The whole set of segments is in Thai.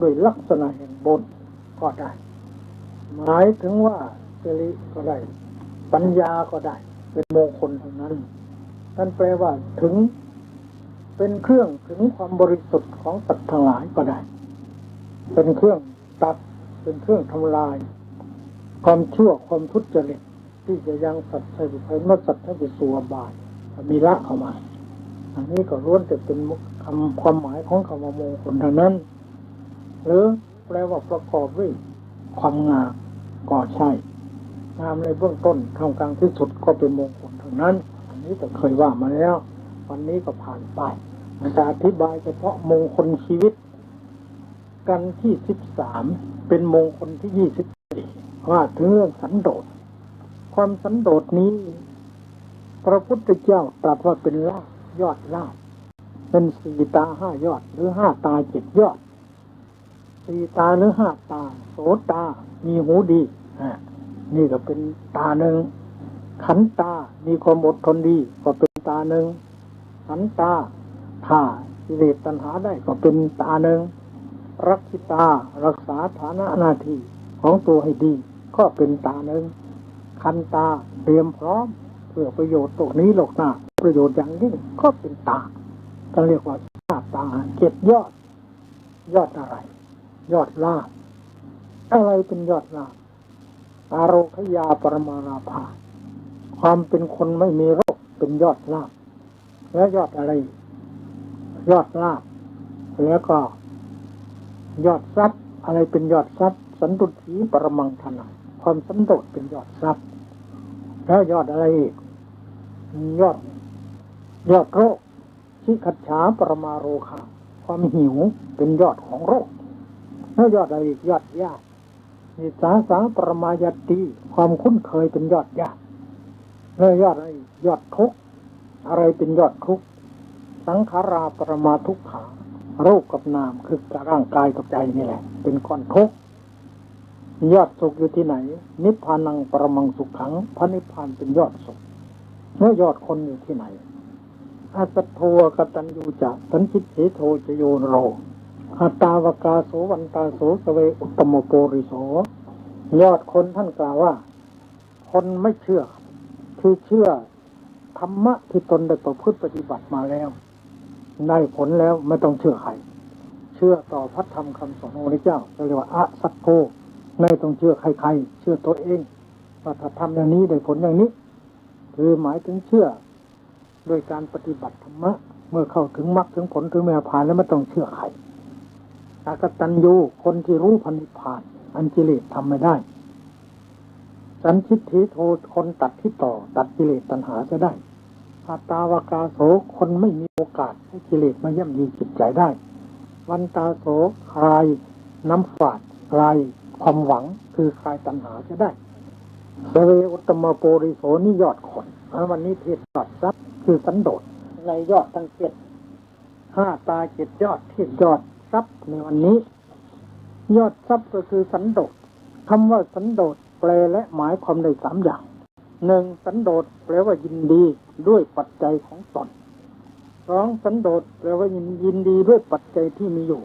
ด้วยลักษณะแห่งบุญก็ได้หมายถึงว่าสิริก็ได้ปัญญาก็ได้เป็นมงคลทั้งนั้นท่านแปลว่าถึงเป็นเครื่องถึงความบริสุทธิ์ของสัตว์ทั้งหลายก็ได้เป็นเครื่องตัดเป็นเครื่องทำลายความชั่วความทุจริตที่จะยังสัตว์ให้ไปเมื่อสัตว์ให้ไปสู่อบายมีละเข้ามาอันนี้ก็ล้วนแต่เป็นคำความหมายของคำว่ามงคลทั้งนั้นหรือแปลว่าประกอบด้วยความงามก็ใช่งามในเบื้องต้นท่ามกลางที่สุดก็เป็นมงคลทั้งนั้นอันนี้ก็เคยว่ามาแล้ววันนี้ก็ผ่านไปจะอธิบายเฉพาะมงคลชีวิตกันที่13เป็นมงคลที่24ว่าถึงเรื่องสันโดษความสันโดษนี้พระพุทธเจ้าตรัสว่าเป็นลาภยอดลาภเป็น4 ตา 5 ยอดหรือ5 ตา 7 ยอด4 ตาหรือ5 ตาโสตามีหูดีนี่ก็เป็นตาหนึ่งขันตามีความอดทนดีก็เป็นตาหนึ่งขันตาถ้ากิเลสตัณหาได้ก็เป็นตาหนึ่งรักขิตารักษาฐานะหน้าที่ของตัวให้ดีก็เป็นตาหนึ่งขันตาเตรียมพร้อมเพื่อประโยชน์ตรงนี้โลกหน้าประโยชน์อย่างยิ่งก็เป็นตาก็เรียกว่า5 ตา 7 ยอดยอดอะไรยอดลาภอะไรเป็นยอดลาภอาโรคยาปรมาราภาความเป็นคนไม่มีโรคเป็นยอดลาภแล้วยอดอะไรยอดลาภแล้วก็ยอดทรัพย์อะไรเป็นยอดทรัพย์สันตุถีปรมังธนาความสันโดษเป็นยอดทรัพย์แล้วยอดอะไรอีกยอดโรคชิคัจฉาปรมาโรคาความหิวเป็นยอดของโรคแล้วยอดอะไรอีกยอดญาตินิสาสาปรมายตติความคุ้นเคยเป็นยอดญาติแล้วยอดอะไรยอดทุกข์อะไรเป็นยอดทุกข์สังขาราปรมาทุกขาโรคกับนามคือร่างกายกับใจนี่แหละเป็นก้อนทุกข์ยอดสุขอยู่ที่ไหนนิพพานังปรมังสุขขังพระนิพพานเป็นยอดสุขแล้วยอดคนอยู่ที่ไหนอาสัตโธกตัญญูจะสันชิตเถโทจโยนโรอัตตาวกาโสวันตาโสสเวอุตตมโปริโสยอดคนท่านกล่าวว่าคนไม่เชื่อคือเชื่อธรรมะที่ตนได้ประพฤติปฏิบัติมาแล้วได้ผลแล้วไม่ต้องเชื่อใครเชื่อต่อพระธรรมคำสอนของพระเจ้าเรียกว่าอสัตโธไม่ต้องเชื่อใครๆเชื่อตัวเองว่าถ้าทำอย่างนี้ได้ผลอย่างนี้คือหมายถึงเชื่อโดยการปฏิบัติธรรมะเมื่อเข้าถึงมรรคถึงผลถึงแม้ผ่านแล้วไม่ต้องเชื่อใครอกตัญญูคนที่รู้พระนิพพานอันกิเลสทำไม่ได้สันชิตถิโทคนตัดที่ต่อตัดกิเลสตัณหาจะได้อัตตาวกาโสคนไม่มีโอกาสให้กิเลสมาย่ำยีจิตใจได้วันตาโสคลายน้ำฝาดคลายความหวังคือคลายตัณหาจะได้สเวอุตตมโปริโสนี่ยอดคนวันนี้เทศยอดทรัพย์คือสันโดษในยอดทั้ง5 ตา 7 ยอดเทศยอดทรัพย์ในวันนี้ยอดทรัพย์ก็คือสันโดษคำว่าสันโดษแปลและหมายความได้3 อย่าง 1. สันโดษแปลว่ายินดีด้วยปัจจัยของตน 2. สันโดษแปลว่ายินดีด้วยปัจจัยที่มีอยู่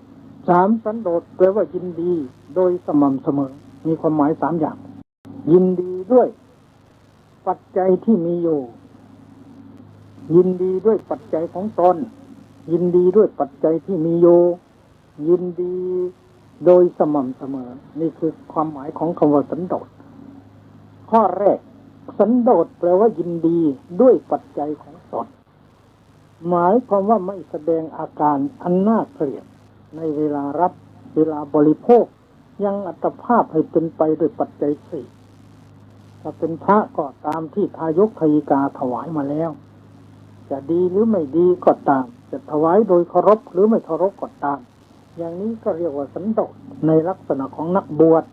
3. สันโดษแปลว่ายินดีโดยสม่ำเสมอมีความหมาย3 อย่างยินดีด้วยปัจจัยที่มีอยู่ยินดีด้วยปัจจัยของตนยินดีด้วยปัจจัยที่มีอยู่ยินดีโดยสม่ำเสมอนี่คือความหมายของคำว่าสันโดษข้อแรกสันโดษแปลว่ายินดีด้วยปัจจัยของตนหมายความว่าไม่แสดงอาการอันน่าเกลียดในเวลารับเวลาบริโภคยังอัตภาพให้เป็นไปด้วยปัจจัย4ถ้าเป็นพระก็ตามที่ทายกทายิกาถวายมาแล้วจะดีหรือไม่ดีก็ตามจะถวายโดยเคารพหรือไม่เคารพก็ตามอย่างนี้ก็เรียกว่าสันโดษในลักษณะของนักบวช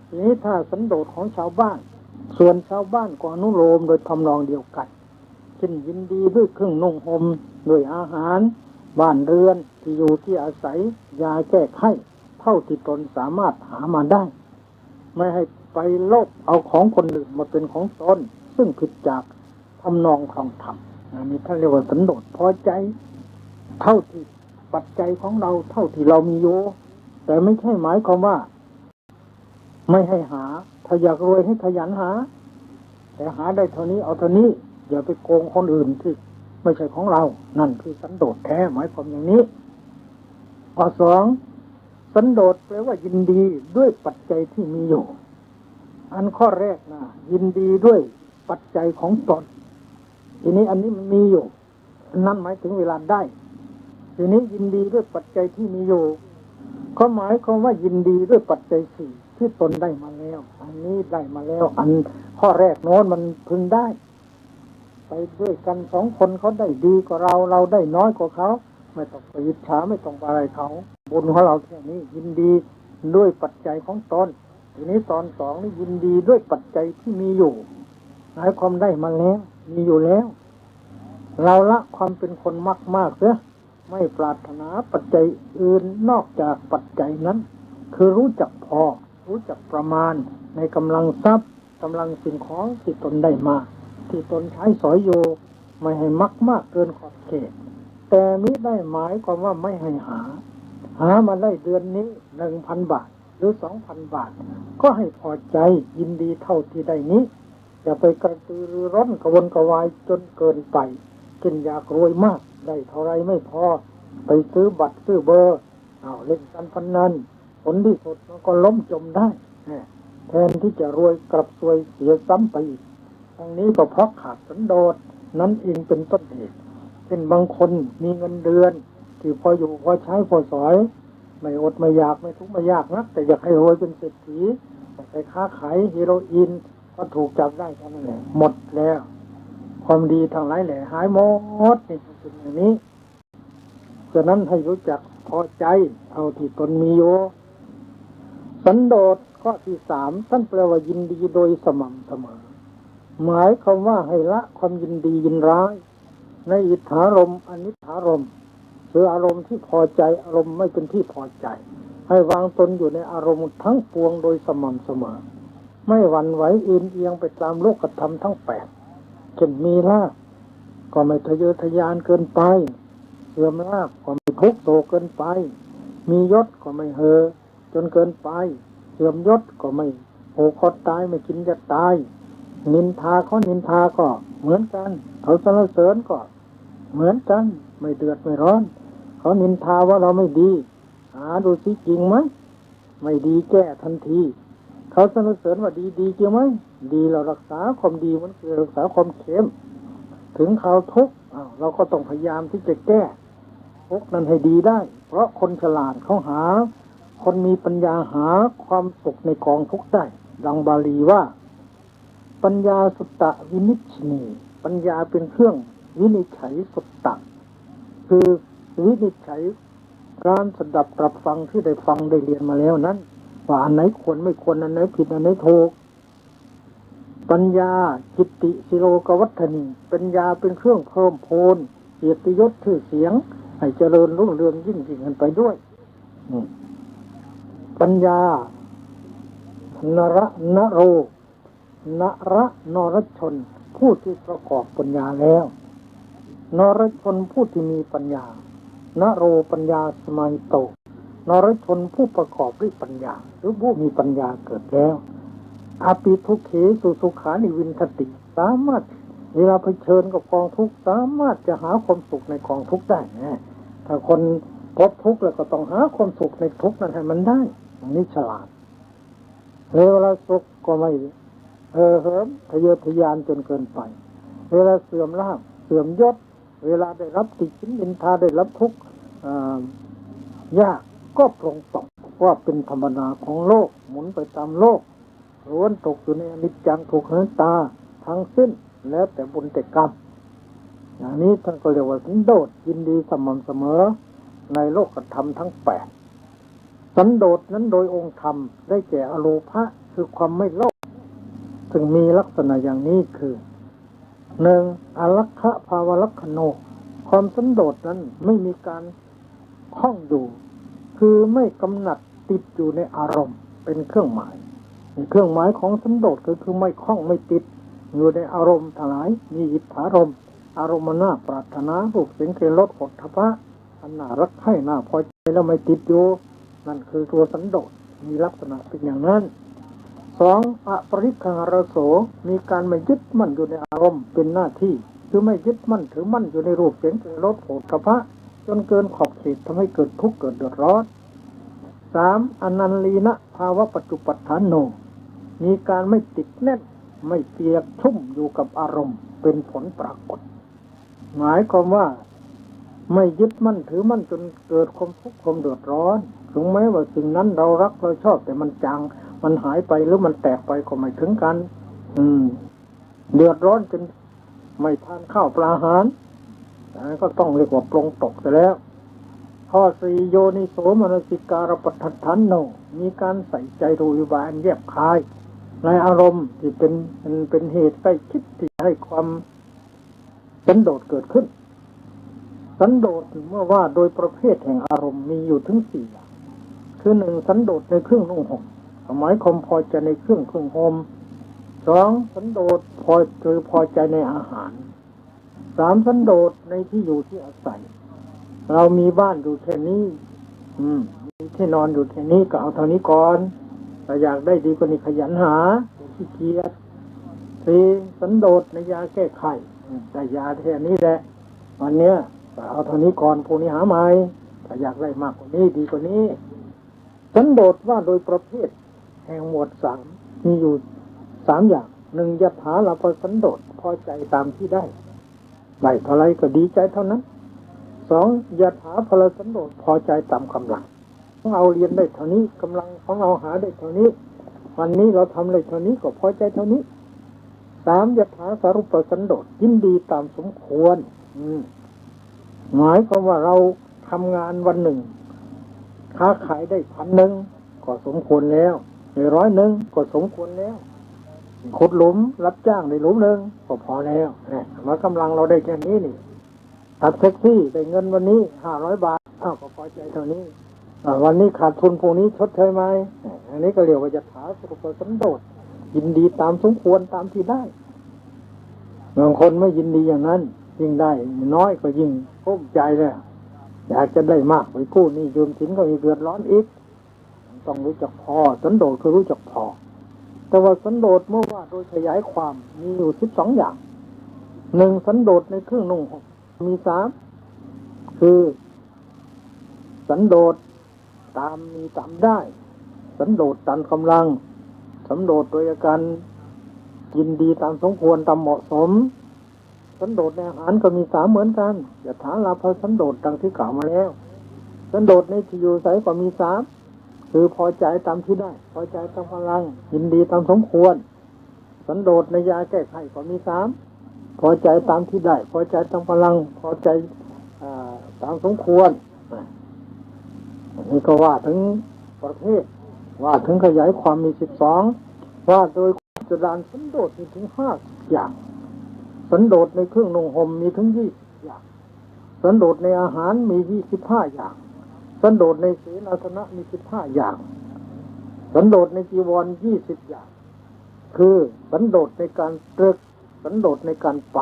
ทีนี้ถ้าสันโดษของชาวบ้านส่วนชาวบ้านก็อนุโลมโดยทำนองเดียวกันเช่นยินดีด้วยเครื่องนุ่งห่มด้วยอาหารบ้านเรือนที่อยู่ที่อาศัยยาแก้ไข้เท่าที่ตนสามารถหามาได้ไม่ให้ไปโลภเอาของคนอื่นมาเป็นของตนซึ่งผิดจากทำนองครองธรรมนี่ท่านเรียกว่าสันโดษพอใจเท่าที่ ปัจจัยของเราเท่าที่เรามีอยู่แต่ไม่ใช่หมายความว่าไม่ให้หาถ้าอยากรวยให้ขยันหาแต่หาได้เท่านี้เอาเท่านี้อย่าไปโกงคนอื่นที่ไม่ใช่ของเรานั่นคือสันโดษแท้หมายความอย่างนี้ข้อสองสันโดษแปลว่ายินดีด้วยปัจจัยที่มีอยู่อันข้อแรกนะยินดีด้วยปัจจัยของตนทีนี้อันนี้มันมีอยู่นั่นหมายถึงเวลาได้ทีนี้ยินดีด้วยปัจจัยที่มีอยู่ก็หมายความว่ายินดีด้วยปัจจัยสี่ที่ตนได้มาแล้วอันนี้ได้มาแล้วอันข้อแรกโน้นมันพึงได้ไปด้วยกันสองคนเขาได้ดีกว่าเราได้น้อยกว่าเขาไม่ต้องไปอิจฉาไม่ต้องไปอะไรเขาบุญของเราแค่นี้ยินดีด้วยปัจจัยของตนทีนี้ตอนสองนี่ยินดีด้วยปัจจัยที่มีอยู่หมายความได้มาแล้วมีอยู่แล้วเราละความเป็นคนมากๆเสียไม่ปรารถนาปัจจัยอื่นนอกจากปัจจัยนั้นคือรู้จักพอรู้จักประมาณในกำลังทรัพย์กำลังสิ่งของที่ตนได้มาที่ตนใช้สอยอยู่ไม่ให้มากเกินขอบเขตแต่มิได้หมายความว่าไม่ให้หามาได้เดือนนี้ 1,000 บาทหรือ 2,000 บาทก็ให้พอใจยินดีเท่าที่ได้นี้อย่าไปกระตือรือร้นกระวนกระวายจนเกินไปกินอยากรวยมากได้เท่าไรไม่พอไปซื้อบัตรซื้อเบอร์เล่นการพนันผลที่สุดมันก็ล้มจมได้แทนที่จะรวยกลับซวยเสียซ้ำไปอีกทั้งนี้ก็เพราะขาดสันโดษนั่นเองเป็นต้นเหตุเช่นบางคนมีเงินเดือนที่พออยู่พอใช้พอสอยไม่อดไม่อยากไม่ทุกข์ไม่ยากนักแต่อยากให้รวยเป็นเศรษฐีไปค้าขายเฮโรอีนก็ถูกจับได้เท่านั้นแหละหมดแล้วความดีทางหลายแหล่หายหมดนี่เป็นอย่างนี้ฉะนั้นให้รู้จักพอใจเท่าที่ตนมีอยู่สันโดษข้อที่สามท่านแปลว่ายินดีโดยสม่ำเสมอหมายความว่าให้ละความยินดียินร้ายในอิทธารมณ์อนิทธารมณ์คืออารมณ์ที่พอใจอารมณ์ไม่เป็นที่พอใจให้วางตนอยู่ในอารมณ์ทั้งปวงโดยสม่ำเสมอไม่หวั่นไหวเอียงไปตามโลกธรรมทั้งแปดเช่นมีลาภก็ไม่ทะเยอทะยานเกินไปเสื่อมลาภก็ไม่ทุกข์โศกเกินไปมียศก็ไม่เห่อจนเกินไปเสื่อมยศก็ไม่โหคอตายไม่กินจะตายนินทาเขานินทาก็เหมือนกันเขาสรรเสริญก็เหมือนกันไม่เดือดไม่ร้อนเขานินทาว่าเราไม่ดีหาดูสิจริงไหมไม่ดีแก้ทันทีเขาสรรเสริญว่าดีจริงไหมดีเรารักษาความดีมันคือรักษาความเข้มถึงเขาทุกข์เราก็ต้องพยายามที่จะแก้ทุกข์นั้นให้ดีได้เพราะคนฉลาดเขาหาคนมีปัญญาหาความสุขในกองทุกข์ได้ดังบาลีว่าปัญญาสุตตะวินิจฉินีปัญญาเป็นเครื่องวินิจฉัยสุตตะคือวินิจฉัยการสดับตรับฟังที่ได้ฟังได้เรียนมาแล้วนั้นว่าอันไหนควรไม่ควรอันไหนผิดอันไหนถูกปัญญาจิตติสิโลกวัฏนีปัญญาเป็นเครื่องเพิ่มพูนเกียรติยศชื่อเสียงให้เจริญรุ่งเรืองยิ่งขึ้นไปด้วยปัญญานระนโรนระนรชนผู้ที่ประกอบปัญญาแล้วนรชนผู้ที่มีปัญญานโรปัญญาสมัยโตนรชนผู้ประกอบด้วยปัญญาหรือผู้มีปัญญาเกิดแล้วอาปิทุเขสุสุขานิวินทติสามารถเวลาเผชิญกับกองทุกข์สามารถจะหาความสุขในกองทุกข์ได้นะถ้าคนพบทุกข์แล้วก็ต้องหาความสุขในทุกข์นั้นให้มันได้อย่างนี้ฉลาดเวลาสุขก็ไม่เหิมทะเยอทะยานจนเกินไปเวลาเสื่อมลาภเสื่อมยศเวลาได้รับติฉินนินทาได้รับทุกข์ยากก็ปรงตกว่าเป็นธรรมดาของโลกหมุนไปตามโลกล้วนตกอยู่ในอนิจจังทุกขังตาทั้งสิ้นแล้วแต่บุญแต่กรรมอย่างนี้ท่านก็เรียกว่าสันโดษยินดีสม่ำเสมอในโลกธรรมทั้งแปดสันโดษนั้นโดยองค์ธรรมได้แก่อโลภะคือความไม่โลภซึ่งมีลักษณะอย่างนี้คือหนึ่งอลักขภาวลักขโนความสันโดษนั้นไม่มีการคล้องอยู่คือไม่กำหนัดติดอยู่ในอารมณ์เป็นเครื่องหมายเครื่องหมายของสันโดษก็คือไม่คล้องไม่ติดอยู่ในอารมณ์ทั้งหลายมีอิทธารมณ์อารมณ์น่าปรารถนารูปเสียงกลิ่นรสผลทพะ อันน่ารักใคร่น่าพอใจแล้วไม่ติดอยู่นั่นคือตัวสันโดษมีลักษณะเป็นอย่างนั้นสองอปริคังรโสมีการไม่ยึดมั่นอยู่ในอารมณ์เป็นหน้าที่คือไม่ยึดมั่นถือมั่นอยู่ในรูปเสียงกลิ่นรสโผฏฐัพพะจนเกินขอบเขตทำให้เกิดทุกข์เกิดเดือดร้อนสามอนันลีนะภาวะปัจจุปัฏฐานโนมีการไม่ติดแน่นไม่เปียกชุ่มอยู่กับอารมณ์เป็นผลปรากฏหมายความว่าไม่ยึดมั่นถือมั่นจนเกิดความทุกข์ความเดือดร้อนถึงแม้ว่าสิ่งนั้นเรารักเราชอบแต่มันจางมันหายไปหรือมันแตกไปก็ไม่ถึงกันเดือดร้อนจนไม่ทานข้าวปลาอาหารก็ต้องเรียกว่าปรงตกไปแล้วข้อสี่โยนิโสมนสิการปัฏฐานโนมีการใส่ใจรู้อุบายอันแยบคายในอารมณ์ที่เป็นเหตุใกล้ชิดที่ให้ความสันโดษเกิดขึ้นสันโดษเมื่อว่าโดยประเภทแห่งอารมณ์มีอยู่ถึงสี่อย่างคือหนึ่งสันโดษในเครื่องนุ่งห่มหมายความพอใจในเครื่องห่มสองสันโดษพอใจในอาหารสามสันโดษในที่อยู่ที่อาศัยเรามีบ้านอยู่แค่นี้มีที่นอนอยู่แค่นี้ก็เอาเท่านี้ก่อนแต่อยากได้ดีกว่านี้ขยันหาขี้เกียจสี่สันโดษในยาแก้ไขแต่ยาแค่นี้แหละวันเนี้ยเอาเท่านี้ก่อนพวกนี้หาใหม่ถ้าอยากได้มากกว่านี้ดีกว่านี้สันโดษว่าโดยประเภทแห่งหมวดสามมีอยู่สามอย่างหนึ่งยถาลาภสันโดษพอใจตามที่ได้เท่าไรก็ดีใจเท่านั้นสองยถาพลสันโดษพอใจตามกำลังของเราเรียนได้เท่านี้กำลังของเราหาได้เท่านี้วันนี้เราทำได้เท่านี้ก็พอใจเท่านี้สามยถาสารุปสันโดษยินดีตามสมควรหมายความว่าเราทำงานวันหนึ่งค้าขายได้1,000ก็สมควรแล้วได้100ก็สมควรแล้วขุดหลุมรับจ้างได้หลุมหนึ่งก็พอแล้วมากำลังเราได้แค่นี้นี่ขับแท็กซี่ได้เงินวันนี้500 บาทก็พอใจเท่านี้วันนี้ขาดทุนพวกนี้ชดเชยไหมอันนี้ก็เรียกว่ายถาสารุปสันโดษยินดีตามสมควรตามที่ได้บางคนไม่ยินดีอย่างนั้นยิ่งได้น้อยก็ยิ่งกุ้มใจเลยอยากจะได้มากไปกู้หนี้ยืมสินก็มีเดือดร้อนอีกต้องรู้จักพอสันโดษคือรู้จักพอแต่ว่าสันโดษเมื่อว่าโดยขยายความมีอยู่12อย่างหนึ่งสันโดษในเครื่องนุ่งห่มมี3คือสันโดษตามมีตามได้สันโดษตามกำลังสันโดษโดยอาการยินดีตามสมควรตามเหมาะสมสันโดษในอาหารก็มี3เหมือนกันยถาลาภสันโดษดังที่กล่าวมาแล้วสันโดษในที่อยู่อาศัยก็มี3คือพอใจตามที่ได้พอใจตามกำลังยินดีตามสมควรสันโดษในยาแก้ไขก็มี3พอใจตามที่ได้พอใจตามกำลังพอใจตามสมควรนี่ก็ว่าถึงประเภทว่าถึงขยายความมี12ว่าโดยจดานสันโดษมีถึง50อย่างสันโดษในเครื่องนุ่งห่มมีถึง20อย่างสันโดษในอาหารมี25อย่างสันโดษในเสนาสนะมี15อย่างสันโดษในจีวร20อย่างคือสันโดษในการตรึกสันโดษในการไป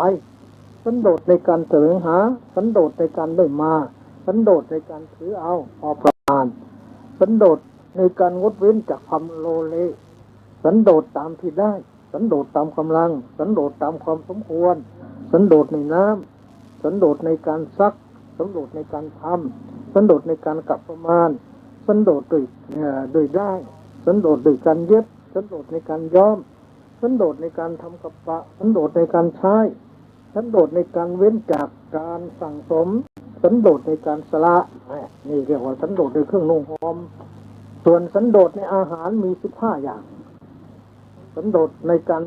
สันโดษในการแสวงหาสันโดษในการได้มาสันโดษในการถือเอาพอประมาณสันโดษในการงดเว้นจากความโลเลสันโดษตามที่ได้สันโดษตามกำลังสันโดษตามความสมควรสันโดษในน้ำสันโดษในการซักสันโดษในการทำสันโดษในการกลับประมาณสันโดษโดยได้สันโดษโดยการเย็บสันโดษในการย้อมสันโดษในการทำกับปะสันโดษในการใช้สันโดษในการเว้นจากการสั่งสมสันโดษในการสละนี่เรียกว่าสันโดษในเครื่องนุ่งห่มส่วนสันโดษในอาหารมี15อย่างสันโดษในการ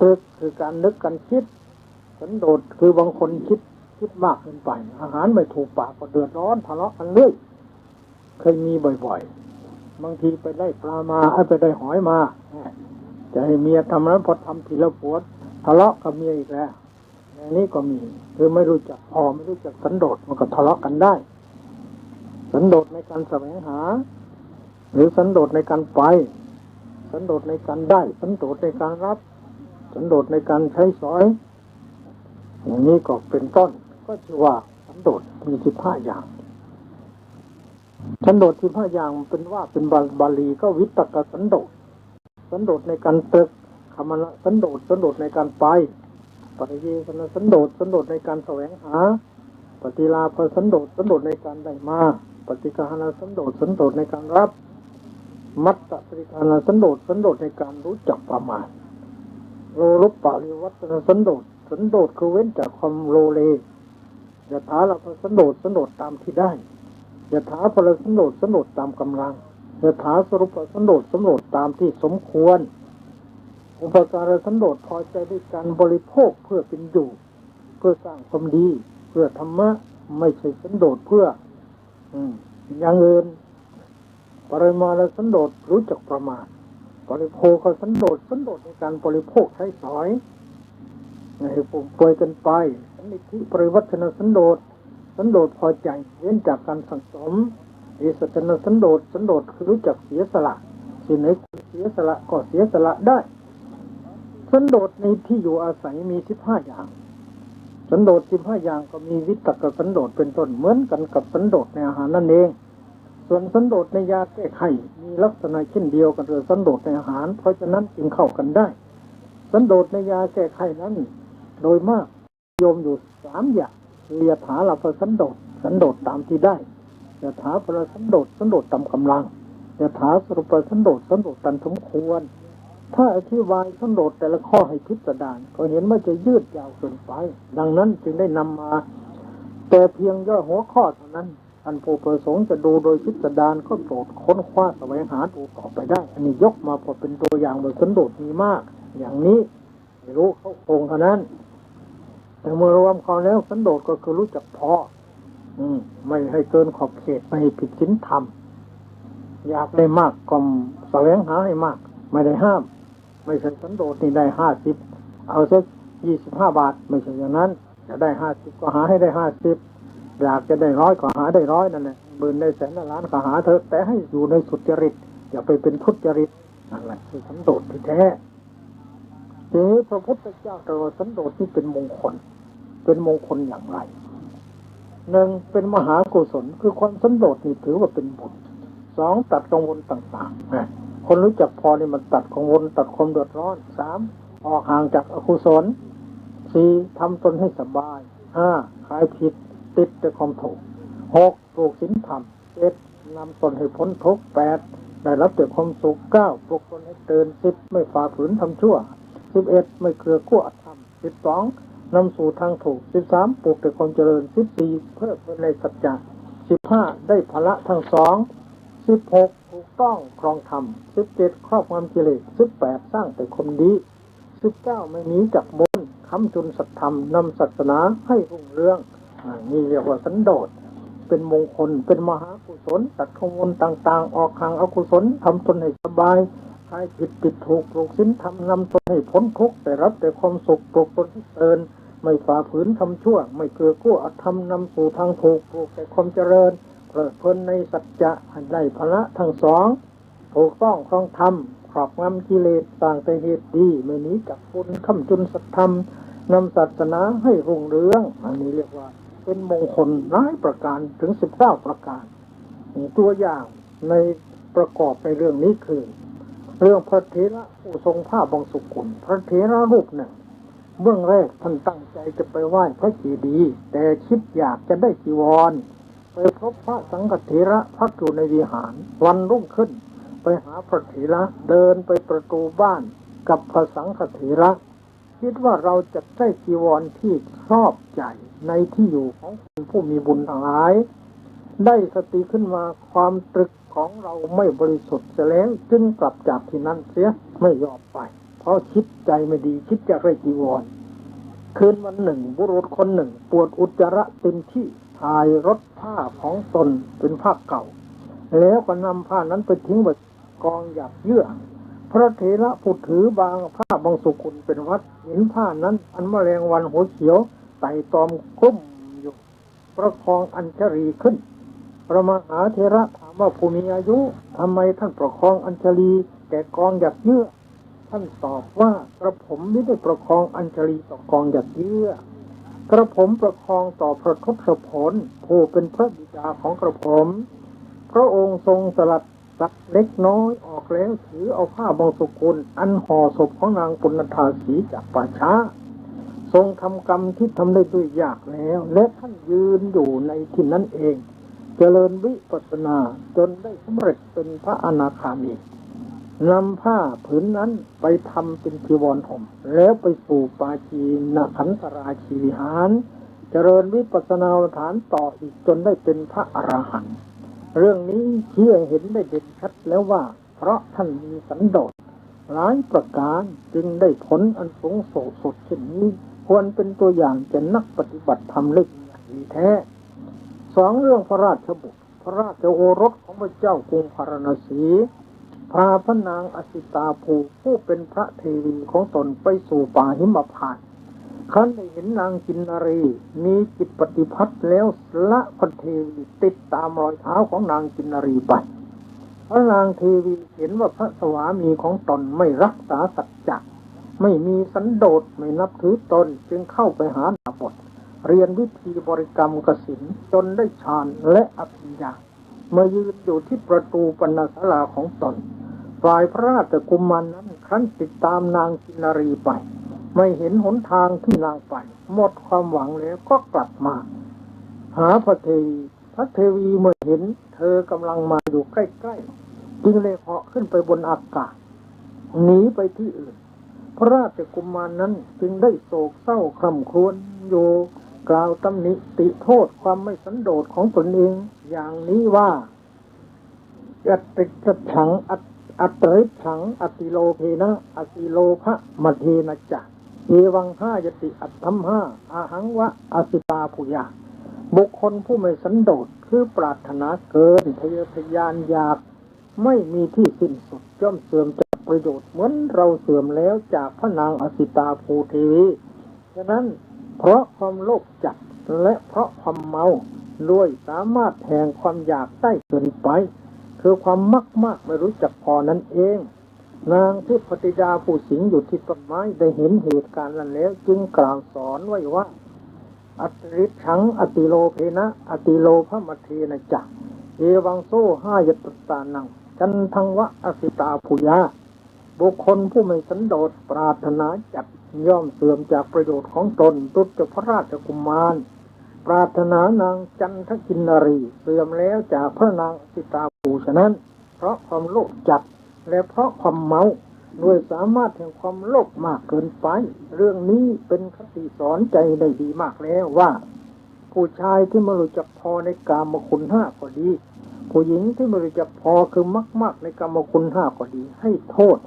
ตรึกคือการนึกการคิดสันโดษคือบางคนคิดมากเกินไปอาหารไม่ถูกปากก็เดือดร้อนทะเลาะกันเรื่อยเคยมีบ่อยๆบางทีไปได้ปลามาไปได้หอยมาจะให้เมียทำนั้นพอทำผิดแล้วปวดทะเลาะกับเมียอีกแล้วอันนี้ก็มีคือไม่รู้จักพอไม่รู้จักสันโดษมันก็ทะเลาะกันได้สันโดษในการแสวงหาหรือสันโดษในการไปสันโดษในการได้สันโดษในการรับสันโดษในการใช้สอยอย่างนี้ก็เป็นต้นก็ชื่อว่าสันโดษมี15อย่าง สันโดษ15อย่างเป็นว่าเป็นบาลีก็วิตกสันโดษสันโดษในการตรึกคมนะสันโดษสันโดษในการไปปฏิเยสนสันโดษสันโดษในการแสวงหาปฏิลาภสันโดษสันโดษในการได้มาปฏิฆานะสันโดษสันโดษในการรับมัตตปฏิฆานะสันโดษสันโดษในการรู้จักประมาณโลลุปปะริวัตนสันโดษสันโดษคือเว้นจากความโลเลยถาละสันโดษสันโดษตามที่ได้ยถาพลสันโดษสันโดษตามกำลังยถาสรุปสันโดษสันโดษตามที่สมควรอุปการสันโดษพอใจด้วยการบริโภคเพื่อเป็นอยู่เพื่อสร้างความดีเพื่อธรรมะไม่ใช่สันโดษเพื่ออย่างอื่นปริมาณสันโดษรู้จักประมาณบริโภคสันโดษสันโดษในการบริโภคใช้สอยให้ปุ่มป่วยกันไปสันนิธิปริวัฒนสันโดษสันโดษพอใจเว้นจากการสั่งสมเอสัจนสันโดษสันโดษคือรู้จักเสียสละสิ่งไหนเสียสละก็เสียสละได้สันโดษในที่อยู่อาศัยมี15อย่างสันโดษ15อย่างก็มีวิตกสันโดษเป็นต้นเหมือนกันกับสันโดษในอาหารนั่นเองส่วนสันโดษในยาแก้ไขมีลักษณะเช่นเดียวกันกับสันโดษในอาหารเพราะฉะนั้นจึงเข้ากันได้สันโดษในยาแก้ไขนั้นโดยมากนิยมอยู่3อย่างคือยถาลาภสันโดษสันโดษตามที่ได้ยถาพลสันโดษสันโดษตามกำลังยถาสรุปสันโดษสันโดษตามสมควรถ้าอธิบายสันโดษแต่ละข้อให้พิสดารก็เห็นว่าจะยืดยาวเกินไปดังนั้นจึงได้นำมาแต่เพียงย่อหัวข้อเท่านั้นท่านผู้ประสงค์จะดูโดยพิสดารก็โปรดค้นคว้าแสวงหาดูต่อไปได้อันนี้ยกมาพอเป็นตัวอย่างโดยสันโดษมีมากอย่างนี้ไม่รู้เข้าโครงเท่านั้นแต่เมื่อรวมเขาแล้วสันโดษก็คือรู้จักพอไม่ให้เกินขอบเขตไม่ให้ผิดศีลธรรมอยากได้มากก็แสวงหาให้มากไม่ได้ห้ามไม่ใช่สันโดษนี่ได้50เอาสัก25 บาทไม่ใช่อย่างนั้นจะได้50ก็หาให้ได้50อยากจะได้100ก็หาได้100นั่นแหละหมื่นได้แสนล้านก็หาเถอะแต่ให้อยู่ในสุจริตอย่าไปเป็นทุจริตนั่นแหละคือสันโดษที่แท้ทีนี้พระพุทธเจ้าตรัสว่าสันโดษนี่เป็นมงคลเป็นมงคลอย่างไร1เป็นมหากุศลคือความสันโดษนี่ถือว่าเป็นบุญ2ตัดกังวลต่างๆคนรู้จักพอนี่มันตัดกังวลตัดความเดือดร้อน3ออกห่างจากอกุศล4ทำตนให้สบาย5คลายผิดติดแต่ความถูก6ปลูกศีลธรรม7นำตนให้พ้นทุกข์8ได้รับแต่ความสุข9ปลุกตนให้ตื่น10ไม่ฝ่าฝืนทำชั่ว11ไม่เกลือกลัวอธรรม12นำสู่ทางถูก13ปลูกแต่ความเจริญ14เพื่อเพลินในสัจจะ15ได้พละทั้งสอง16ถูกต้องครองธรรม17ครอบงำกิเลส18สร้างแต่คนดี19ไม่หนีจากมนค้ำจุนสัตธรรมนำศาสนาให้รุ่งเรืองนี่เรียกว่าสันโดษเป็นมงคลเป็นมหากุศลตัดกังวลต่างๆออกห่างอกุศลทำตนให้สบายคลายผิดติดถูกปลูกศีลธรรมนำตนให้พ้นทุกข์ได้รับแต่ความสุขปลูกตนให้เตือนไม่ฝ่าฝืนทำชั่วไม่เกลือกลัวอธรรมนำสู่ทางถูกปลูกแต่ความเจริญเพลิดเพลินในสัจจะได้พละทั้งสองถูกต้องครองธรรมครอบงำกิเลสสร้างแต่เหตุดีไม่หนีจากคุณค้ำจุนสัตธรรมนำศาสนาให้รุ่งเรืองอันนี้เรียกว่าเป็นมงคลหลายประการถึง19ประการตัวอย่างในประกอบในเรื่องนี้คือเรื่องพระเถระผู้ทรงผ้าบางสุกุลพระเถระรูปหนึ่งเบื้องแรกท่านตั้งใจจะไปไหว้พระเจดีย์แต่คิดอยากจะได้จีวรไปพบพระสังฆเถระพักอยู่ในวิหารวันรุ่งขึ้นไปหาพระเถระเดินไปประตูบ้านกับพระสังฆเถระคิดว่าเราจะได้จีวรที่ชอบใจในที่อยู่ของคนผู้มีบุญทั้งหลายได้สติขึ้นมาความตรึกของเราไม่บริสุทธิ์เสียแล้วจึงกลับจากที่นั้นเสียไม่ยอมไปเพราะคิดใจไม่ดีคิดจะได้จีวรคืนวันหนึ่งบุรุษคนหนึ่งปวดอุจจาระเต็มที่ถ่ายรถผ้าของตนเป็นผ้าเก่าแล้วก็นำผ้านั้นไปทิ้งไว้กองหยาบเยื่อพระเถระผู้ถือบางผ้าบางสุกุลเป็นวัดเห็นผ้านั้นอันแมลงวันหัวเขียวไต่ตอมกลุ้มอยู่ประคองอัญชลีขึ้นพระมหาเถระถามว่าผู้มีอายุทำไมท่านประคองอัญชลีแก่กองหยาบเยื่อท่านตอบว่ากระผมไม่ได้ประคองอัญชลีต่อกองหยาบเยื่อกระผมประคองต่อพระทศพลผู้เป็นพระบิดาของกระผม พระองค์ทรงสลัดสักเล็กน้อยออกแล้วถือเอาผ้าบางสกุลอันห่อศพของนางปุณณธาสีจากป่าช้าทรงทำกรรมที่ทำได้ด้วยยากแล้วและท่านยืนอยู่ในที่นั้นเองเจริญวิปัสสนาจนได้สำเร็จเป็นพระอนาคามีนำผ้าผืนนั้นไปทำเป็นจีวรห่มแล้วไปสู่ปาจีนขันธราชีวิหารเจริญวิปัสสนาฐานต่ออีกจนได้เป็นพระอรหันต์เรื่องนี้เชื่อเห็นได้เด่นชัดแล้วว่าเพราะท่านมีสันโดษหลายประการจึงได้ผลอันสูงสุดเช่นนี้ควรเป็นตัวอย่างแก่นักปฏิบัติธรรมลึกดีแท้สองเรื่องพระราชบุตรพระราชโอรสของพระเจ้ากรุงพาราณสีพาพระนางอสิตาภูผู้เป็นพระเทวีของตนไปสู่ป่าหิมพานต์ครั้นได้เห็นนางกินนารีมีจิตปฏิพัทธ์แล้วละพระเทวีติดตามรอยเท้าของนางกินนารีไปพระนางเทวีเห็นว่าพระสวามีของตนไม่รักษาสัจจะไม่มีสันโดษไม่นับถือตนจึงเข้าไปหาดาบทเรียนวิธีบริกรรมกสิณจนได้ฌานและอภิญญาเมื่อยืนอยู่ที่ประตูปณศาลาของตนฝ่ายพระราชกุมารนั้นครั้นติดตามนางกินนารีไปไม่เห็นหนทางที่นางไปหมดความหวังแล้วก็กลับมาหาพระเทวีพระเทวีเมื่อเห็นเธอกำลังมาอยู่ใกล้ๆจึงเลยเหาะขึ้นไปบนอากาศหนีไปที่อื่นพระราชกุมารนั้นจึงได้โศกเศร้าคร่ำครวญอยู่กล่าวตำหนิติโทษความไม่สันโดษของตนเองอย่างนี้ว่าอัตติฉังอัตริฉังอติโลเพนะอติโลภะมะเทนะจะเอวังห้ายติอัตถัมห้าอาหังวะอสิตาภูยาบุคคลผู้ไม่สันโดษคือปรารถนาเกินทะเยอทะยานอยากไม่มีที่สิ้นสุดย่อมเสื่อมจากประโยชน์เหมือนเราเสื่อมแล้วจากพระนางอสิตาภูเทวีฉะนั้นเพราะความโลภจัดและเพราะความเมาด้วยสามารถแทงความอยากได้เกินไปคือความมากไม่รู้จักพอนั่นเองนางทิพติดาผู้สิงอยู่ที่ต้นไม้ได้เห็นเหตุการณ์นั้นแล้วจึงกล่าวสอนไว้ว่าอัตริฉังอติโลเพนะอติโลภมเทนะจักเอวังโซห้ายตตานังจันทังวะอสิตาภูยาบุคคลผู้ไม่สันโดษปรารถนาจัดย่อมเสื่อมจากประโยชน์ของตนตุจพระราชกุมารปรารถนานางจันทกินนารีเสื่อมแล้วจากพระนางอสิตาภูฉะนั้นเพราะความโลภจัดและเพราะความเมาด้วยสามารถแห่งความโลภมากเกินไปเรื่องนี้เป็นคติสอนใจได้ดีมากแล้วว่าผู้ชายที่ไม่รู้จักพอในกามคุณห้าก็ดีผู้หญิงที่ไม่รู้จักพอคือมากในกามคุณห้าก็ดีให้โทษ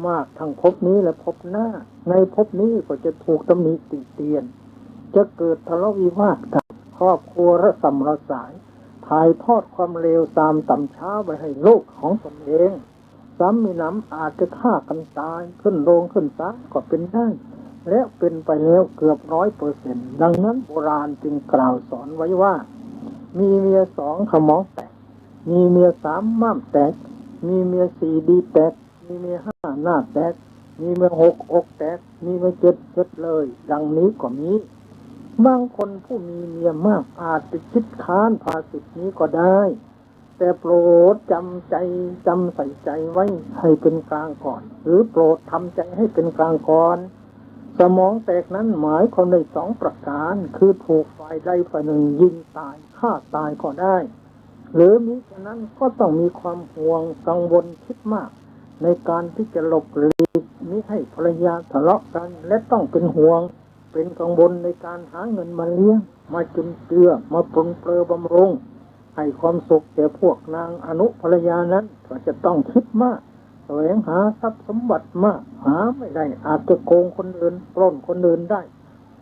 มากทั้งภพนี้และภพหน้าในภพนี้ก็จะถูกตำหนิติเตียนจะเกิดทะเลาะวิวาทกันครอบครัวระสำระสายถ่ายทอดความเลวตามต่ำช้าไปให้โลกของตนเองซ้ำมีน้ำอาจจะฆ่ากันตายขึ้นโรงขึ้นศาลก็เป็นได้และเป็นไปแล้วเกือบ100%ดังนั้นโบราณจึงกล่าวสอนไว้ว่ามีเมีย2ขมองแตกมีเมีย3ม้ามแตกมีเมีย4ดีแตกมีเมีย5หน้าแตกมีเมีย6อกแตกมีเมีย7เจ็ดเลยดังนี้ก็มีบางคนผู้มีเมียมากอาจจะคิดค้านภาษิตนี้ก็ได้แต่โปรดจำใส่ใจไว้ให้เป็นกลางก่อนหรือโปรดทำใจให้เป็นกลางก่อนสมองแตกนั้นหมายความใน2ประการคือถูกฝ่ายใดฝ่ายหนึ่งยิงตายฆ่าตายก็ได้หรือมิฉะนั้นก็ต้องมีความห่วงกังวลคิดมากในการที่จะหลบหลีกมิให้ภรรยาทะเลาะกันและต้องเป็นห่วงเป็นกังวลในการหาเงินมาเลี้ยงมาจุนเจือมาปรนเปรอบำรุงให้ความสุขแก่พวกนางอนุภรรยานั้นก็จะต้องคิดมากแสวงหาทรัพย์สมบัติมากหาไม่ได้อาจจะโกงคนอื่นปล้นคนอื่นได้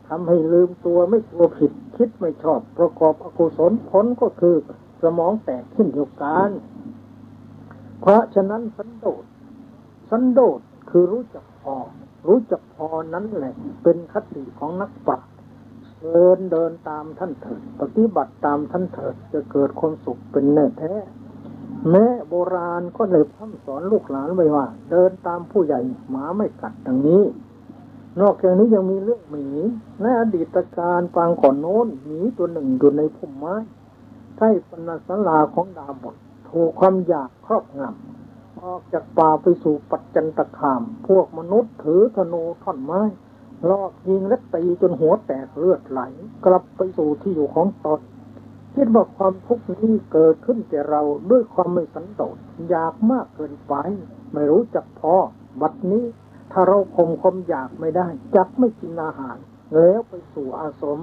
ทำให้ลืมตัวไม่กลัวผิดคิดไม่ชอบประกอบอกุศลผลก็คือสมองแตกขึ้นเดียวกันเพราะฉะนั้นสันโดษคือรู้จักพอนั้นแหละเป็นคติของนักปราชญ์เดินตามท่านเถิดปฏิบัติตามท่านเถิดจะเกิดความสุขเป็นแน่แท้แม้โบราณก็เลยพร่ำสอนลูกหลานไว้ว่าเดินตามผู้ใหญ่หมาไม่กัดดังนี้นอกจากนี้ยังมีเรื่องหมีในอดีตการปางก่อนโน้นหมีตัวหนึ่งอยู่ในพุ่มไม้ใกล้ปณศาลาของดาบท ถูกความอยากครอบงำออกจากป่าไปสู่ปัจจันตคามพวกมนุษย์ถือธนูท่อนไม้ลอกยิงและตีจนหัวแตกเลือดไหลกลับไปสู่ที่อยู่ของตนคิดว่าความทุกข์นี้เกิดขึ้นแก่เราด้วยความไม่สันโดษอยากมากเกินไปไม่รู้จักพอบัดนี้ถ้าเราข่มความอยากไม่ได้จักไม่กินอาหารแล้วไปสู่อาสม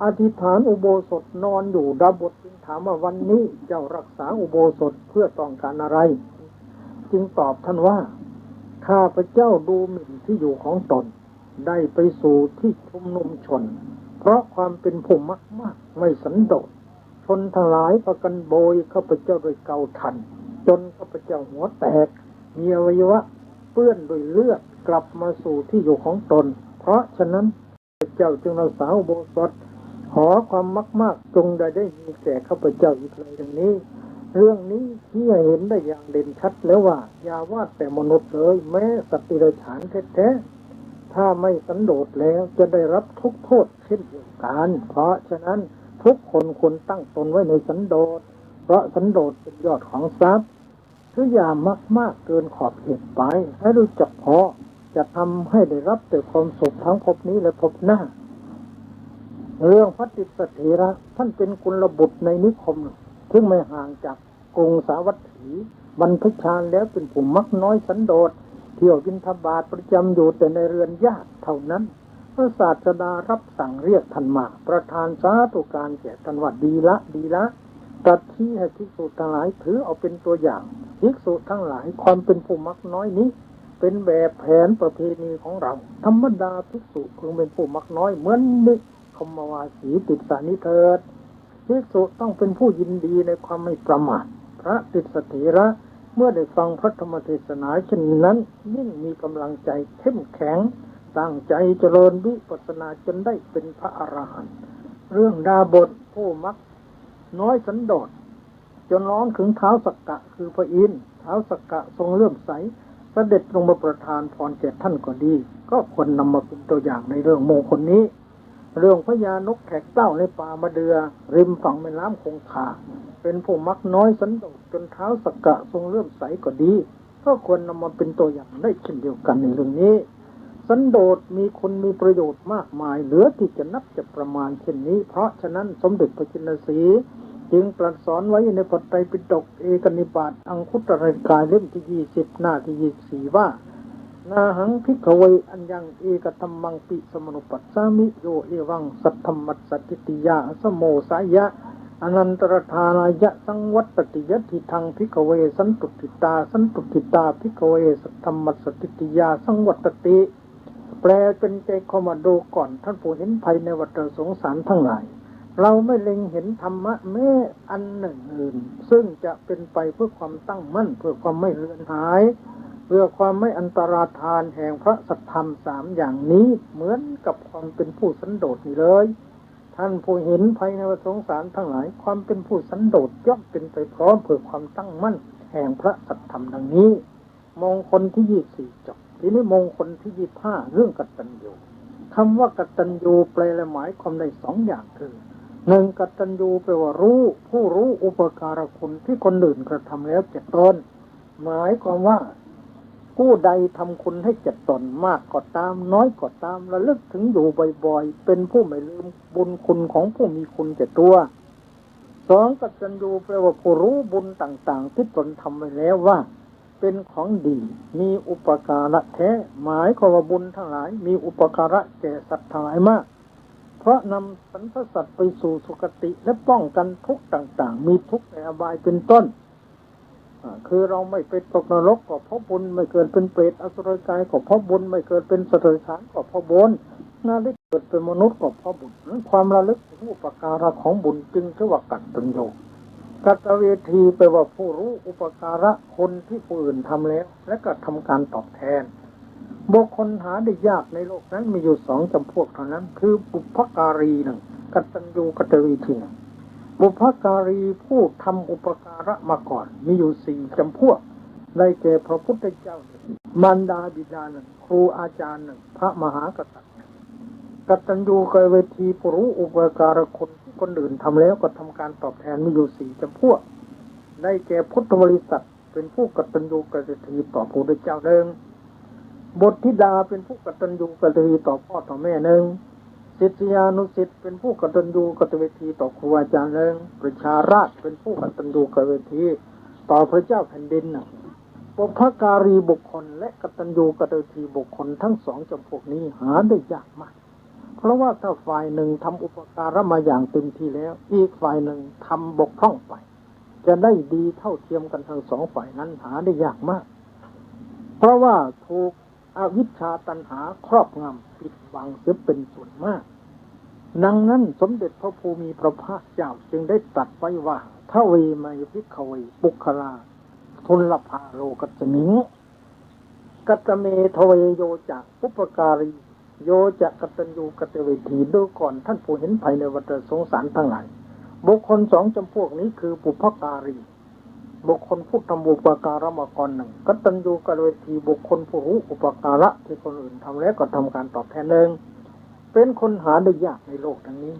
อธิษฐานอุโบสถนอนอยู่ดาบทจึงถามว่าวันนี้เจ้ารักษาอุโบสถเพื่อต้องการอะไรจึงตอบท่านว่าข้าพเจ้าดูหมิ่นที่อยู่ของตนได้ไปสู่ที่ชุมนุมชนเพราะความเป็นผู้มากไม่สันโดษชนทั้งหลายประกันโบยข้าพเจ้าโดยเกาทันจนข้าพเจ้าหัวแตกมีอวัยวะเปื้อนด้วยเลือดกลับมาสู่ที่อยู่ของตนเพราะฉะนั้นข้าพเจ้าจึงรักษาอุโบสถขอความมากจงได้มีแก่ข้าพเจ้าอีกเลยดังนี้เรื่องนี้ที่เห็นได้อย่างเด่นชัดแล้วว่าอย่าว่าแต่มนุษย์เลยแม้สัตว์เดรัจฉานแท้ๆถ้าไม่สันโดษแล้วจะได้รับทุกโทษเช่นเดียวกันเพราะฉะนั้นทุกคนควรตั้งตนไว้ในสันโดษเพราะสันโดษเป็นยอดของทรัพย์คืออย่ามากเกินขอบเขตไปให้รู้จักพอจะทำให้ได้รับแต่ความสุขทั้งภพนี้และภพหน้าเรื่องพระติสสเถระท่านเป็นกุลบุตรในนิคมซึ่งไม่ห่างจากกรุงสาวัตถีบรรพชาแล้วเป็นผู้มักน้อยสันโดษเที่ยวบิณฑบาตประจำอยู่แต่ในเรือนญาติเท่านั้นพระศาสดารับสั่งเรียกท่านมาประทานสาธุการแก่ท่านว่าดีละตรัสชี้ให้ภิกษุทั้งหลายถือเอาเป็นตัวอย่างภิกษุทั้งหลายความเป็นผู้มักน้อยนี้เป็นแบบแผนประเพณีของเราธรรมดาภิกษุพึงเป็นผู้มักน้อยเหมือนนิคมวาสีติดสานิเถิดภิกษุต้องเป็นผู้ยินดีในความไม่ประมาทพระติสสเถระเมื่อได้ฟังพระธรรมเทศนาเช่นนั้นยิ่งมีกำลังใจเข้มแข็งตั้งใจเจริญวิปัสสนาจนได้เป็นพระอรหันต์เรื่องดาบทผู้มักน้อยสันโดษจนร้อนถึงเท้าสักกะคือพระอินทร์เท้าสักกะทรงเลื่อมใสเสด็จลงมาประทานพรแก่ท่านก็ดีก็ควรนำมาเป็นตัวอย่างในเรื่องมงคลนี้เรื่องพญานกแขกเต้าในป่ามะเดื่อริมฝั่งแม่น้ำคงคาเป็นผู้มักน้อยสันโดษจนเท้าสักกะทรงเลื่อมใสก็ดีก็ควรนำมาเป็นตัวอย่างได้เช่นเดียวกันในเรื่องนี้สันโดษมีคุณมีประโยชน์มากมายเหลือที่จะนับจะประมาณเช่นนี้เพราะฉะนั้นสมเด็จพระจินสีจึงตรัสสอนไว้ในพระไตรปิฎกเอกนิบาตอังคุตรนิกายเล่มที่20หน้าที่24ว่านาหังภิกขเวอัญญังเอกธัมมังปิสมนุปัสสามิโยเอวังสัทธัมมัสสติติยาสโมสายะอนันตรธานายะสังวัตติยทิทังภิกขเวสันตุติตาภิกขเวสัทธัมมัสสติติยาสังวัตติแปลเป็นใจเข้ามาดูก่อนท่านผู้เห็นภัยในวัฏสงสารทั้งหลายเราไม่เล็งเห็นธรรมะแม้อันหนึ่งอื่นซึ่งจะเป็นไปเพื่อความตั้งมั่นเพื่อความไม่เลือนหายเพื่อความไม่อันตรธานแห่งพระสัทธรรม3อย่างนี้เหมือนกับความเป็นผู้สันโดษนี่เลยท่านผู้เห็นภัยในวัฏสงสารทั้งหลายความเป็นผู้สันโดษย่อมเป็นไปพร้อมเพื่อความตั้งมั่นแห่งพระสัทธรรมดังนี้มงคลที่24จบทีนี้มงคลที่25เรื่องกตัญญูคำว่ากตัญญูแปลและหมายความได้2อย่างคือ1กตัญญูแปลว่ารู้ผู้รู้อุปการคุณที่คนอื่นกระทำแล้วแก่ตนหมายความว่าผู้ใดทำคุณให้แก่ตนมากก็ตามน้อยก็ตามระลึกถึงอยู่บ่อยๆเป็นผู้ไม่ลืมบุญคุณของผู้มีคุณแก่ตัว2กตัญญูแปลว่าผู้รู้บุญต่างๆที่ตนทำไว้แล้วว่าเป็นของดีมีอุปการะแท้หมายความว่าบุญทั้งหลายมีอุปการะแก่สัตว์ทั้งหลายมากเพราะนำสรรพสัตว์ไปสู่สุคติและป้องกันทุกข์ต่างๆมีทุกข์ในอบายเป็นต้นคือเราไม่ไปตกนรกก็เพราะบุญไม่เกิดเป็นเปรตอสุรกายก็เพราะบุญไม่เกิดเป็นสัตว์เดรัจฉานก็เพราะบุญน่าได้เกิดเป็นมนุษย์ก็เพราะบุญความระลึกถึงอุปการะของบุญจึงเรียกว่ากตัญญูกัตเวทีแปลว่าผู้รู้อุปการะคนที่ผู้อื่นทำแล้วและก็ทำการตอบแทนบุคคลหาได้ยากในโลกนั้นมีอยู่2จำพวกเท่านั้นคือบุพการี1กตัญญูกตเวที1บุพการีผู้ทำอุปการะมาก่อนมีอยู่4จำพวกได้แก่พระพุทธเจ้ามารดาบิดา1ครูอาจารย์1พระมหากษัตริย์กตัญญูกตเวทีผู้รู้อุปการะคนที่คนอื่นทำแล้วก็ทำการตอบแทนมีอยู่4จำพวก ได้แก่พุทธบริษัทเป็นผู้กตัญญูกตเวทีต่อพระพุทธเจ้าหนึ่งบุตรธิดาเป็นผู้กตัญญูกตเวทีต่อพ่อต่อแม่หนึ่งศิษยานุศิษย์เป็นผู้กตัญญูกตเวทีต่อครูอาจารย์หนึ่งประชาราษฎร์เป็นผู้กตัญญูกตเวทีต่อพระเจ้าแผ่นดินบุพการีบุคคลและกตัญญูกตเวทีบุคคลทั้งสองจำพวกนี้หาได้ยากมากเพราะว่าถ้าฝ่ายหนึ่งทำอุปการะมาอย่างเต็มที่แล้วอีกฝ่ายหนึ่งทำบกพร่องไปจะได้ดีเท่าเทียมกันทั้งสองฝ่ายนั้นหาได้ยากมากเพราะว่าถูกอวิชชาตัณหาครอบงำปิดบังเสียเป็นส่วนมากดังนั้นสมเด็จพระภูมิพระภาคเจ้าจึงได้ตรัสไว้ว่าทเวไมภิกขเวปุคคลาทุลภาโลกัจมิงกัตเมทเวโยจักปุปการีโยจะกตัญญูกตเวทีดูก่อนท่านผู้เห็นภัยในวัฏสงสารทั้งหลายบุคคลสองจำพวกนี้คือปุพการีบุคคลผู้ทำอุปการะมาก่อนหนึ่งกตัญญูกตเวทีบุคคลผู้รู้อุปการะที่คนอื่นทำแล้วก็ทำการตอบแทนเองเป็นคนหาได้ยากในโลกทั้งนี้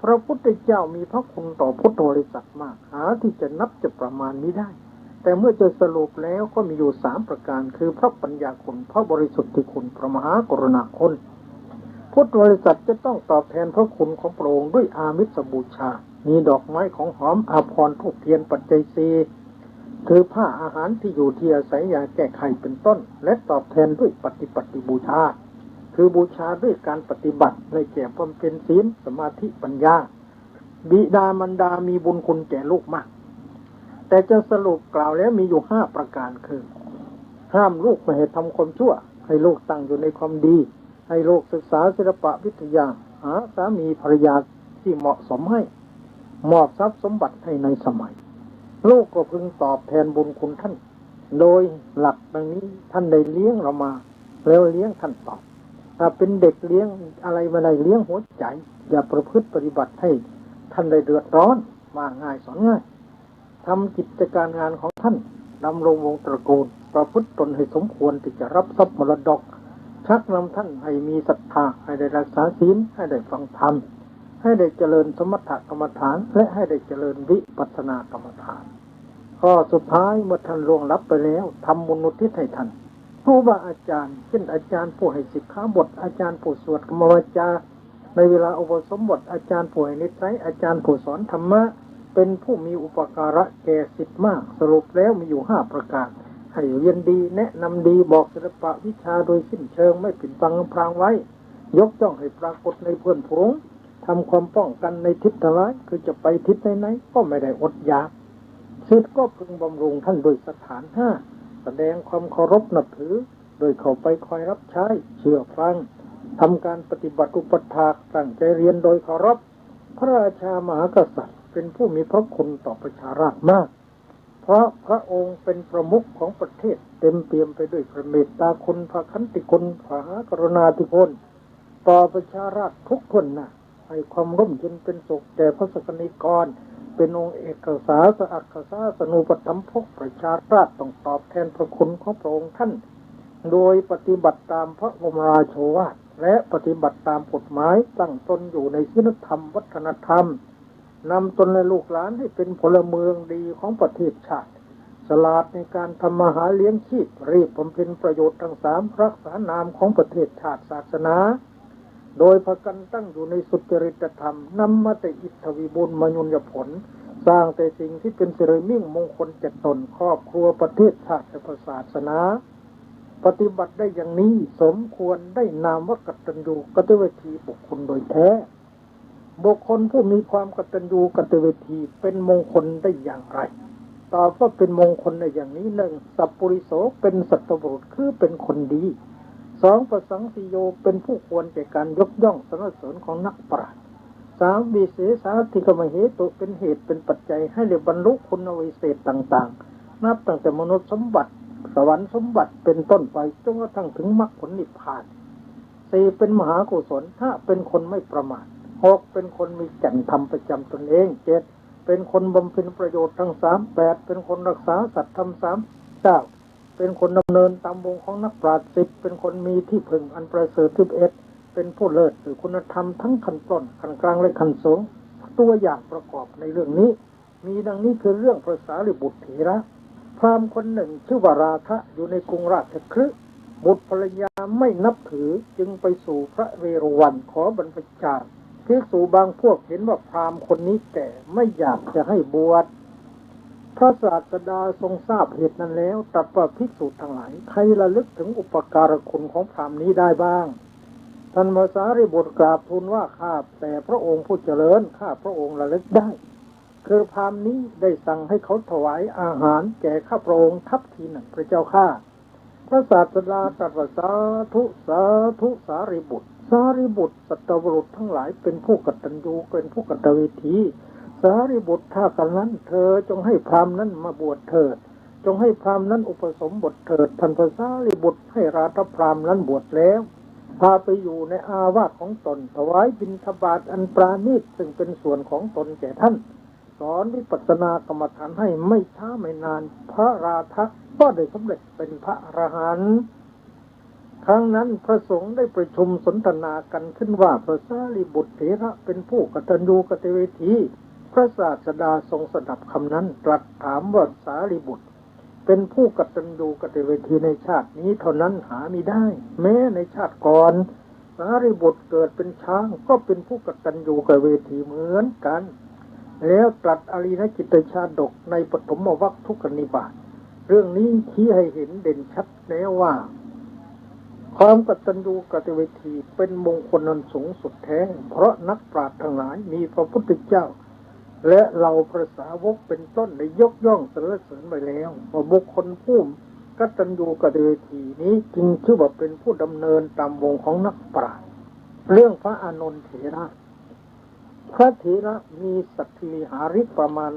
พระพุทธเจ้ามีพระคุณต่อพุทธบริษัทมากหาที่จะนับจะประมาณไม่ได้แต่เมื่อจะสรุปแล้วก็มีอยู่3ประการคือพระปัญญาคุณพระบริสุทธิคุณพระมหากรุณาคุณพุทธบริษัทจะต้องตอบแทนพระคุณของพระองค์ด้วยอามิสบูชามีดอกไม้ของหอมอาภรณ์ธูปเทียนปัจจัยสี่คือผ้าอาหารที่อยู่ที่อาศัยยาแก้ไขเป็นต้นและตอบแทนด้วยปฏิบูชาคือบูชาด้วยการปฏิบัติในแก่บำเพ็ญศีลสมาธิปัญญาบิดามารดามีบุญคุณแก่ลูกมากแต่จะสรุปกล่าวแล้วมีอยู่5ประการคือห้ามลูกไม่ให้ทำความชั่วให้ลูกตั้งอยู่ในความดีให้ลูกศึกษาศิลปะวิทยาหาสามีภรรยาที่เหมาะสมให้มอบทรัพย์สมบัติให้ในสมัยลูกก็พึงตอบแทนบุญคุณท่านโดยหลักดังนี้ท่านได้เลี้ยงเรามาแล้วเลี้ยงท่านตอบถ้าเป็นเด็กเลี้ยงอะไรมาได้เลี้ยงหัวใจอย่าประพฤติปฏิบัติให้ท่านได้เดือดร้อนว่าง่ายสอนง่ายทำกิจการงานของท่านดำรงวงตระกูลประพฤติตนให้สมควรที่จะรับทรัพย์มรดกชักนำท่านให้มีศรัทธาให้ได้รักษาศีลให้ได้ฟังธรรมให้ได้เจริญสมถกรรมฐานและให้ได้เจริญวิปัสสนากรรมฐานข้อสุดท้ายเมื่อท่านล่วงลับไปแล้วทำบุญอุทิศให้ท่านครูบาอาจารย์เช่นอาจารย์ผู้ให้สิกขาบทอาจารย์ผู้สวดกรรมวาจาในเวลาอุปสมบทอาจารย์ผู้ให้นิสัยอาจารย์ผู้สอนธรรมะเป็นผู้มีอุปการะแก่ศิษย์มากสรุปแล้วมีอยู่5ประการให้เรียนดีแนะนำดีบอกศิลปะวิชาโดยสิ้นเชิงไม่ปิดบังพรางไว้ยกย่องให้ปรากฏในเพื่อนฝูงทำความป้องกันในทิศทางร้ายคือจะไปทิศไหนๆก็ไม่ได้อดอยากศิษย์ก็พึงบำรุงท่านโดยสถาน5แสดงความเคารพนับถือโดยเข้าไปคอยรับใช้เชื่อฟังทำการปฏิบัติอุปถากตั้งใจเรียนโดยเคารพพระราชามหากษัตริย์เป็นผู้มีพระคุณต่อประชาราษฎร์มากเพราะพระองค์เป็นประมุขของประเทศเต็มเปี่ยมไปด้วยพระเมตตาคุณพระขันติคุณพระมหากรุณาธิคุณต่อประชาราษฎร์ทุกคนนะให้ความร่มเย็นเป็นสุขแก่พระสกนิกรเป็นองค์เอกสาสอักษาสนุปถัมภกประชาราษฎร์ต้องตอบแทนพระคุณของพระองค์ท่านโดยปฏิบัติตามพระบรมราโชวาทและปฏิบัติตามกฎหมายตั้งตนอยู่ในศีลธรรมวัฒนธรรมนำตนและลูกหลานให้เป็นพลเมืองดีของประเทศชาติฉลาดในการทำมาหาเลี้ยงชีพรีบบำเพ็ญประโยชน์ทั้ง3รักษานามของประเทศชาติศาสนาโดยพากันตั้งอยู่ในสุจริตธรรมนำมาแต่อิทธวิบูลย์มยุญญผลสร้างแต่สิ่งที่เป็นสิริมิ่งมงคลแก่ตนครอบครัวประเทศชาติและศาสนาปฏิบัติได้อย่างนี้สมควรได้นามว่ากตัญญูกตเวทีบุคคลโดยแท้บุคคลผู้มีความกตัญญูกตเวทีเป็นมงคลได้อย่างไรตอบว่าเป็นมงคลในอย่างนี้1สัพปุริโสเป็นสัตบุรุษคือเป็นคนดี2ประสังสิโยเป็นผู้ควรแก่การยกย่องสรรเสริญของนักปราชญ์3วิเศษาธิกมเหตุเป็นเหตุเป็นปัจจัยให้ได้บรรลุคุณวิเศษต่างๆนับตั้งแต่มนุษย์สมบัติสวรรค์สมบัติเป็นต้นไปจนกระทั่งถึงมรรคผลนิพพาน4เป็นมหากุศล5เป็นคนไม่ประมาท6เป็นคนมีแก่นธรรมประจำตนเอง7เป็นคนบำเพ็ญประโยชน์ทั้ง3 8เป็นคนรักษาสัตย์ธรรม3 9เป็นคนดำเนินตามวงของนักปราชญ์10เป็นคนมีที่พึ่งอันประเสริฐ11เป็นผู้เลิศหรือคุณธรรมทั้งขั้นต้นขั้นกลางและขั้นสูงตัวอย่างประกอบในเรื่องนี้ มีดังนี้คือเรื่องพระสารีบุตรเถระพราหมณ์คนหนึ่งชื่อว่าราทะอยู่ในกรุงราชคฤห์บุตรภรรยาไม่นับถือจึงไปสู่พระเวรุวันขอบรรพชาภิกษุบางพวกเห็นว่าพราหมณ์คนนี้แก่ไม่อยากจะให้บวชพระศาสดาทรงทราบเหตุนั้นแล้วตรัสว่าภิกษุทั้งหลายใครระลึกถึงอุปการคุณของพราหมณ์นี้ได้บ้างท่านพระสารีบุตรกราบทูลว่าข้าแต่พระองค์ผู้เจริญข้าพระองค์ระลึกได้คือพราหมณ์นี้ได้สั่งให้เขาถวายอาหารแก่ข้าพระองค์ทัพทีหนึ่งพระเจ้าข้าพระศาสดาตรัสว่าสาธุสาธุสารีบุตรสารีบุตรสัตบุรุษทั้งหลายเป็นผู้กตัญญูเป็นผู้กตเวทีสารีบุตรถ้ากันนั้นเธอจงให้พราหมณ์นั้นมาบวชเถิดจงให้พราหมณ์นั้นอุปสมบทเถิดท่านพระสารีบุตรให้ราชพราหมณ์นั้นบวชแล้วพาไปอยู่ในอาวาสของตนถวายบิณฑบาตอันปราณีตซึ่งเป็นส่วนของตนแก่ท่านสอนวิปัสสนากรรมฐานให้ไม่ช้าไม่นานพระราทะก็ได้สำเร็จเป็นพระอรหันต์ครั้งนั้นพระสงฆ์ได้ประชุมสนทนากันขึ้นว่าพระสารีบุตรเถระเป็นผู้กตัญญูกตเวทีพระศาสดาทรงสดับคำนั้นตรัสถามว่าสารีบุตรเป็นผู้กตัญญูกตเวทีในชาตินี้เท่านั้นหามิได้แม้ในชาติก่อนสารีบุตรเกิดเป็นช้างก็เป็นผู้กตัญญูกตเวทีเหมือนกันแล้วตรัสอริยจิตชาดกในปฐมวรรคทุกขนิบาตเรื่องนี้ชี้ให้เห็นเด่นชัดแล้วว่าความกตัญญูกตเวทีเป็นมงคลอันสูงสุดแท้เพราะนักปราชญ์ทั้งหลายมีพระพุทธเจ้าและเราพระสาวกเป็นต้นได้ยกย่องสรรเสริญไปแล้วว่าบุคคลผู้กตัญญูกตเวทีนี้จึงชื่อว่าเป็นผู้ดำเนินตามวงของนักปราชญ์เรื่องพระอานนท์เถระพระเถระมีสัตถิวิหาริกประมาณ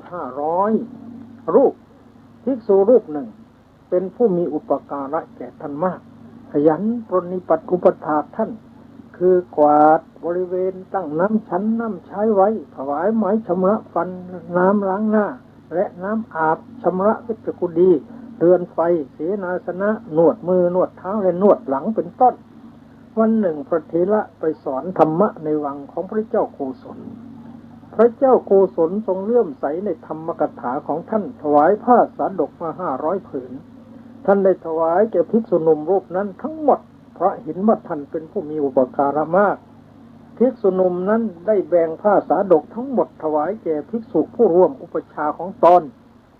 500รูปภิกษุรูปหนึ่งเป็นผู้มีอุปการะแก่ท่านมากขยันปรนนิบัติอุปถากท่านคือกวาดบริเวณตั้งน้ำชั้นน้ำใช้ไว้ถวายไม้ชำระฟันน้ำล้างหน้าและน้ำอาบชำระเวชกุฎีเรือนไฟเสนาสนะนวดมือนวดเท้าและนวดหลังเป็นต้นวันหนึ่งพระเถระไปสอนธรรมะในวังของพระเจ้าโกศลพระเจ้าโกศลทรงเลื่อมใสในธรรมกถาของท่านถวายผ้าสาดกมา500 ผืนท่านได้ถวายแก่ภิกษุหนุ่มรูปนั้นทั้งหมดเพราะเห็นว่าท่านเป็นผู้มีอุปการะมากภิกษุหนุ่มนั้นได้แบ่งผ้าสาดกทั้งหมดถวายแก่ภิกษุผู้ร่วมอุปชาของตน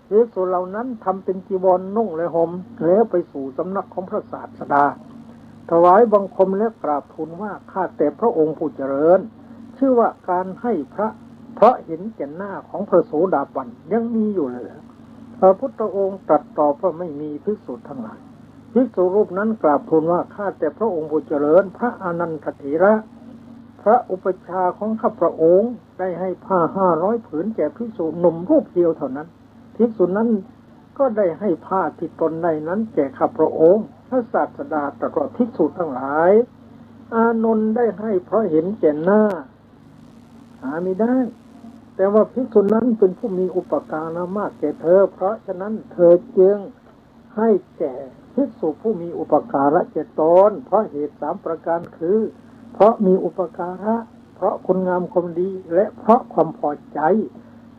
ภิกษุเหล่านั้นทำเป็นจีวรนุ่งและห่มแล้วไปสู่สำนักของพระศาสดาถวายบังคมและกราบทูลว่าข้าแต่พระองค์ผู้เจริญชื่อว่าการให้พระเพราะเห็นแก่หน้าของพระโสดาบันยังมีอยู่เลยพระพุทธองค์ตรัสตอบว่าไม่มีภิกษุทั้งหลายภิกษุรูปนั้นกราบทูลว่าข้าแต่พระองค์ผู้เจริญพระอนันตเถระพระอุปชาของข้าพระองค์ได้ให้ผ้า500 ผืนแก่ภิกษุหนุ่มรูปเดียวเท่านั้นภิกษุนั้นก็ได้ให้ผ้าที่ตนได้นั้นแก่ข้าพระองค์พระศาสดาตรัสว่าภิกษุทั้งหลายอานนท์ได้ให้เพราะเห็นแก่หน้าหาไม่ได้แต่ว่าภิกษุนั้นเป็นผู้มีอุปการะมากแก่เธอเพราะฉะนั้นเธอจึงให้แก่ภิกษุผู้มีอุปการะแก่ตนเพราะเหตุ3 ประการคือเพราะมีอุปการะเพราะคุณงามความดีและเพราะความพอใจ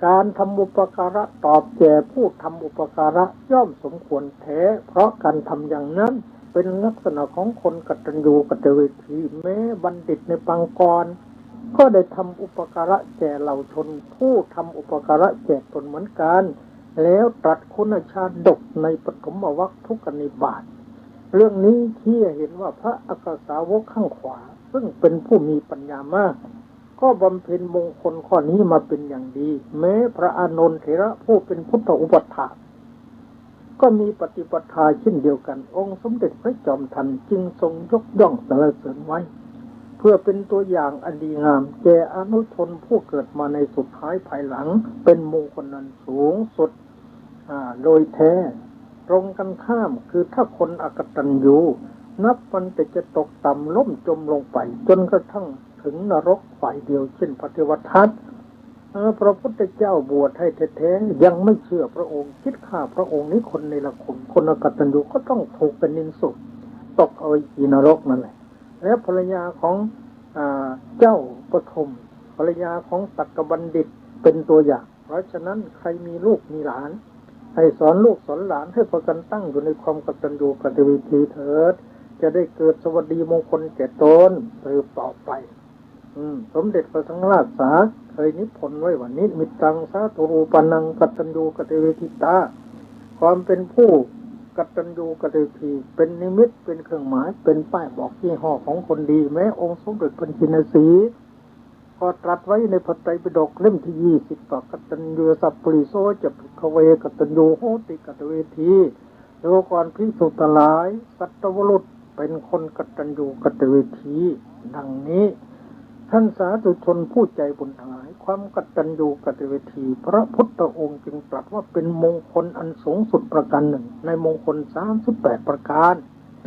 การทำอุปการะตอบแก่ผู้ทำอุปการะย่อมสมควรแท้เพราะการทำอย่างนั้นเป็นลักษณะของคนกตัญญูกตเวทีแม้บัณฑิตในปางกรก็ได้ทำอุปการะแก่เหล่าชนผู้ทำอุปการะแก่ตนเหมือนกันแล้วตรัสคุณชาดกในปฐมวรรคทุกขนิบาตเรื่องนี้ที่เห็นว่าพระอัครสาวกข้างขวาซึ่งเป็นผู้มีปัญญามากก็บำเพ็ญมงคลข้อนี้มาเป็นอย่างดีแม้พระอานนท์เถระผู้เป็นพุทธอุปถากก็มีปฏิปทาเช่นเดียวกันองค์สมเด็จพระจอมทันจึงทรงยกย่องสรรเสริญไว้เพื่อเป็นตัวอย่างอันดีงามแก่อนุชนผู้เกิดมาในสุดท้ายภายหลังเป็นมงคลอันสูงสุดโดยแท้ตรงกันข้ามคือถ้าคนอกตัญญูนับวันแต่จะตกต่ำล้มจมลงไปจนกระทั่งถึงนรกฝ่ายเดียวเช่นพระเทวทัตพระพุทธเจ้าบวชให้แท้ๆยังไม่เชื่อพระองค์คิดฆ่าพระองค์นี้คนในละคนอกตัญญูก็ต้องถูกเป็นนินสุตกเอาอีนรกนั่นแหละและภรรยาของเจ้าปฐมภรรยาของสักกบัณฑิตเป็นตัวอย่าง เพราะฉะนั้นใครมีลูกมีหลานให้สอนลูกสอนหลานให้ประกันตั้งอยู่ในความกตัญญูกตเวทีเถิดจะได้เกิดสวัสดีมงคลแก่ตนสืบต่อไปสมเด็จพระสังฆราชสาเคยนิพนธ์ไว้ว่านิมิตตังสาธุรูปนังกตัญญูกตเวทิตาความเป็นผู้กตัญญูกตเวทีเป็นนิมิตเป็นเครื่องหมายเป็นป้ายบอกยี่ห้อของคนดีแม้องค์สมเด็จพระจินสีก็ตรัสไว้ในพระไตรปิฎกเล่มที่20กตัญญูสัพปริโสจะภิกขเวกตัญญูโหติกตเวทีดูก่อนภิกษุทั้งหลายสัตวรุษเป็นคนกตัญญูกตเวทีดังนี้ท่านสาธุชนผู้ใจบุญทั้งหลายความกตัญญูกตเวทีพระพุทธองค์จึงตรัสว่าเป็นมงคลอันสูงสุดประการหนึ่งในมงคล38ประการ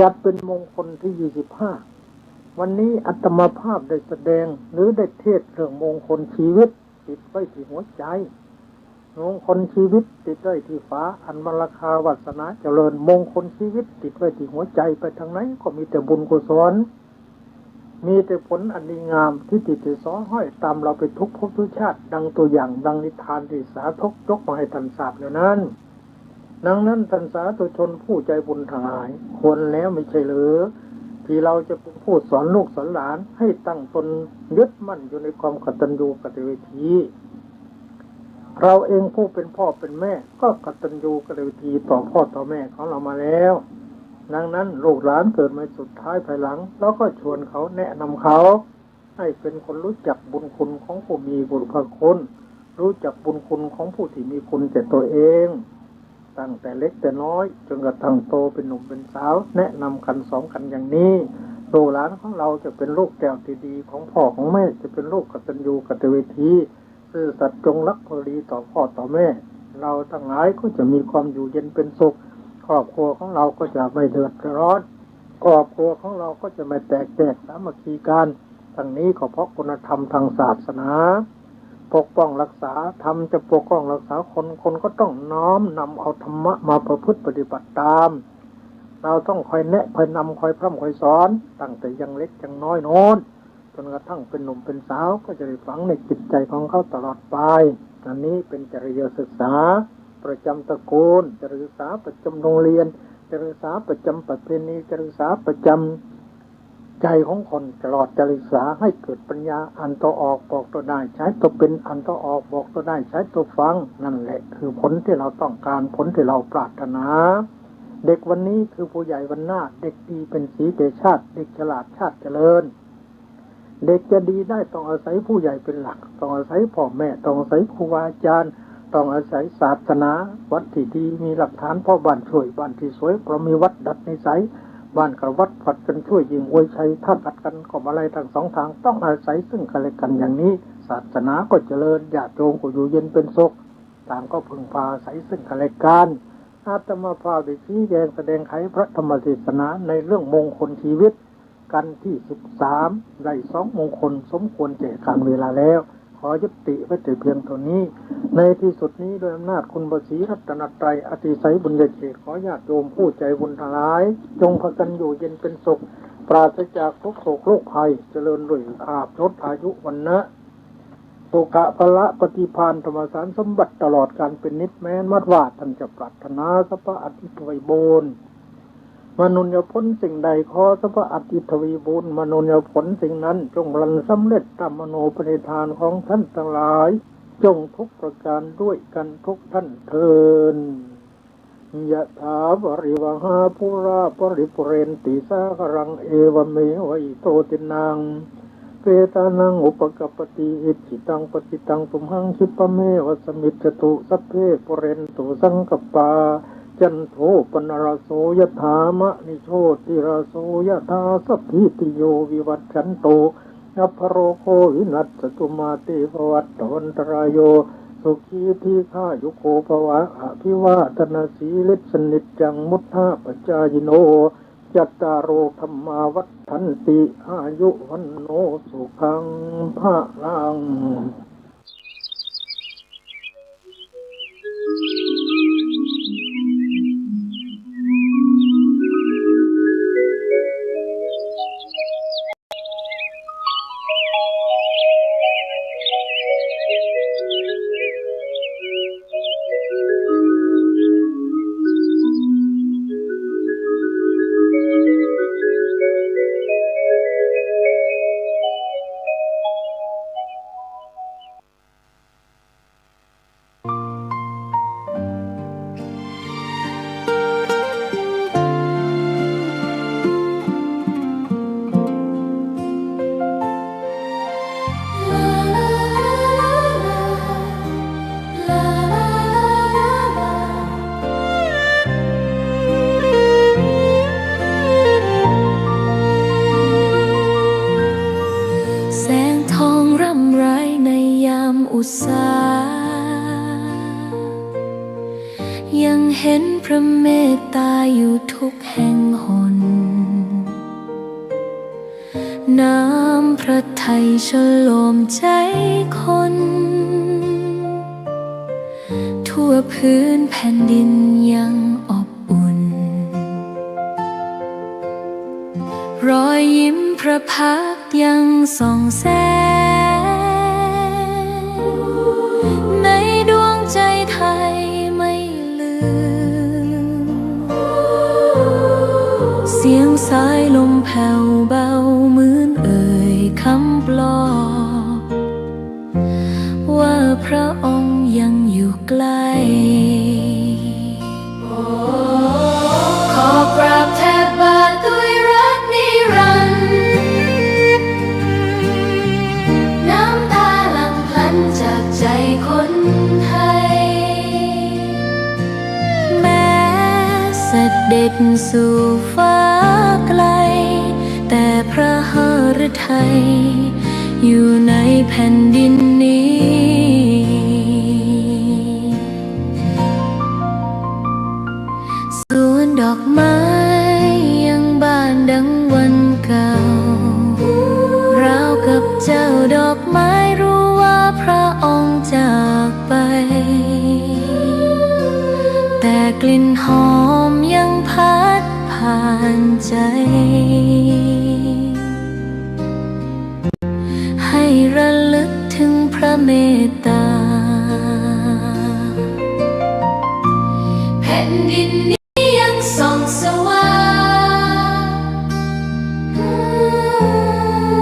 จัดเป็นมงคลที่25วันนี้อาตมาภาพได้แสดงหรือได้เทศน์เรื่องมงคลชีวิตติดไว้ที่หัวใจมงคลชีวิตติดไว้ที่ฟ้าอันมรคาวาสนาเจริญมงคลชีวิตติดไว้ที่หัวใจไปทางไหนก็มีแต่บุญกุศลมีแต่ผลอันดีงามที่ติดติดซ้อห้อยตามเราไปทุกภพทุกชาติดังตัวอย่างดังนิทานที่สาธกยกมาให้ท่านทราบแล้วนั้นดังนั้นท่านสาธุชนผู้ใจบุญทั้งหลายควรแล้วไม่ใช่หรือที่เราจะเป็นผู้สอนลูกสอนหลานให้ตั้งตนยึดมั่นอยู่ในความกตัญญูกตเวทีเราเองผู้เป็นพ่อเป็นแม่ก็กตัญญูกตเวทีต่อพ่อต่อแม่ของเรามาแล้วดังนั้นลูกหลานเกิดมาสุดท้ายภายหลังแล้วก็ชวนเขาแนะนำเขาให้เป็นคนรู้จักบุญคุณของผู้มีบุญคุณรู้จักบุญคุณของผู้ที่มีคุณแก่ตัวเองตั้งแต่เล็กแต่น้อยจนกระทั่งโตเป็นหนุ่มเป็นสาวแนะนำกันสอนกันอย่างนี้ลูกหลานของเราจะเป็นลูกแก้วที่ดีของพ่อของแม่จะเป็นลูกกตัญญูกตเวทีซื่อสัตย์จงรักภักดีต่อพ่อต่อแม่เราทั้งหลายก็จะมีความอยู่เย็นเป็นสุขครอบครัวของเราก็จะไม่เดือดร้อนครอบครัวของเราก็จะไม่แตกแยกสามัคคีกันทั้งนี้ก็เพราะคุณธรรมทางศาสนาปกป้องรักษาธรรมจะปกป้องรักษาคนก็ต้องน้อมนำเอาธรรมะมาประพฤติปฏิบัติตามเราต้องคอยแนะคอยนำคอยพร่ำคอยสอนตั้งแต่ยังเล็กยังน้อยโน้นจนกระทั่งเป็นหนุ่มเป็นสาวก็จะได้ฝังในจิตใจของเขาตลอดไปอันนี้เป็นจริยศึกษาประจำตระกูลจริยศึกษาประจำโรงเรียนจริยศึกษาประจำประเพณีจริยศึกษาประจำใจของคนตลอดจริยศึกษาให้เกิดปัญญาอ่านตัวออกบอกตัวได้ใช้ตัวเป็นอ่านตัวออกบอกตัวได้ใช้ตัวฟังนั่นแหละคือผลที่เราต้องการผลที่เราปรารถนาเด็กวันนี้คือผู้ใหญ่วันหน้าเด็กดีเป็นสีแก่ชาติเด็กฉลาดชาติเจริญเด็กจะดีได้ต้องอาศัยผู้ใหญ่เป็นหลักต้องอาศัยพ่อแม่ต้องอาศัยครูบาอาจารย์ต้องอาศัยศาสนาวัดที่ดีมีหลักฐานพ่อบ้านช่วยบ้านที่สวยเพราะมีวัดดัดนิสัยบ้านกับวัดผัดกันช่วยยิงอวยชัยถ้าผัดกันก็อะไรทั้งสองทางต้องอาศัยซึ่งกันและกันอย่างนี้ศาสนาก็เจริญญาติโยมก็อยู่เย็นเป็นสุขต่างก็พึงพาอาศัยซึ่งกันและกันอาตมาภาพได้ชี้แจงแสดงไขพระธรรมเทศนาในเรื่องมงคลชีวิตกันที่13ได้2มงคลสมควรแก่การเวลาแล้วขอยุติไว้แต่เพียงเท่านี้ในที่สุดนี้โดยอำนาจคุณพระศรีรัตนตรัยอติไสยบุญญาเขตขอญาติโยมผู้ใจบุญทั้งหลายจงพากันอยู่เย็นเป็นสุขปราศจากทุกโศกโรคภัยเจริญรุ่งอาภยศอายุวันนะสุขะพละปฏิภาณธรรมสารสมบัติตลอดการเป็นนิจแม้นวัดว่าท่านจะปรารถนาสัพพะอธิทวีบูรณ์มนุษย์ผลสิ่งใดขอสัพพะอธิทวีบูรณ์มนุษย์ผลสิ่งนั้นจงรันสำเร็จตามมโนปณิธานของท่านทั้งหลายจงทุกประการด้วยกันทุกท่านเทินยะถาวริวหาภูราปริปุเรนติสาครังเอวเมวะอิโตตินังเปตานังอุปกัปปติอิจิตังปฏิตังตุมหังคิปะเมวะสมิจจตุสัพเพปุเรนตุสังกปปาจันโทปนรโสยถามะนิโชติรโสยถาสัพพิติโยวิวัชชันโตอัปโรโควินัสสตุมาเตภวัตตวันตรายโยสุขีทีฆายุโกภวะอภิวาทนาสีลิสนิจจังมุทธาปจายโนจัตตารโอธรรมาวัฏฐันติอายุวันโนสุขังภะลัง ทุกแห่งหนน้ำพระทัยฉโลมใจคนทั่วพื้นแผ่นดินยังอบอุ่นรอยยิ้มพระพักตร์ยังส่องแสงในดวงใจไทยไม่ลืมเสียงสายลมแผ่วเบาเหมือนเอ่ยคำปลอบว่าพระองค์ยังอยู่ใกล้ขอกราบแทบบาทด้วยรักนิรันดร์น้ำตาหลั่งพลันจากใจคนไทยแม้เสด็จสู่ฟ้าไกลแต่พระหฤทัยอยู่ในแผ่นดินนี้สวนดอกไม้ยังบานดังวันเก่าราวกับเจ้าดอกไม้รู้ว่าพระองค์จากไปแต่กลิ่นหอมยังพัดผ่านใจให้ระลึกถึงพระเมตตาแผ่นดินนี้ยังส่องสว่าง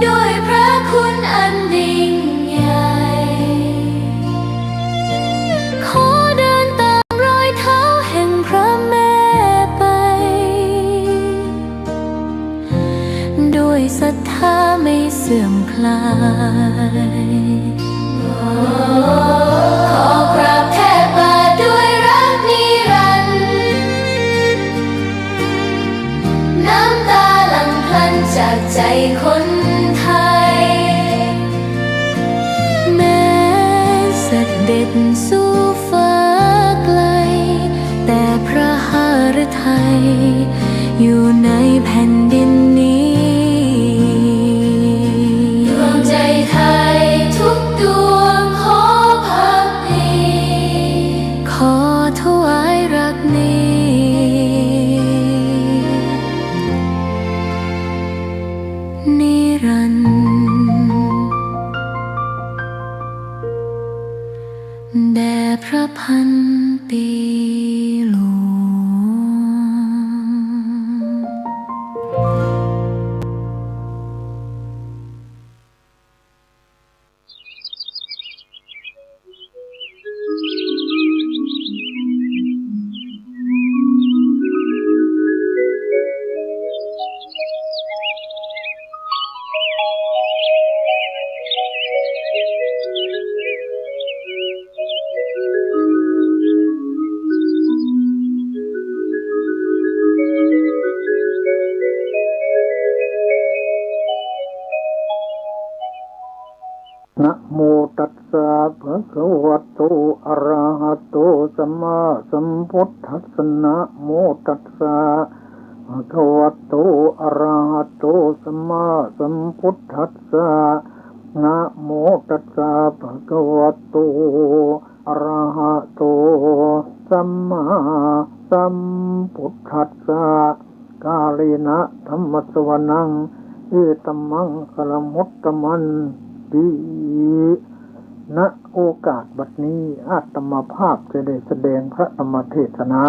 ด้วยพระคุณอันยิ่งใหญ่ขอเดินตามรอยเท้าแห่งพระแม่ไปด้วยศรัทธาไม่เสื่อมคลายขอกราบแทบบาทด้วยรักนิรันดร์น้ำตาหลั่งพลันจากใจคนไทยแม้เสด็จสู่ฟ้าไกลแต่พระหฤทัยอยู่ในแผ่นดินนี้ดวงใจไทยทุกดวงขอพักดีขอถวายรักนี้นิรันดร์แด่พระพันปีหลวง นะโมตัสสะภะคะวะโตอะระหะโตสัมมาสัมพุทธัสสะนะโมตัสสะภะคะวะโตอะระหะโตสัมมาสัมพุทธัสสะนะโมตัสสะภะคะวะโตอะระหะโตสัมมาสัมพุทธัสสะกาเลนะธัมมัสสวนังเอตัมมังคลมุตตมันดีณโอกาสบัดนี้อาตมาภาพจะได้แสดงพระธรรมเทศนา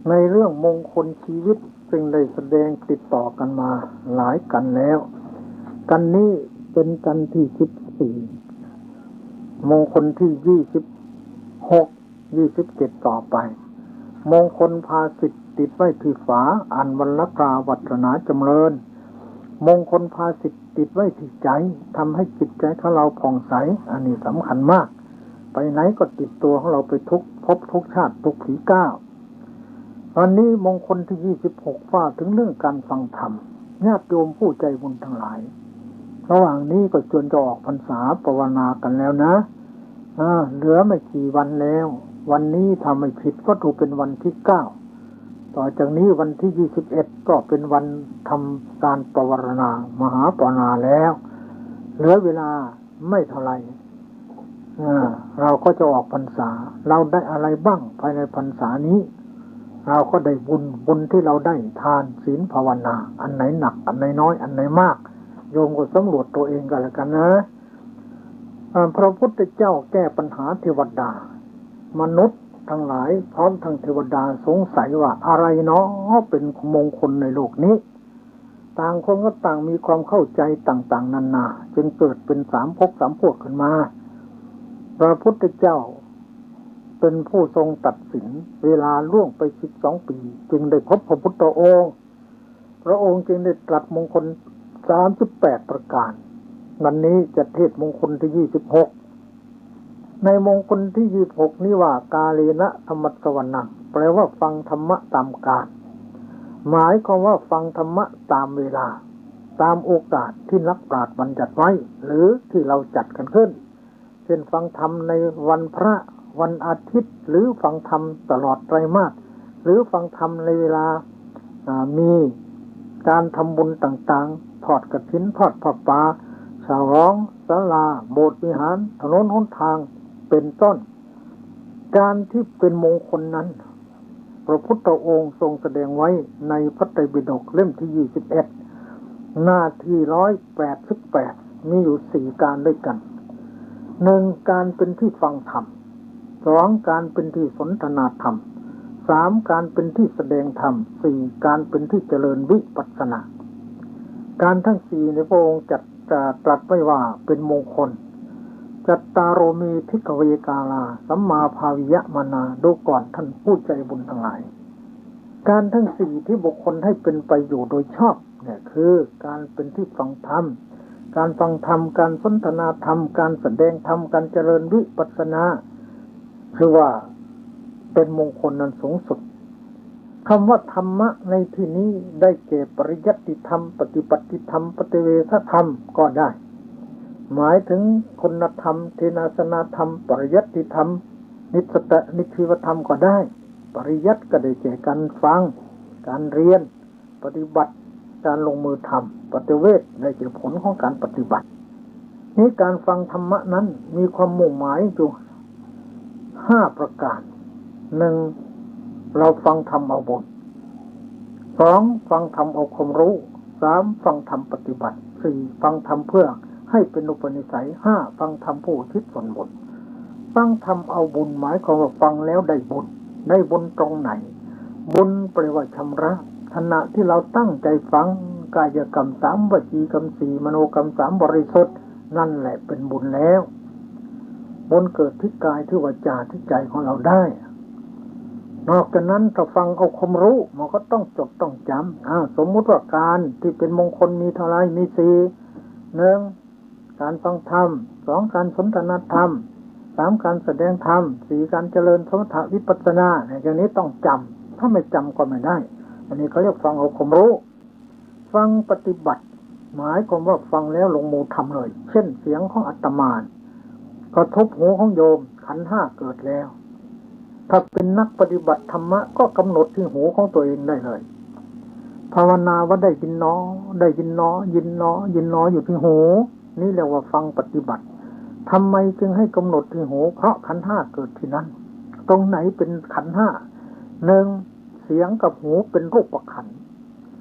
ในเรื่องมงคลชีวิตซึ่งได้แสดงติดต่อกันมาหลายกันแล้วกันนี้เป็นกันที่14มงคลที่26 27ต่อไปมงคลภาสิทธิ์ติดไว้ที่ฝาอันวรรณกาวัฒนาจำเริญมงคลภาสิทธิ์ติดไว้ที่ใจทำให้จิตใจของเราผ่องใสอันนี้สำคัญมากไปไหนก็ติดตัวของเราไปทุกภพทุกชาติทุกผีก้าววันนี้มงคลที่26ว่าถึงเรื่องการฟังธรรมญาติโยมผู้ใจบุญทั้งหลายระหว่างนี้ก็จนจะออกพรรษาภาวนากันแล้วนะเหลือไม่กี่วันแล้ววันนี้ทำไม่ผิดก็ถูกเป็นวันที่9 ต่อจากนี้วันที่21ก็เป็นวันทำการปวารณามหาปวารณาแล้วเหลือเวลาไม่เท่าไหร่เราก็จะออกพรรษาเราได้อะไรบ้างภายในพรรษานี้เราก็ได้บุญที่เราได้ทานศีลภาวนาอันไหนหนักอันไหนน้อยอันไหนมากโยมก็สำรวจตัวเองกันแล้วกันนะพระพุทธเจ้าแก้ปัญหาเทวดามนุษย์ทั้งหลายพร้อมทั้งเทวดาสงสัยว่าอะไรเนาะเป็นมงคลในโลกนี้ต่างคนก็ต่างมีความเข้าใจต่างๆนานาจึงเกิดเป็นสามภพสามพวกขึ้นมาพระพุทธเจ้าเป็นผู้ทรงตัดสินเวลาล่วงไป12 ปีจึงได้พบพระพุทธองค์พระองค์จึงได้ตรัสมงคล38ประการวันนี้จะเทศมงคลที่26ในมงคลที่26นี้ว่ากาเลนะธรรมสวรรณังแปลว่าฟังธรรมะตามกาลหมายความว่าฟังธรรมะตามเวลาตามโอกาสที่นักปราชญ์บัญญัติไว้หรือที่เราจัดกันขึ้นเช่นฟังธรรมในวันพระวันอาทิตย์หรือฟังธรรมตลอดไตรมาสหรือฟังธรรมในเวลามีการทำบุญต่างๆทอดกฐินทอดผ้าป่าฉลองศาลาโบสถ์วิหารถนนหนทางเป็นต้นการที่เป็นมงคลนั้นพระพุทธองค์ทรงแสดงไว้ในพระไตรปิฎกเล่มที่21หน้าที่188มีอยู่4การด้วยกัน1การเป็นที่ฟังธรรม2การเป็นที่สนทนาธรรม3การเป็นที่แสดงธรรม4การเป็นที่เจริญวิปัสสนาการทั้ง4ในพระองค์จัดตรัสไว้ว่าเป็นมงคลจัตตารโรมีภิกขเวกาลาสัมมาภาวิยะมานาดูก่อนท่านผู้ใจบุญทั้งหลายการทั้ง4ที่บุคคลให้เป็นไปอยู่โดยชอบเนี่ยคือการเป็นที่ฟังธรรมการฟังธรรมการสนทนาธรรมการแสดงธรรมการเจริญวิปัสสนาคือว่าเป็นมงคลนั้นสูงสุดคำว่าธรรมะในที่นี้ได้แก่ปริยัติธรรมปฏิบัติธรรมปฏิเวทธรรมก็ได้หมายถึงคุณธรรมเทนาสนาธรรมปริยัติธรรมนิสตนิชีวธรรมก็ได้ปริยัติก็ได้แก่การฟังการเรียนปฏิบัติการลงมือทำปฏิเวทได้แก่ผลของการปฏิบัตินี้การฟังธรรมะนั้นมีความมุ่งหมายอยู่5ประการ1เราฟังธรรมเอาบุญ2ฟังธรรมเอาความรู้3ฟังธรรมปฏิบัติ4ฟังธรรมเพื่อให้เป็นอุปนิสัย5ฟังธรรมผู้อุทิศส่วนบุญฟังธรรมเอาบุญหมายความว่าฟังแล้วได้บุญตรงไหนบุญแปลว่าชำระขณะที่เราตั้งใจฟังกายกรรม3วจีกรรม4มโนกรรม3บริสุทธิ์นั่นแหละเป็นบุญแล้วบุญเกิดที่กายที่วาจาที่ใจของเราได้นอกจากนั้นถ้าฟังเอาความรู้มันก็ต้องจดต้องจำสมมุติว่าการที่เป็นมงคลมีเท่าไรมี4 1การฟังธรรม2การสนทนาธรรม3การแสดงธรรม4การเจริญสมถะวิปัสสนาอย่างนี้ต้องจำถ้าไม่จำก็ไม่ได้อันนี้เขาเรียกฟังเอาความรู้ฟังปฏิบัติหมายความว่าฟังแล้วลงมือทำเลยเช่นเสียงของอาตมากระทบหูของโยมขันธ์5เกิดแล้วถ้าเป็นนักปฏิบัติธรรมะก็กำหนดที่หูของตัวเองได้เลยภาวนาว่าได้ยินน้อได้ยินน้อยินน้อยินน้ออยู่ที่หูนี่เรียกว่าฟังปฏิบัติทำไมจึงให้กำหนดที่หูเพราะขันธ์5เกิดที่นั้นตรงไหนเป็นขันธ์5 1เสียงกับหูเป็นรูปขันธ์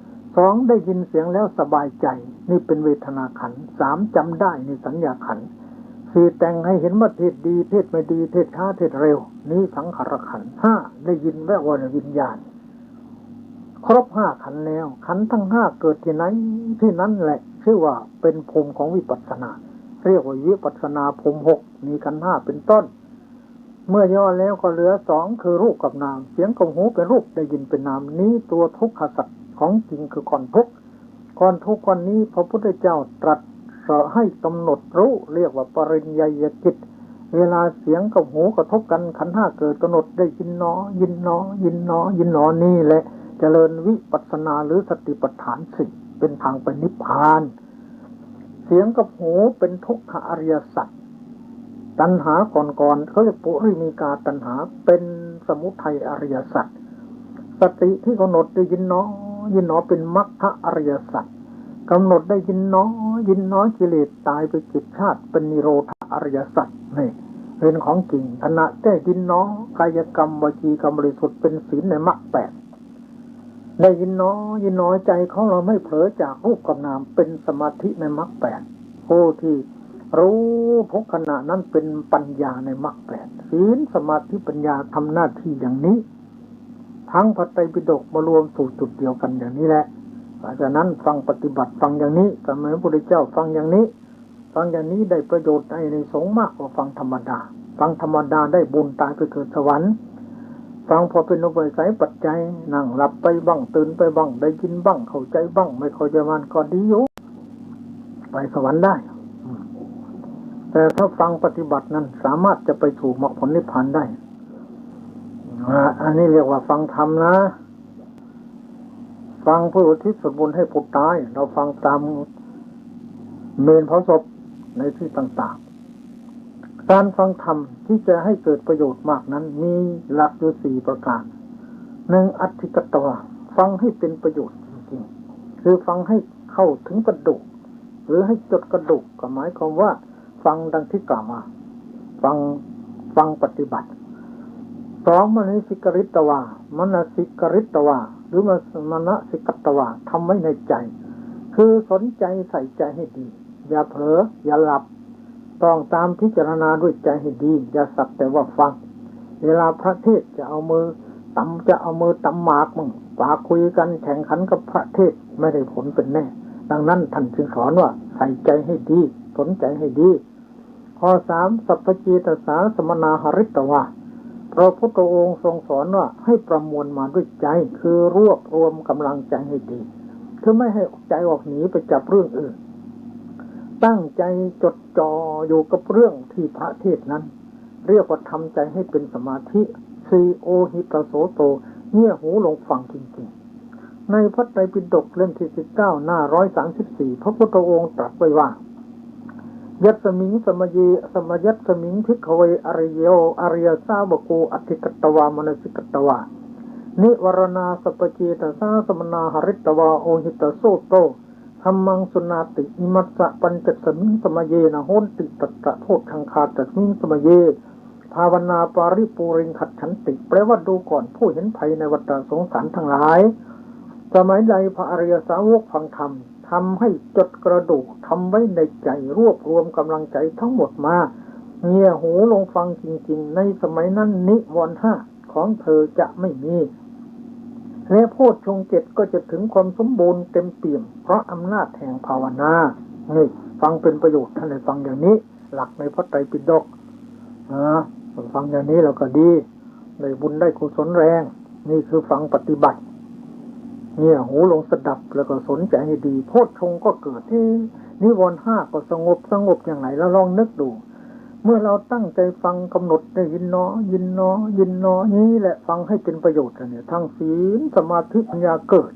2ได้ยินเสียงแล้วสบายใจนี่เป็นเวทนาขันธ์3จำได้นี่สัญญาขันธ์4แต่งให้เห็นว่าเทศดีเทศไม่ดีเทศช้าเทศเร็วนี้สังขารขันธ์5ได้ยินแวววรวิญญาณครบ5ขันธ์แล้วขันธ์ทั้ง5เกิดที่ไหนที่นั้นแหละชื่อว่าเป็นภูมิของวิปัสสนาเรียกว่าวิปัสสนาภูมิ6มีขันธ์5เป็นต้นเมื่อย่อแล้วก็เหลือ2คือรูปกับนามเสียงกับหูเป็นรูปได้ยินเป็นนามนี้ตัวทุกขสัจของจริงคือก่อนทุกข์ก่อนนี้พระพุทธเจ้าตรัสให้กำหนดรู้เรียกว่าปริญญาจิตเวลาเสียงกับหูกระทบกันขันธ์5เกิดกำหนดได้ยินน้อยินน้อยินน้อยินน้อนี่แหละเจริญวิปัสสนาหรือสติปัฏฐาน4เป็นทางไปนิพพานเสียงกับหูเป็นทุกขอริยสัจตัณหาก่อนเขาจะปุริมีกาตัณหาเป็นสมุทัยอริยสัจ สติที่กำหนดได้ยินหนอยินหนอเป็นมรรคอริยสัจกำหนดได้ยินหนอยินหนอกิเลสตายไปจิตชาติเป็นนิโรธอริยสัจนี่เป็นของจริงขณะได้ยินหนอกายกรรมวจีกรรมบริสุทธิ์เป็นศีลในมรรคแปดได้ยินหนอยินหนอใจของเราไม่เผลอจากรูปกับนามเป็นสมาธิในมรรคแปดผู้ที่รู้ทุกขณะนั้นเป็นปัญญาในมรรคแปดศีลสมาธิปัญญาทำหน้าที่อย่างนี้ทั้งพระไตรปิฎกมารวมสู่จุดเดียวกันอย่างนี้แหละเพราะฉะนั้นฟังปฏิบัติฟังอย่างนี้ก็เหมือนพระพุทธเจ้าฟังอย่างนี้ฟังอย่างนี้ได้ประโยชน์ในสงฆ์มากกว่าฟังธรรมดาฟังธรรมดาได้บุญตายไปเกิดสวรรค์ฟังพอเป็นอุปนิสัยปัจจัยนั่งหลับไปบ้างตื่นไปบ้างได้ยินบ้างเข้าใจบ้างไม่เข้าใจมันก็ดีอยู่ไปสวรรค์ได้แต่ถ้าฟังปฏิบัตินั้นสามารถจะไปสู่มรรคผลนิพพานได้อันนี้เรียกว่าฟังธรรมนะฟังเพื่ออุทิศส่วนบุญให้ผู้ตายเราฟังตามเมนเผาศพในที่ต่างๆการฟังธรรมที่จะให้เกิดประโยชน์มากนั้นมีหลักอยู่4ประการหนึ่งอธิกตวะฟังให้เป็นประโยชน์จริงๆคือฟังให้เข้าถึงกระดูกหรือให้จดกระดูกก็หมายความว่าฟังดังที่กล่าวมาฟังปฏิบัติสองมนสิกริตวามนสิกริตวาหรือมนสิกตวาทำไว้ในใจคือสนใจใส่ใจให้ดีอย่าเผลออย่าหลับต้องตามพิจารณาด้วยใจให้ดีอย่าสักแต่ว่าฟังเวลาพระเทศจะเอามือตำหมากมั่งปากคุยกันแข่งขันกับพระเทศไม่ได้ผลเป็นแน่ดังนั้นท่านจึงสอนว่าใส่ใจให้ดีสนใจให้ดีข้อ3สัพพจิตสาสมนาหริตวาพระพุทธองค์ทรงสอนว่าให้ประมวลมาด้วยใจคือรวบรวมกำลังใจให้ดีคือไม่ให้ใจออกหนีไปจับเรื่องอื่นตั้งใจจดจ่ออยู่กับเรื่องที่พระเทศนั้นเรียกว่าทำใจให้เป็นสมาธิสีโอหิตโสโตเงี่ยหูลงฟังจริงๆในพระไตรปิฎกเล่มที่19หน้า134พระพุทธองค์ตรัสไว้ว่ายัตสมิงสมยีสมยัตสมิงภิกขเวอริโยอริยสาวโกอธิกตวามนสิกตวานิวรณาสัพพจิตสาสมนาหริตวาโอหิตโสโตธัมมังสุนาติอิมัสสะปัญจสมิงสมเยนะโหติตัตตะโทษทังคาตสมิงสมเยภาวนาปาริปูริงขัดฉันติแปลว่าดูก่อนผู้เห็นภัยในวัฏสงสารทั้งหลายสมัยใดพระอริยสาวกฟังธรรมทำให้จดกระดูกทำไว้ในใจรวบรวมกำลังใจทั้งหมดมาเงี่ยหูลงฟังจริงๆในสมัยนั้นนิวรณ์5ของเธอจะไม่มีและโพชฌงค์7ก็จะถึงความสมบูรณ์เต็มเปี่ยมเพราะอำนาจแห่งภาวนานี่ฟังเป็นประโยชน์ท่านได้ฟังอย่างนี้หลักในพระไตรปิฎกฟังอย่างนี้เราก็ดีได้บุญได้กุศลแรงนี่คือฟังปฏิบัติเนี่ยหูลงสดับแล้วก็สนใจให้ดีโพชฌงค์ก็เกิดที่นิวรณ์5ก็สงบอย่างไรแล้วลองนึกดูเมื่อเราตั้งใจฟังกำหนดได้ยินเนาะยินเนาะยินเนาะนี่แหละฟังให้เป็นประโยชน์เนี่ยทั้งศีลสมาธิปัญญาเกิด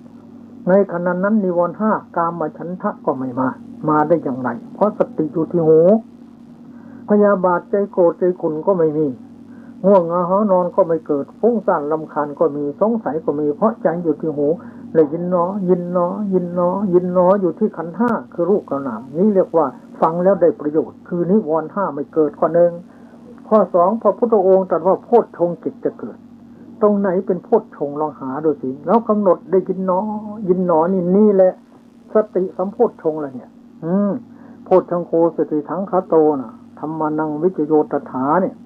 ในขณะนั้นนิวรณ์5กามฉันทะก็ไม่มาได้อย่างไรเพราะสติอยู่ที่หูพยาบาทใจโกรธใจขุ่นก็ไม่มีง่วงเหงาหานอนก็ไม่เกิดฟุ้งซ่านรำคาญก็มีสงสัยก็มีเพราะใจอยู่ที่หูได้ยินเนาะยินเนาะยินเนาะยินเนาะอยู่ที่ขันธ์5คือรูปกับนามนี้เรียกว่าฟังแล้วได้ประโยชน์คือนิวรณ์5ไม่เกิดข้อ1ข้อ2พระพุทธองค์ตรัสว่าโพชฌงค์7จะเกิดตรงไหนเป็นโพชฌงค์ลองหาดูสิแล้วกำหนดได้ยินเนาะยินเนาะนี่แหละสติสัมโพชฌงค์ล่ะเนี่ยโพชฌงโคสติทังคโตน่ะธัมมานังวิจโยตถาเนี่ย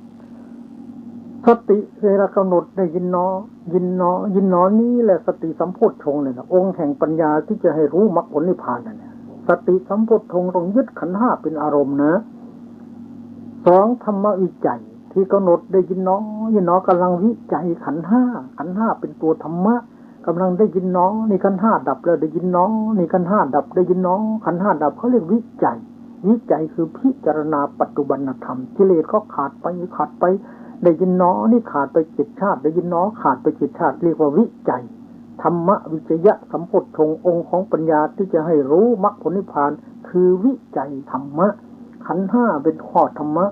สติเวลากำหนดได้ยินเนาะยินเนาะยินเนาะนี่แหละสติสัมโพชฌงค์เลยนะองค์แห่งปัญญาที่จะให้รู้มรรคผลนิพพานนั่นแหละสติสัมโพชฌงค์ต้องยึดขันธ์5เป็นอารมณ์นะ2ธรรมวิจัยที่กำหนดได้ยินเนาะยินเนาะกำลังวิจัยขันธ์5เป็นตัวธรรมะกำลังได้ยินเนาะนี่ขันธ์5ดับแล้วได้ยินเนาะนี่ขันธ์5ดับได้ยินเนาะขันธ์5ดับเขาเรียกวิจัยคือพิจารณาปัจจุบันธรรมกิเลสก็ขาดไปได้ยินเนาะนี่ขาดไป7ชาติได้ยินเนาะขาดไป7ชาติเรียกว่าวิจัยธรรมวิจยะสัมโพชฌงค์องค์ของปัญญาที่จะให้รู้มรรคผลนิพพานคือวิจัยธรรมะขันธ์5เป็นข้อธรรมะ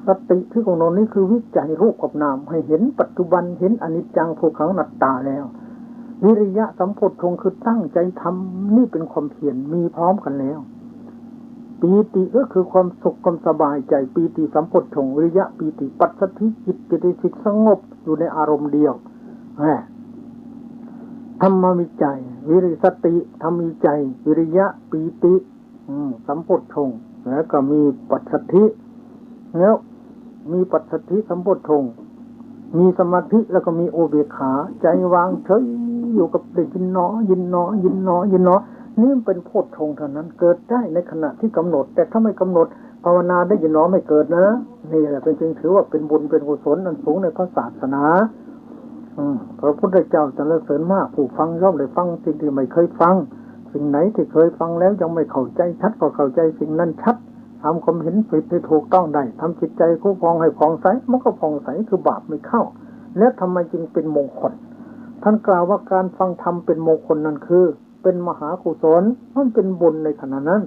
สติที่ของเรานี่คือวิจัยรูปกับนามให้เห็นปัจจุบันเห็นอนิจจังทุกขังอนัตตาแล้ว วิริยะสัมโพชฌงค์คือตั้งใจทำนี่เป็นความเพียรมีพร้อมกันแล้วปีติก็คือความสุขความสบายใจปีติสัมโพชฌงค์วิริยะปีติปัสสัทธิจิตปิติสิกสงบอยู่ในอารมณ์เดียวธรรมวิจัยวิริสติธรรมวิจัยวิริยะปีติสัมโพชฌงค์แล้วก็มีปัสสัทธิแล้วมีปัสสัทธิสัมโพชฌงค์มีสมาธิแล้วก็มีอุเบกขาใจวางเฉยอยู่กับได้ยินหนอยินหนอยินหนอยินหนอนี่เป็นโพชฌงค์เท่านั้นเกิดได้ในขณะที่กำหนดแต่ถ้าไม่กำหนดภาวนาได้ยินหนอไม่เกิดนะนี่แหละเป็นจึงถือว่าเป็นบุญเป็นกุศลอันสูงในพระศาสนาพระพุทธเจ้าสรรเสริญมากผู้ฟังย่อมได้ฟังสิ่งที่ไม่เคยฟังสิ่งไหนที่เคยฟังแล้วยังไม่เข้าใจชัดก็เข้าใจสิ่งนั้นชัดทำความเห็นผิดให้ถูกต้องได้ทำจิตใจคู่พองให้ผ่องใสมันก็ผ่องใสคือบาปไม่เข้าและทำไมจึงเป็นมงคลท่านกล่าวว่าการฟังธรรมเป็นมงคลนั่นคือเป็นมหากุศลมันเป็นบุญในขณะนั้น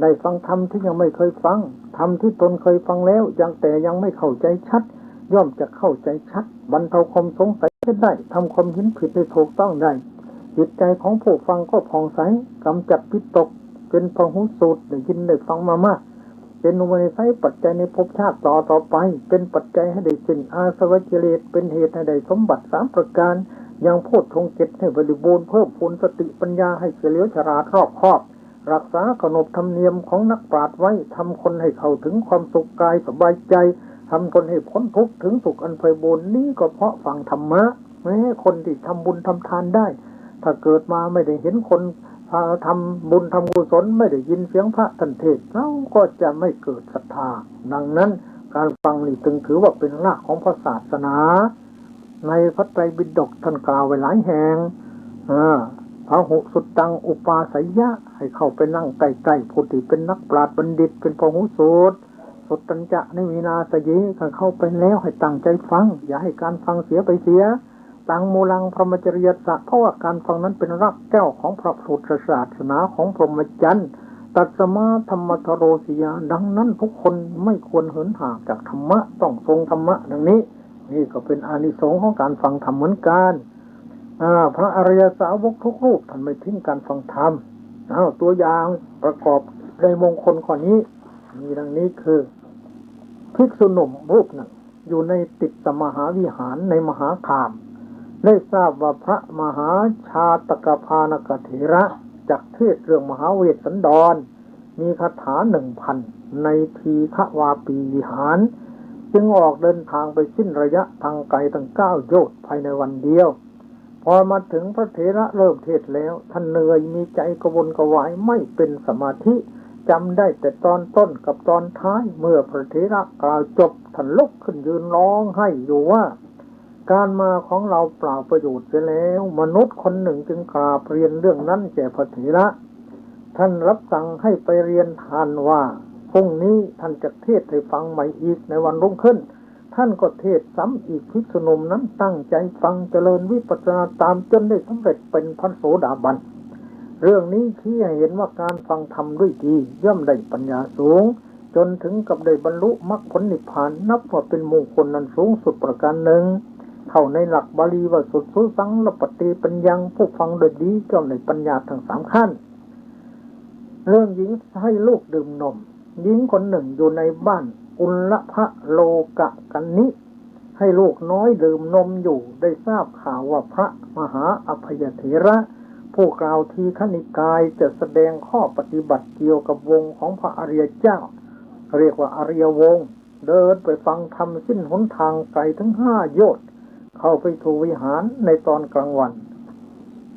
ได้ฟังธรรมที่ยังไม่เคยฟังธรรมที่ตนเคยฟังแล้วยังไม่เข้าใจชัดย่อมจะเข้าใจชัดบรรเทาความสงสัยได้ทำความเห็นผิดให้ถูกต้องได้จิตใจของผู้ฟังก็ผ่องใสกำจัดวิตกเป็นพหุสูตรได้ยินได้ฟังมามากเป็นอุปนิสัยปัจจัยในภพชาติต่อไปเป็นปัจจัยให้ได้สิ้นอาสวะกิเลสเป็นเหตุให้ได้สมบัติ3ประการยังโพชฌงค์7ให้บริบูรณ์เพิ่มพูนสติปัญญาให้เฉลียวฉลาดรอบคอบรักษาขนบธรรมเนียมของนักปราชญ์ไว้ทำคนให้เข้าถึงความสุขกายสบายใจทำคนให้พ้นทุกข์ถึงสุขอันไพบูรณ์นี้ก็เพราะฟังธรรมะแม้คนที่ทำบุญทำทานได้ถ้าเกิดมาไม่ได้เห็นคนทำบุญทำกุศลไม่ได้ยินเสียงพระท่านเทศน์เราก็จะไม่เกิดศรัทธาดังนั้นการฟังนี่จึงถือว่าเป็นรากของพระศาสนาในพระไตรปิฎกท่านกล่าวไว้หลายแห่งพระหุสุตตังอุปาสัยยะให้เข้าไปนั่งใกล้ๆผู้ที่เป็นนักปราชญ์บัณฑิตเป็นพหุสูตรสุตตัญจะนิวินาสยิเข้าไปแล้วให้ตั้งใจฟังอย่าให้การฟังเสียไปเสียตังโมลังพรหมจริยสัจเพราะว่าการฟังนั้นเป็นรากแก้วของพระพุทธศาสนาของพรหมจรรย์ตัสมาธรรมทโรสิยาดังนั้นทุกคนไม่ควรเหินห่างจากธรรมะต้องทรงธรรมะดังนี้นี่ก็เป็นอานิสงส์ของการฟังธรรมเหมือนกันพระอริยสาวกทุกรูปท่านไม่ทิ้งการฟังธรรมตัวอย่างประกอบในมงคลข้อนี้มีดังนี้คือภิกษุหนุ่มรูปหนึ่งอยู่ในติดมหาวิหารในมหาคามได้ทราบว่าพระมหาชาตกพานกเถระจักเทศเรื่องมหาเวสสันดรมีคาถา 1,000 ในทีฆวาปีวิหารจึงออกเดินทางไปสิ้นระยะทางไกลตั้ง9 โยชน์ภายในวันเดียวพอมาถึงพระเถระเริ่มเทศแล้วท่านเหนื่อยมีใจกระวนกระวายไม่เป็นสมาธิจำได้แต่ตอนต้นกับตอนท้ายเมื่อพระเถระกล่าวจบท่านลุกขึ้นยืนร้องไห้อยู่ว่าการมาของเราเปล่าประโยชน์เสียแล้วมนุษย์คนหนึ่งจึงกราบเรียนเรื่องนั้นแก่พระเถระท่านรับสั่งให้ไปเรียนทานว่าพรุ่งนี้ท่านจะเทศให้ฟังใหม่อีกในวันรุ่งขึ้นท่านก็เทศซ้ำอีกภิกษุหนุ่มนั้นตั้งใจฟังเจริญวิปัสสนาตามจนได้สำเร็จเป็นพระโสดาบันเรื่องนี้ชี้ให้เห็นว่าการฟังธรรมด้วยดีย่อมได้ปัญญาสูงจนถึงกับได้บรรลุมรรคผลนิพพานนับว่าเป็นมงคลนั้นสูงสุดประการหนึ่งเข้าในหลักบาลีว่าสุดสุสังลปฏิปัญญังผู้ฟังโดยดีย่อมได้ปัญญาทั้ง3ขั้นเรื่องหญิงให้ลูกดื่มนมหญิงคนหนึ่งอยู่ในบ้านอุลภะโลกะกันนิให้ลูกน้อยดื่มนมอยู่ได้ทราบข่าวว่าพระมหาอภัยเถระผู้กล่าวทีฆนิกายจะแสดงข้อปฏิบัติเกี่ยวกับวงของพระอริยเจ้าเรียกว่าอริยวงศ์เดินไปฟังธรรมสิ้นหนทางไกลถึง5 โยชน์เข้าไปถูวิหารในตอนกลางวัน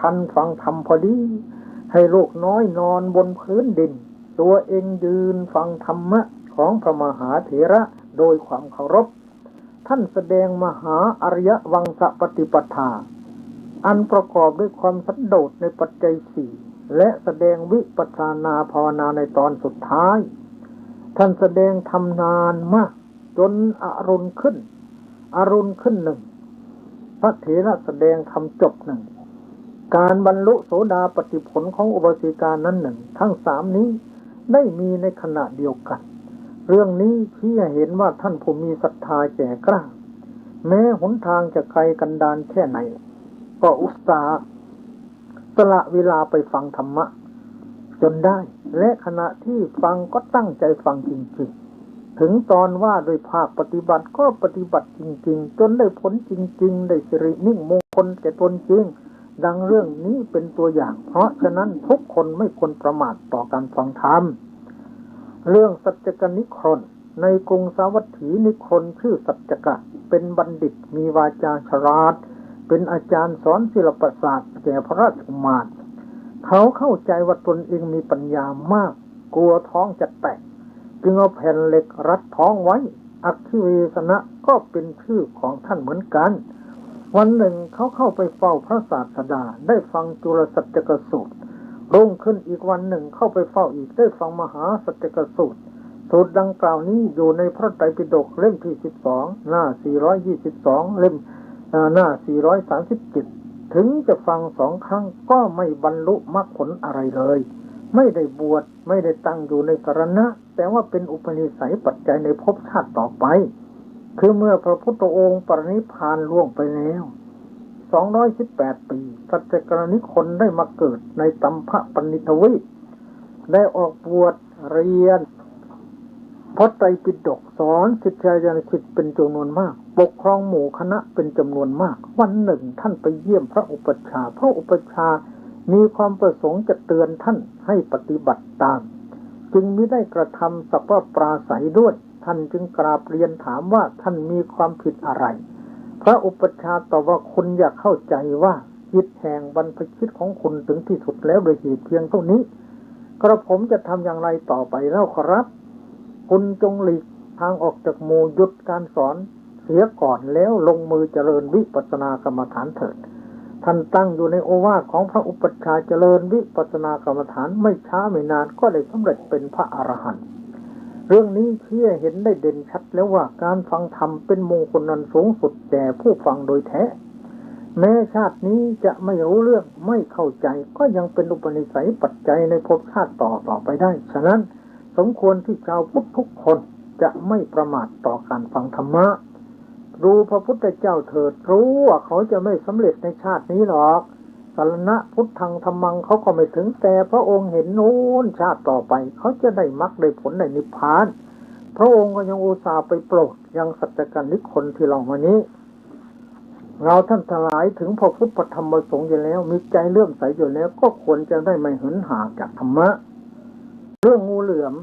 ท่านฟังธรรมพอดีให้ลูกน้อยนอนบนพื้นดินตัวเองยืนฟังธรรมะของพระมหาเถระโดยความเคารพท่านแสดงมหาอริยวังสปฏิปทาอันประกอบด้วยความสันโดษในปัจจัย4และแสดงวิปัสสนาภาวนาในตอนสุดท้ายท่านแสดงธรรมนานมากจนอรุณขึ้นหนึ่งพระเถระแสดงธรรมจบหนึ่งการบรรลุโสดาปัตติผลของอุบาสิกานั้นหนึ่งทั้ง3นี้ได้มีในขณะเดียวกันเรื่องนี้ชี้ให้เห็นว่าท่านผู้มีศรัทธาแก่กล้าแม้หนทางจะไกลกันดารแค่ไหนก็อุตส่าห์ สละเวลาไปฟังธรรมะจนได้และขณะที่ฟังก็ตั้งใจฟังจริงๆถึงตอนว่าโดยภาคปฏิบัติก็ปฏิบัติจริงๆจนได้ผลจริงๆได้สิรินิ่งมงคลแก่ตนจริงดังเรื่องนี้เป็นตัวอย่างเพราะฉะนั้นทุกคนไม่ควรประมาทต่อการฟังธรรมเรื่องสัจจกนิครนในกรุงสาวัตถีนิครนชื่อสัจจกะเป็นบัณฑิตมีวาจาฉลาดเป็นอาจารย์สอนศิลปศาสตร์แก่พระราชกุมารเขาเข้าใจว่าตนเองมีปัญญามากกลัวท้องจะแตกจึงเอาแผ่นเหล็กรัดท้องไว้อัคคิเวสนะก็เป็นชื่อของท่านเหมือนกันวันหนึ่งเขาเข้าไปเฝ้าพระศาสดาได้ฟังจุลสัจจกสูตรรุ่งขึ้นอีกวันหนึ่งเข้าไปเฝ้าอีกได้ฟังมหาสัจจกสูตรสูตรดังกล่าวนี้อยู่ในพระไตรปิฎกเล่มที่12หน้า422เล่มหน้า437ถึงจะฟัง2 ครั้งก็ไม่บรรลุมรรคผลอะไรเลยไม่ได้บวชไม่ได้ตั้งอยู่ในสรณะแต่ว่าเป็นอุปนิสัยปัจจัยในภพชาติต่อไปคือเมื่อพระพุทธองค์ปรินิพพานล่วงไปแล้ว218 ปีสัจจกนิครนได้มาเกิดในตัมภปณิทวีปได้ออกบวชเรียนพระไตรปิฎกสอนศิษยานุศิษย์เป็นจำนวนมากปกครองหมู่คณะเป็นจำนวนมากวันหนึ่งท่านไปเยี่ยมพระอุปัชฌาย์พระอุปัชฌาย์มีความประสงค์จะเตือนท่านให้ปฏิบัติตามจึงมิได้กระทำสัพพะปราศัยด้วยท่านจึงกราบเรียนถามว่าท่านมีความผิดอะไรพระอุปัชฌาย์ตอบว่าคุณอยากเข้าใจว่าจิตแห่งบรรพชิตของคุณถึงที่สุดแล้วโดยเหตุเพียงเท่านี้กระผมจะทำอย่างไรต่อไปแล้วครับคุณจงหลีกทางออกจากหมู่หยุดการสอนเสียก่อนแล้วลงมือเจริญวิปัสสนากรรมฐานเถิดท่านตั้งอยู่ในโอวาทของพระอุปัชฌาย์เจริญวิปัสสนากรรมฐานไม่ช้าไม่นานก็ได้สำเร็จเป็นพระอรหันต์เรื่องนี้เชี่ยเห็นได้เด่นชัดแล้วว่าการฟังธรรมเป็นมงคลอันสูงสุดแก่ผู้ฟังโดยแท้แม้ชาตินี้จะไม่รู้เรื่องไม่เข้าใจก็ยังเป็นอุปนิสัยปัจจัยในภพชาติต่อไปได้ฉะนั้นสมควรที่ชาวพุทธทุกคนจะไม่ประมาทต่อการฟังธรรมะดูพระพุทธเจ้าเถิดรู้ว่าเขาจะไม่สำเร็จในชาตินี้หรอกสรณะพุทธังธรรมังเขาก็ไม่ถึงแต่พระองค์เห็นโน้นชาติต่อไปเขาจะได้มรรคได้ผลในนิพพานพระองค์ก็ยังอุตส่าห์ไปโปรดยังสัจจกนิครนที่เรามานี้เราท่านทั้งหลายถึงพระพุทธธรรมประสงค์อยู่แล้วมีใจเลื่อมใสอยู่แล้วก็ควรจะได้ไม่เหินห่างจากธรรมะเรื่องงูเหลือม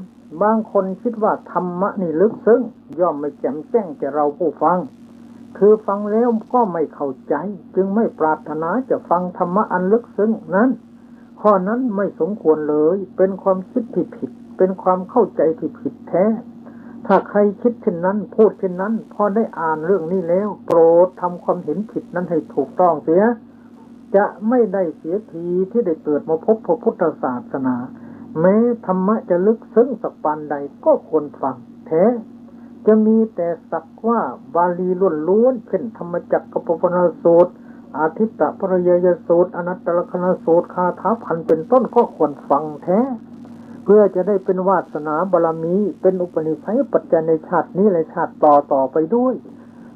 บางคนคิดว่าธรรมะนี่ลึกซึ้งย่อมไม่แจ่มแจ้งแก่เราผู้ฟังคือฟังแล้วก็ไม่เข้าใจจึงไม่ปรารถนาจะฟังธรรมะอันลึกซึ้งนั้นข้อนั้นไม่สมควรเลยเป็นความคิดที่ผิดเป็นความเข้าใจที่ผิดแท้ถ้าใครคิดเช่นนั้นพูดเช่นนั้นพอได้อ่านเรื่องนี้แล้วโปรดทำความเห็นผิดนั้นให้ถูกต้องเสียจะไม่ได้เสียทีที่ได้เกิดมาพบพระพุทธศาสนาแม้ธรรมะจะลึกซึ้งสักปานใดก็ควรฟังแท้จะมีแต่สักว่าบาลีล้วนๆเช่นธรรมจักรกับปวัณสูตรอาทิตตปริยยสูตรอนัตตลกนสูตรคาถาพันเป็นต้นก็ควรฟังแท้เพื่อจะได้เป็นวาสนาบารมีเป็นอุปนิสัยปัจจัยในชาตินี้และชาติต่อไปด้วย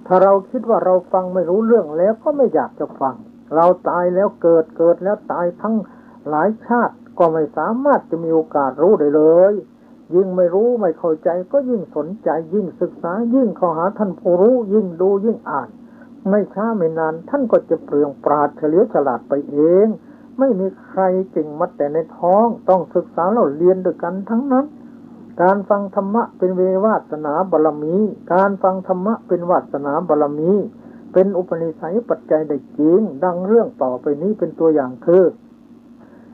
ถ้าเราคิดว่าเราฟังไม่รู้เรื่องแล้วก็ไม่อยากจะฟังเราตายแล้วเกิดแล้วตายทั้งหลายชาติก็ไม่สามารถจะมีโอกาสรู้ได้เลยยิ่งไม่รู้ไม่เข้าใจก็ยิ่งสนใจยิ่งศึกษายิ่งเข้าหาท่านผู้รู้ยิ่งดูยิ่งอ่านไม่ช้าไม่นานท่านก็จะเปลืองปราดเฉลียวฉลาดไปเองไม่มีใครจริงมัดแต่ในท้องต้องศึกษาแล้วเรียนด้วยกันทั้งนั้นการฟังธรรมะเป็นวาสนาบารมีการฟังธรรมะเป็นวาสนาบารมีเป็นอุปนิสัยปัจจัยได้จริงดังเรื่องต่อไปนี้เป็นตัวอย่างคือ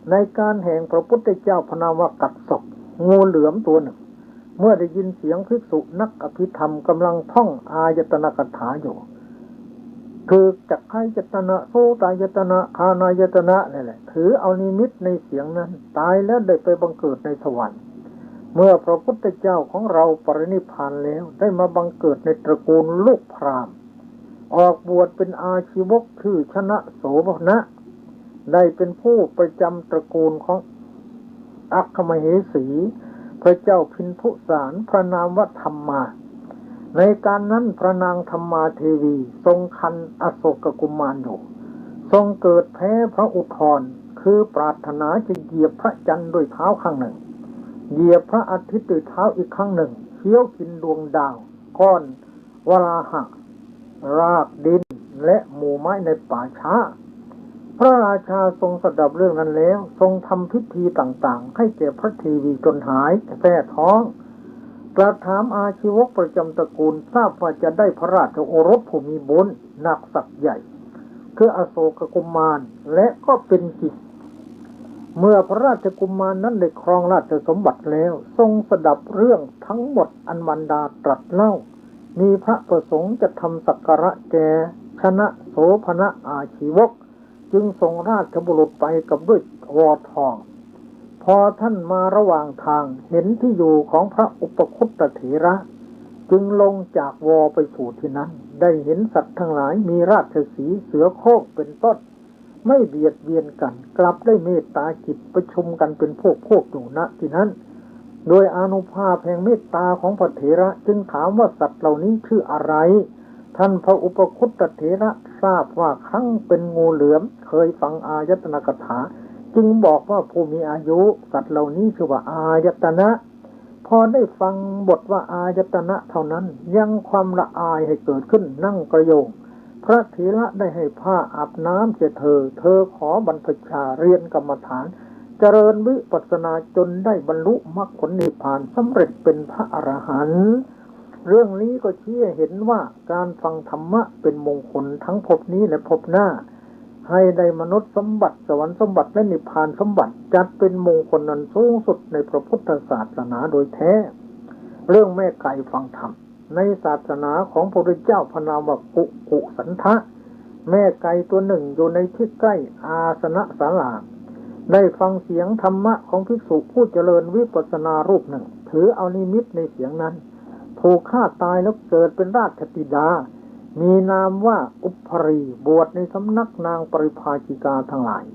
ในการแห่งพระพุทธเจ้าพระนามว่ากัสสปงูเหลือมตัวหนึ่งเมื่อได้ยินเสียงภิกษุนักอภิธรรมกำลังท่องอายตนะคาถาอยู่คือจักขายตนะโสตายตนะคานายตนะนี่แหละถือเอานิมิตในเสียงนั้นตายแล้วได้ไปบังเกิดในสวรรค์เมื่อพระพุทธเจ้าของเราปรินิพพานแล้วได้มาบังเกิดในตระกูลลูกพราหมณ์ออกบวชเป็นอาชีวกชื่อชนะโสภณะได้เป็นผู้ประจำตระกูลของอัคคมเหสีพระเจ้าพินทุสารพระนามว่าธรรมาในการนั้นพระนางธรรมาเทวีทรงคันอโศกกุมารอยู่ทรงเกิดแพ้พระอุทธรค คือปรารถนาจะเหยียบพระจันทร์ด้วยเท้าข้างหนึ่งเหยียบพระอาทิตย์ด้วยเท้าอีกข้างหนึ่งเคี้ยวกินดวงดาวก้อนวราหะรากดินและหมู่ไม้ในป่าช้าพระราชาทรงสดับเรื่องนั้นแล้วทรงทำพิธีต่างๆให้แก่พระเทวีจนหายแท้ท้องกระถามอาชีวกประจำตระกูลทราบว่าจะได้พระราชโอรสผู้มีบุญหนักศักย์ใหญ่คืออโศกกุมารและก็เป็นจริงเมื่อพระราชกุมารนั้นได้ครองราชสมบัติแล้วทรงสดับเรื่องทั้งหมดอันมารดาตรัสเล่ามีพระประสงค์จะทำสักการะแก่ชนะโสภณอาชีวกจึงส่งราชบุรุษไปกับด้วยวอทองพอท่านมาระหว่างทางเห็นที่อยู่ของพระอุปคุตตเถระจึงลงจากวอไปสู่ที่นั้นได้เห็นสัตว์ทั้งหลายมีราชสีห์เสือโคร่งเป็นต้นไม่เบียดเบียนกันกลับได้เมตตาจิตประชุมกันเป็นพวกอยู่ณที่นั้นโดยอานุภาพแห่งเมตตาของพระเถระจึงถามว่าสัตว์เหล่านี้ชื่ออะไรท่านพระอุปคุตตเถระทราบว่าครั้งเป็นงูเหลือมเคยฟังอายตนะกถาจึงบอกว่าผู้มีอายุสัตว์เหล่านี้ชื่อว่าอายตนะพอได้ฟังบทว่าอายตนะเท่านั้นยังความละอายให้เกิดขึ้นนั่งกระโยงพระเถระได้ให้ผ้าอาบน้ำเสียเธอขอบรรพชาเรียนกรรมฐานเจริญวิปัสสนาจนได้บรรลุมรรคผลนิพพานสำเร็จเป็นพระอรหันต์เรื่องนี้ก็ชี้ให้เห็นว่าการฟังธรรมะเป็นมงคลทั้งภพนี้และภพหน้าให้ได้มนุษย์สมบัติสวรรค์สมบัติและนิพพานสมบัติจัดเป็นมงคลนั้นสูงสุดในพระพุทธศาสนาโดยแท้เรื่องแม่ไก่ฟังธรรมในศาสนาของพระพุทธเจ้าพระนามว่ากุสันทะแม่ไก่ตัวหนึ่งอยู่ในที่ใกล้อาสนะศาลาได้ฟังเสียงธรรมะของภิกษุผู้เจริญวิปัสสนารูปหนึ่งถือเอานิมิตในเสียงนั้นถูกฆ่าตายแล้วเกิดเป็นราชธิดามีนามว่าอุปภรีบวชในสำนักนางปริภาชิกาทั้งหลาย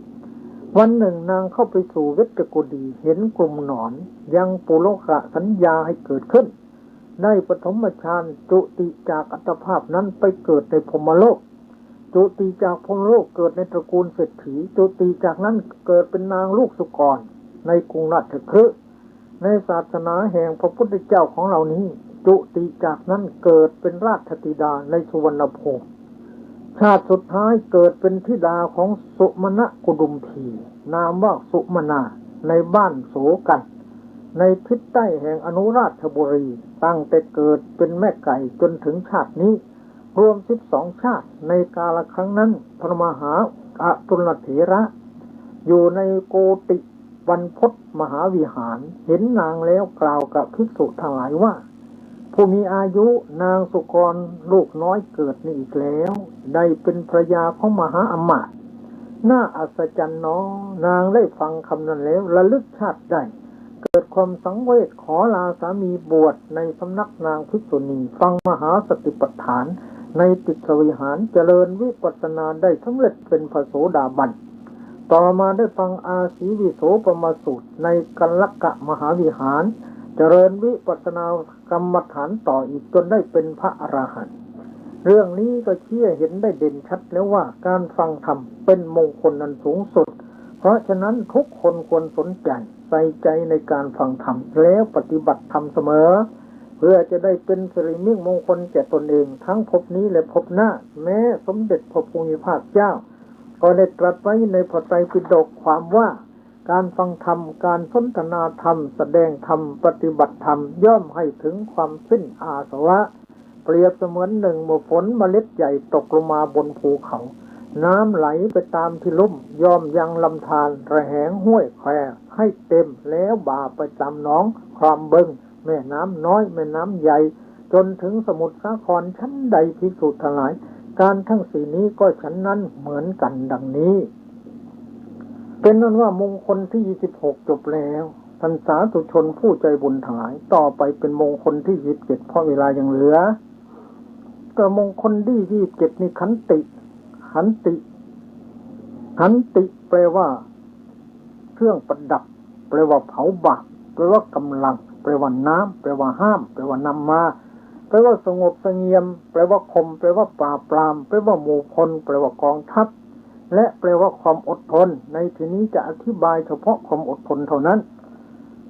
วันหนึ่งนางเข้าไปสู่เวชกุฎีเห็นกลุ่มหนอนยังปุโรกะสัญญาให้เกิดขึ้นได้ปฐมฌานจุติจากอัตภาพนั้นไปเกิดในพรหมโลกจุติจากพรหมโลกเกิดในตระกูลเศรษฐีจุติจากนั้นเกิดเป็นนางลูกสุกรในกรุงราชคฤห์ในศาสนาแห่งพระพุทธเจ้าของเรานี้จุติจากนั้นเกิดเป็นราชธิดาในสุวรรณภูมิชาติสุดท้ายเกิดเป็นธิดาของสุมาณกุดุมพีนามว่าสุมาณาในบ้านโสกันในทิศใต้แห่งอนุราชบุรีตั้งแต่เกิดเป็นแม่ไก่จนถึงชาตินี้รวม12ชาติในกาลครั้งนั้นพระมหาอตุลเถระอยู่ในโกติบรรพตมหาวิหารเห็นนางแล้วกล่าวกับภิกษุทั้งหลายว่าผู้มีอายุนางสุกรลูกน้อยเกิดนี่อีกแล้วได้เป็นภรรยาของมหาอมาตย์น่าอัศจรรย์น้อนางได้ฟังคำนั้นแล้วระลึกชาติได้เกิดความสังเวชขอลาสามีบวชในสำนักนางภิกษุณีฟังมหาสติปัฏฐานในติสวิหารเจริญวิปัสสนาได้สำเร็จเป็นพระโสดาบันต่อมาได้ฟังอาสีวิโสปมสูตรในกัลลกะมหาวิหารเจริญวิปัสสนากรรมฐานต่ออีกจนได้เป็นพระอรหันต์เรื่องนี้ก็ชี้เห็นได้เด่นชัดแล้วว่าการฟังธรรมเป็นมงคลนั้นสูงสุดเพราะฉะนั้นทุกคนควรสนใจใส่ใจในการฟังธรรมแล้วปฏิบัติธรรมเสมอเพื่อจะได้เป็นสิริมงคลแก่ตนเองทั้งภพนี้และภพหน้าแม้สมเด็จพระภูมิภาคเจ้าก็ได้ตรัสไว้ในพระไตรปิฎกความว่าการฟังธรรมการสนทนาธรรมแสดงธรรมปฏิบัติธรรมย่อมให้ถึงความสิ้นอาสวะเปรียบเสมือนหนึ่งเมื่อฝนเมล็ดใหญ่ตกลงมาบนภูเขาน้ำไหลไปตามที่ลุ่มย่อมยังลำธารระแหงห้วยแควให้เต็มแล้วบ่าไปตามหนองคลองบึงแม่น้ำน้อยแม่น้ำใหญ่จนถึงสมุทรสาครชั้นใดภิกษุทั้งหลายการทั้งสี่นี้ก็ฉันนั้นเหมือนกันดังนี้เป็นนั้นว่ามงคลที่26จบแล้วท่านสาธุชนผู้ใจบุญทั้งหลายต่อไปเป็นมงคลที่27เพราะเวลายังเหลือก็มงคลที่27นี่ขันติแปลว่าเครื่องประดับแปลว่าเผาบาปแปลว่ากำลังแปลว่าน้ำแปลว่าห้ามแปลว่านำมาแปลว่าสงบเสงี่ยมแปลว่าข่มแปลว่าปราบปรามแปลว่าหมู่พลแปลว่ากองทัพ และแปลว่าความอดทนในที่นี้จะอธิบายเฉพาะความอดทนเท่านั้น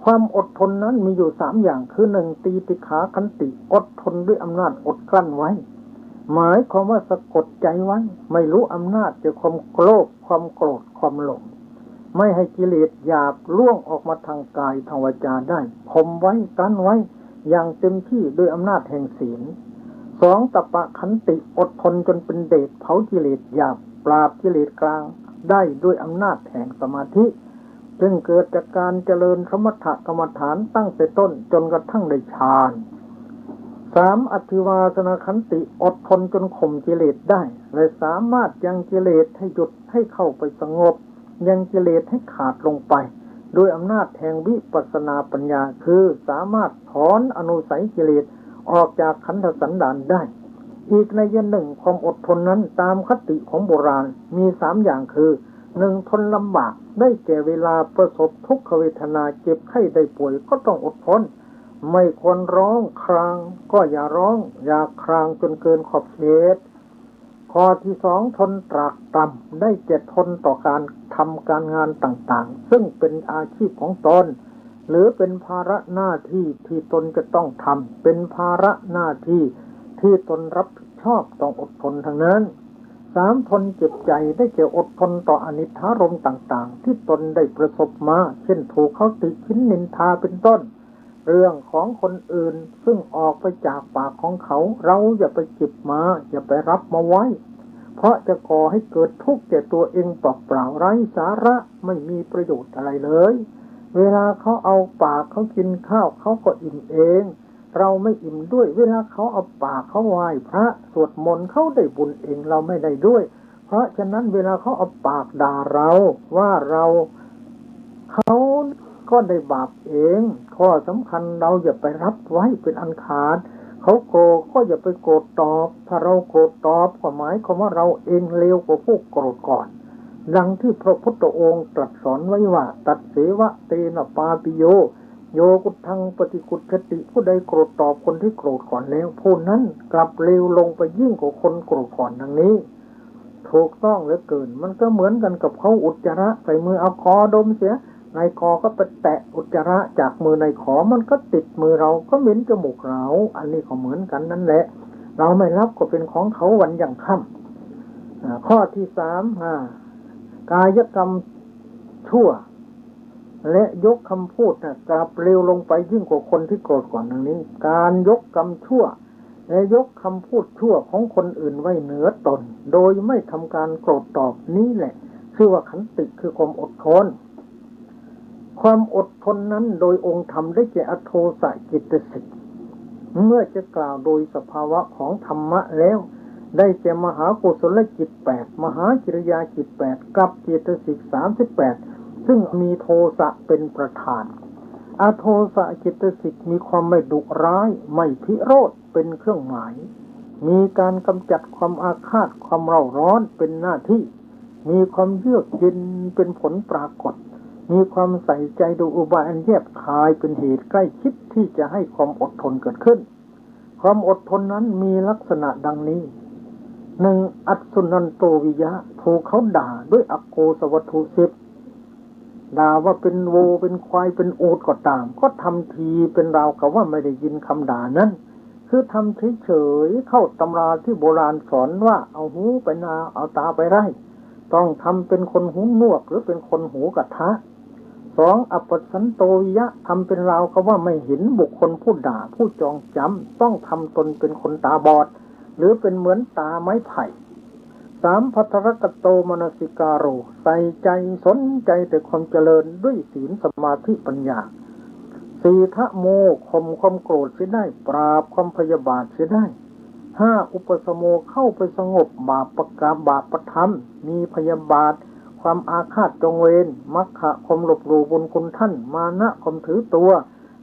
ความอดทนนั้นมีอยู่3อย่างคือ1ตีติขาขันติอดทนด้วยอำนาจอดกลั้นไว้หมายความว่าสะกดใจไว้ไม่รู้อำนาจจากความโลภความโกรธความหลงไม่ให้กิเลสหยาบล่วงออกมาทางกายทางวาจาได้ข่มไว้กั้นไว้อย่างเต็มที่ด้วยอำนาจแห่งศีล2ตปะขันติอดทนจนเป็นเดชเผากิเลสหยาบปราบกิเลสกลางได้ด้วยอำนาจแห่งสมาธิซึ่งเกิดจากการเจริญสมถกรรมฐานตั้งแต่ต้นจนกระทั่งได้ฌาน3อธิวาสนขันติอดทนจนข่มกิเลสได้และสามารถยังกิเลสให้หยุดให้เข้าไปสงบยังกิเลสให้ขาดลงไปด้วยอำนาจแห่งวิปัสสนาปัญญาคือสามารถถอนอนุสัยกิเลสออกจากขันธสันดานได้อีกในยะหนึ่งความอดทนนั้นตามคติของโบราณมี3อย่างคือ1ทนลำบากได้แก่เวลาประสบทุกขเวทนาเจ็บไข้ได้ป่วยก็ต้องอดทนไม่ควรร้องครางก็อย่าร้องอย่าครางจนเกินขอบเขตข้อที่2ทนตรากตรำได้แก่ทนต่อการทำการงานต่างๆซึ่งเป็นอาชีพของตนหรือเป็นภาระหน้าที่ที่ตนจะต้องทำเป็นภาระหน้าที่ที่ตนรับผิดชอบต้องอดทนทั้งนั้น3ทนเจ็บใจได้แก่อดทนต่ออนิจฐารมณ์ต่างๆที่ตนได้ประสบมาเช่นถูกเขาติฉินนินทาเป็นต้นเรื่องของคนอื่นซึ่งออกไปจากปากของเขาเราอย่าไปจิบมาอย่าไปรับมาไว้เพราะจะก่อให้เกิดทุกข์แก่ตัวเองเปล่าๆไร้สาระไม่มีประโยชน์อะไรเลยเวลาเขาเอาปากเขากินข้าวเขาก็อิ่มเองเราไม่อิ่มด้วยเวลาเขาเอาปากเขาไหว้พระสวดมนต์เขาได้บุญเองเราไม่ได้ด้วยเพราะฉะนั้นเวลาเขาเอาปากด่าเราว่าเราเขาก็ได้บาปเองข้อสำคัญเราอย่าไปรับไว้เป็นอันขาดเขาโกรธก็อย่าไปโกรธตอบถ้าเราโกรธตอบก็หมายความว่าเราเองเลวกว่าผู้โกรธก่อนดังที่พระพุทธองค์ตรัสสอนไว้ว่าตัดเสวะเตนะปาปิโยโยกุทังปฏิกุจฉติผู้ใดโกรธตอบคนที่โกรธก่อนแล้วผู้นั้นกลับเลวลงไปยิ่งกว่าคนโกรธก่อนดังนี้ถูกต้องเหลือเกินมันก็เหมือนกันกับเขาอุจจาระใส่มือเอาคอดมเสียในคอก็ไปแตะอุจจาระจากมือในขอมันก็ติดมือเราก็เหม็นจมูกเราอันนี้ก็เหมือนกันนั่นแหละเราไม่รับก็เป็นของเขาวันยังค่ำข้อที่3กายกรรมชั่วและยกคำพูดกลับเร็วลงไปยิ่งกว่าคนที่โกรธก่อนดังนี้การยกกรรมชั่วและยกคำพูดชั่วของคนอื่นไว้เหนือตนโดยไม่ทำการโกรธตอบนี้แหละชื่อว่าขันติคือความอดทนความอดทนนั้นโดยองค์ธรรมได้แก่อโทสะจิตสิกเมื่อจะกล่าวโดยสภาวะของธรรมะแล้วได้แก่มหากุศลจิต8มหากิริยาจิต8กับจิตสิก38ซึ่งมีโทสะเป็นประธานอโทสะจิตสิกมีความไม่ดุร้ายไม่พิโรธเป็นเครื่องหมายมีการกำจัดความอาฆาตความเร่าร้อนเป็นหน้าที่มีความเยือกเย็นเป็นผลปรากฏมีความใส่ใจดูอุบายอันแยบคายเป็นเหตุใกล้ชิดที่จะให้ความอดทนเกิดขึ้นความอดทนนั้นมีลักษณะดังนี้1อัศสุนันโตวิยะถูกเขาด่าด้วยอโกสวัตถุ10ด่าว่าเป็นโวเป็นควายเป็นอูฐก็ตามก็ทำทีเป็นราวกับว่าไม่ได้ยินคำด่านั้นคือทำเฉยๆเข้าตำราที่โบราณสอนว่าเอาหูไปนาเอาตาไปไร่ต้องทำเป็นคนหูหนวกหรือเป็นคนหูกระทะ2อัปปสันโตวิยะทำเป็นราวกับว่าไม่เห็นบุคคลผู้ด่าผู้จองจำต้องทำตนเป็นคนตาบอดหรือเป็นเหมือนตาไม้ไผ่3ภัทรกโตมนสิกาโรใส่ใจสนใจแต่ความเจริญด้วยศีลสมาธิปัญญา4ทะโมข่มความโกรธเสียได้ปราบความพยาบาทเสียได้5อุปสมโมเข้าไปสงบบาปประกาบาปประธรรมมีพยาบาทความอาฆาตจองเวรมัคคะความหลบหลู่บุญคุณท่านมานะความถือตัว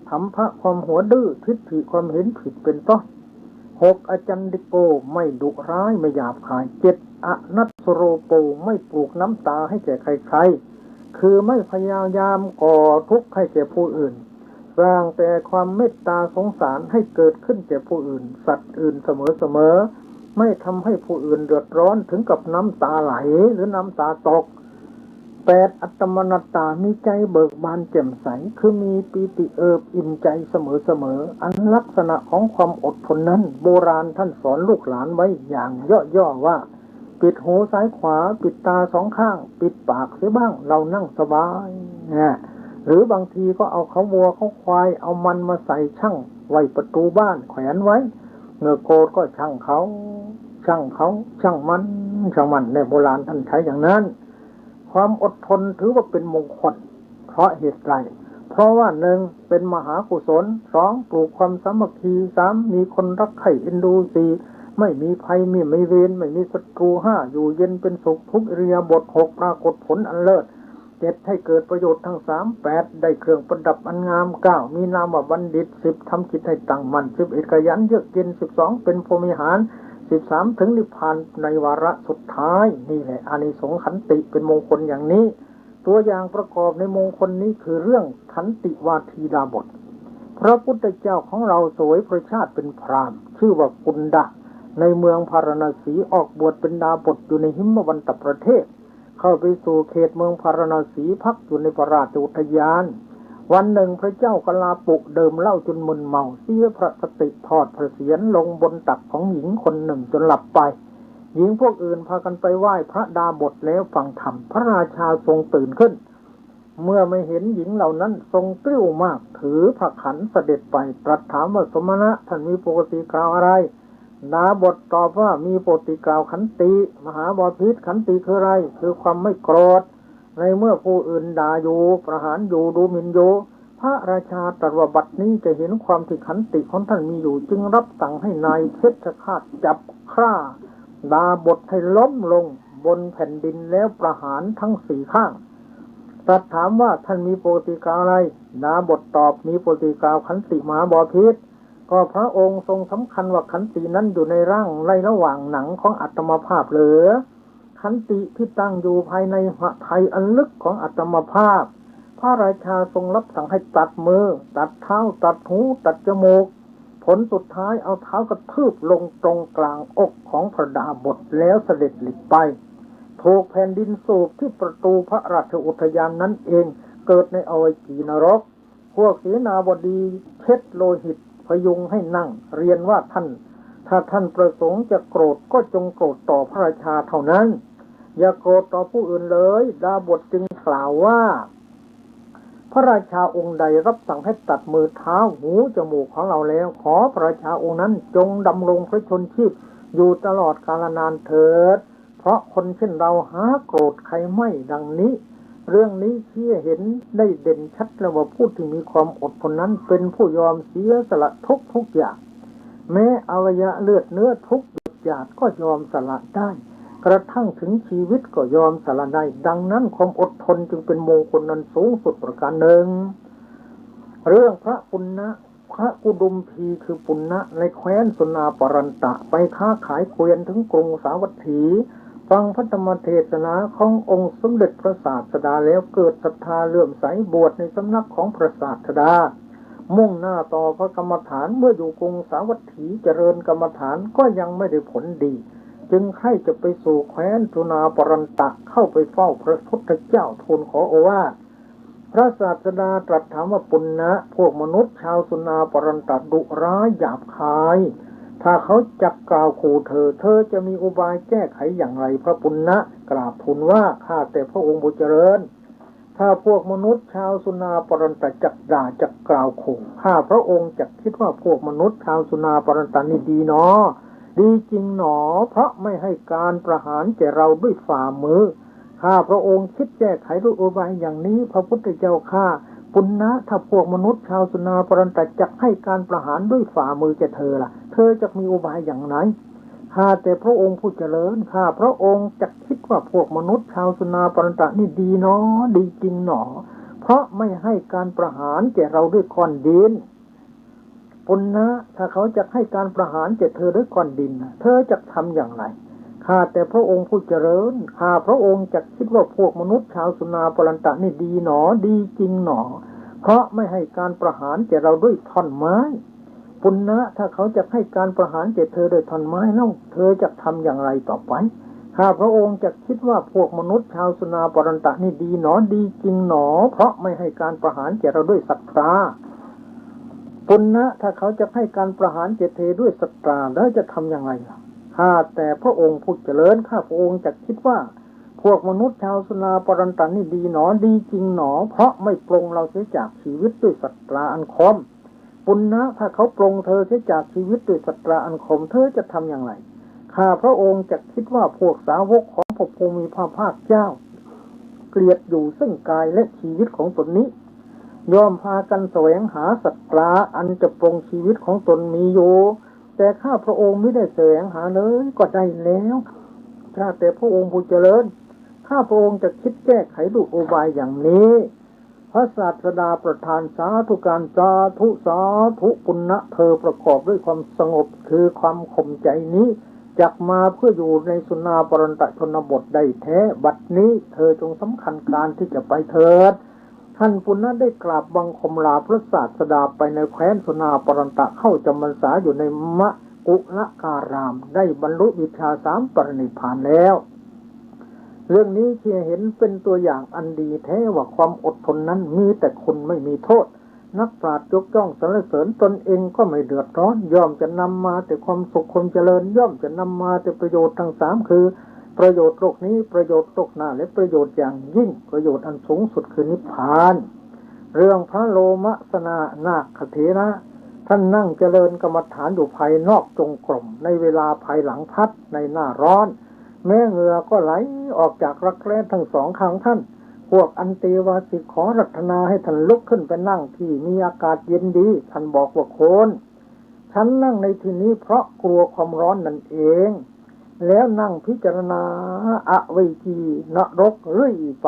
ธัมภะความหัวดื้อทิฏฐิความเห็นผิดเป็นต้น6อจันดิโกไม่ดุร้ายไม่หยาบคาย7อนัสโรโปไม่ปลูกน้ำตาให้แก่ใครๆคือไม่พยายามก่อทุกข์ให้แก่ผู้อื่นสร้างแต่ความเมตตาสงสารให้เกิดขึ้นแก่ผู้อื่นสัตว์อื่นเสมอ ไม่ทำให้ผู้อื่นเดือดร้อนถึงกับน้ำตาไหลหรือน้ำตาตก8อัตตมนัตตามีใจเบิกบานแจ่มใสคือมีปีติเอิบอิ่มใจเสมออันลักษณะของความอดทนนั้นโบราณท่านสอนลูกหลานไว้อย่างย่อๆว่าปิดหูซ้ายขวาปิดตา2ข้างปิดปากเสียบ้างเรานั่งสบายนะหรือบางทีก็เอาเขาวัวเขาควายเอามันมาใส่ช่างไว้ประตูบ้านแขวนไว้เมื่อโกรธก็ช่างมันในโบราณท่านใช้อย่างนั้นความอดทนถือว่าเป็นมงคลเพราะเหตุไรเพราะว่า1เป็นมหากุศล2ปลูกความสามัคคี3มีคนรักใคร่เอ็นดู4ไม่มีภัยไม่เวรไม่มีศัตรู5อยู่เย็นเป็นสุขทุกอิริยาบถ6ปรากฏผลอันเลิศ7ให้เกิดประโยชน์ทั้ง3 8ได้เครื่องประดับอันงาม9มีนามว่าบัณฑิต10ทำจิตให้ตั้งมั่น11ขยันเยือกเย็น12เป็นพรหมิหาร13ถึงนิพพานในวาระสุดท้ายนี่แหละอานิสงส์ขันติเป็นมงคลอย่างนี้ตัวอย่างประกอบในมงคลนี้คือเรื่องขันติวาทีดาบทพระพุทธเจ้าของเราสวยพระชาติเป็นพราหมณ์ชื่อว่ากุณฑะในเมืองพาราณสีออกบวชเป็นดาบทอยู่ในหิมวันตประเทศเข้าไปสู่เขตเมืองพาราณสีพักอยู่ในพระราชอุทยานวันหนึ่งพระเจ้ากลาปุกเดิมเหล้าจนมึนเมาเสียพระสติทอดพระเศียรลงบนตักของหญิงคนหนึ่งจนหลับไปหญิงพวกอื่นพากันไปไหว้พระดาบทแล้วฟังธรรมพระราชาทรงตื่นขึ้นเมื่อไม่เห็นหญิงเหล่านั้นทรงกริ้วมากถือพระขันเสด็จไปตรัสถามว่าสมณะท่านมีปกติกล่าวอะไรดาบทตอบว่ามีปกติกล่าวขันติมหาบพิตรขันติคืออะไรคือความไม่โกรธในเมื่อผู้อื่นด่าอยู่ประหารอยู่ดูหมิ่นอยู่พระราชาตรัสว่าบัดนี้จะเห็นความที่ขันติของท่านมีอยู่จึงรับสั่งให้นายเพชฌฆาตจับฆ่าดาบทให้ล้มลงบนแผ่นดินแล้วประหารทั้ง4ข้างตรัสถามว่าท่านมีปกติกล่าวอะไรดาบทตอบมีปกติกล่าวขันติมหาบพิตรก็พระองค์ทรงสำคัญว่าขันตินั้นอยู่ในร่างในระหว่างหนังของอัตมภาพเหลือขันติที่ตั้งอยู่ภายในหฤทัยอันลึกของอัตมภาพพระราชาทรงรับสั่งให้ตัดมือตัดเท้าตัดหูตัดจมูกผลสุดท้ายเอาเท้ากระทืบลงตรงกลางอกของพระดาบทแล้วเสด็จหลีกไปถูกแผ่นดินสูบที่ประตูพระราชอุทยานนั้นเองเกิดในอวัยกีนรกพวกเสนาบดีเช็ดโลหิตพยุงให้นั่งเรียนว่าถ้าท่านประสงค์จะโกรธก็จงโกรธต่อพระราชาเท่านั้นอย่าโกรธต่อผู้อื่นเลยดาบทจึงกล่าวว่าพระราชาองค์ใดรับสั่งให้ตัดมือเท้าหูจมูกของเราแล้วขอพระราชาองค์นั้นจงดำรงพระชนชีพอยู่ตลอดกาลนานเถิดเพราะคนเช่นเราหาโกรธใครไม่ดังนี้เรื่องนี้ชี้เห็นได้เด่นชัดแล้วว่าผู้ที่มีความอดทนนั้นเป็นผู้ยอมเสียสละทุกอย่างแม้อวัยวะเลือดเนื้อทุกหยาดก็ยอมสละได้กระทั่งถึงชีวิตก็ยอมสละได้ดังนั้นความอดทนจึงเป็นมงคลนั้นสูงสุดประการหนึ่งเรื่องพระปุณณะพระกุดุมพีคือปุณณะในแคว้นสุนาปรันตะไปค้าขายเกวียนถึงกรุงสาวัตถีฟังพระธรรมเทศนาขององค์สมเด็จพระศาสดาแล้วเกิดศรัทธาเลื่อมใสบวชในสำนักของพระศาสดามุ่งหน้าต่อพระกรรมฐานเมื่ออยู่กรุงสาวัตถีเจริญกรรมฐานก็ยังไม่ได้ผลดีจึงใคร่จะไปสู่แคว้นสุนาปรันตะเข้าไปเฝ้าพระพุทธเจ้าทูลขอโอวาทพระศาสดาตรัสถามว่าปุณณะพวกมนุษย์ชาวสุนาปรันตะดุร้ายหยาบคายถ้าเขาจักกล่าวขู่เธอจะมีอุบายแก้ไขอย่างไรพระปุณณะกราบทูลว่าข้าแต่พระองค์ผู้เจริญถ้าพวกมนุษย์ชาวสุนาปรันตะจักด่าจักกล่าวขู่ข้าพระองค์จักคิดว่าพวกมนุษย์ชาวสุนาปรันตะนี่ดีเนาะดีจริงหนอเพราะไม่ให้การประหารแก่เราด้วยฝ่ามือข้าพระองค์คิดแก้ไขด้วยอุบายอย่างนี้พระพุทธเจ้าข้าปุณณะถ้าพวกมนุษย์ชาวสุนาปรันตะจักให้การประหารด้วยฝ่ามือแก่เธอล่ะเธอจะมีอุบายอย่างไรข้าแต่พระองค์ผู้เจริญข้าพระองค์จักคิดว่าพวกมนุษย์ชาวสุนาปรันตะนี่ดีเนาะดีจริงหนอเพราะไม่ให้การประหารแก่เราด้วยก้อนดินปุณณะถ้าเขาจะให้การประหารแก่เธอด้วยก้อนดินเธอจะทำอย่างไรข้าแต่พระองค์ผู้เจริญข้าพระองค์จักคิดว่าพวกมนุษย์ชาวสุนาปรันตะนี่ดีหนอดีจริงหนอเพราะไม่ให้การประหารแก่เราด้วยท่อนไม้ ปุณณะถ้าเขาจะให้การประหารแก่เธอโดยท่อนไม้เล่าเธอจะทำอย่างไรต่อไปข้าพระองค์จะคิดว่าพวกมนุษย์ชาวสุนาปรันตะนี่ดีหนอดีจริงหนอเพราะไม่ให้การประหารแก่เราด้วยศรัทธาปุณณะถ้าเขาจะให้การประหารแก่เธอด้วยศรัทธาแล้วจะทำอย่างไรล่ะข้าแต่พระองค์ผู้เจริญข้าพระองค์จะคิดว่าพวกมนุษย์ชาวสุนาปรันตะนี่ดีหนอดีจริงหนอเพราะไม่ปลงเราเสียจากชีวิตด้วยศรัทธาอันคมปุณณะถ้าเขาปลงเธอเสียจากชีวิตด้วยศรัทธาอันคมเธอจะทำอย่างไรข้าพระองค์จะคิดว่าพวกสาวกของพระภูมิพระภาคเจ้าเกลียดอยู่ซึ่งกายและชีวิตของตนนี้ยอมพากันแสวงหาศรัทธาอันจะปลงชีวิตของตนมีอยู่แต่ข้าพระองค์ไม่ได้แสวงหาเลยก็ได้แล้วข้าแต่พระองค์ผู้เจริญข้าพระองค์จะคิดแก้ไขด้วยอุบายอย่างนี้พระศาสดาประทานสาธุการสาธุสาธุปุณณะเธอประกอบด้วยความสงบคือความข่มใจนี้จักมาเพื่ออยู่ในสุนาปรันตชนบทได้แท้บัดนี้เธอจงสำคัญการที่จะไปเถิดท่านปุณณะได้กราบบังคมลาพระศาสดาไปในแคว้นสุนาปรันตะเข้าจำพรรษาอยู่ในมะกุลการามได้บรรลุวิชา3ปรินิพพานแล้วเรื่องนี้ที่เห็นเป็นตัวอย่างอันดีแท้ว่าความอดทนนั้นมีแต่คุณไม่มีโทษนักปราชญ์ยกย่องสรรเสริญตนเองก็ไม่เดือดร้อนย่อมจะนำมาแต่ความสุขความเจริญย่อมจะนำมาแต่ประโยชน์ทั้ง3คือประโยชน์โลกนี้ประโยชน์โลกหน้าและประโยชน์อย่างยิ่งประโยชน์อันสูงสุดคือนิพพานเรื่องพระโลมสนานาคเถระท่านนั่งเจริญกรรมฐานอยู่ภายนอกจงกรมในเวลาภายหลังพัดในหน้าร้อนแม้เหงื่อก็ไหลออกจากรักแร้ทั้ง2ข้างท่านพวกอันเตวาสิขอรัตนาให้ท่านลุกขึ้นไปนั่งที่มีอากาศเย็นดีท่านบอกว่าโคนฉันนั่งในที่นี้เพราะกลัวความร้อนนั่นเองแล้วนั่งพิจารณาอเวจีนรกเรื่อยไป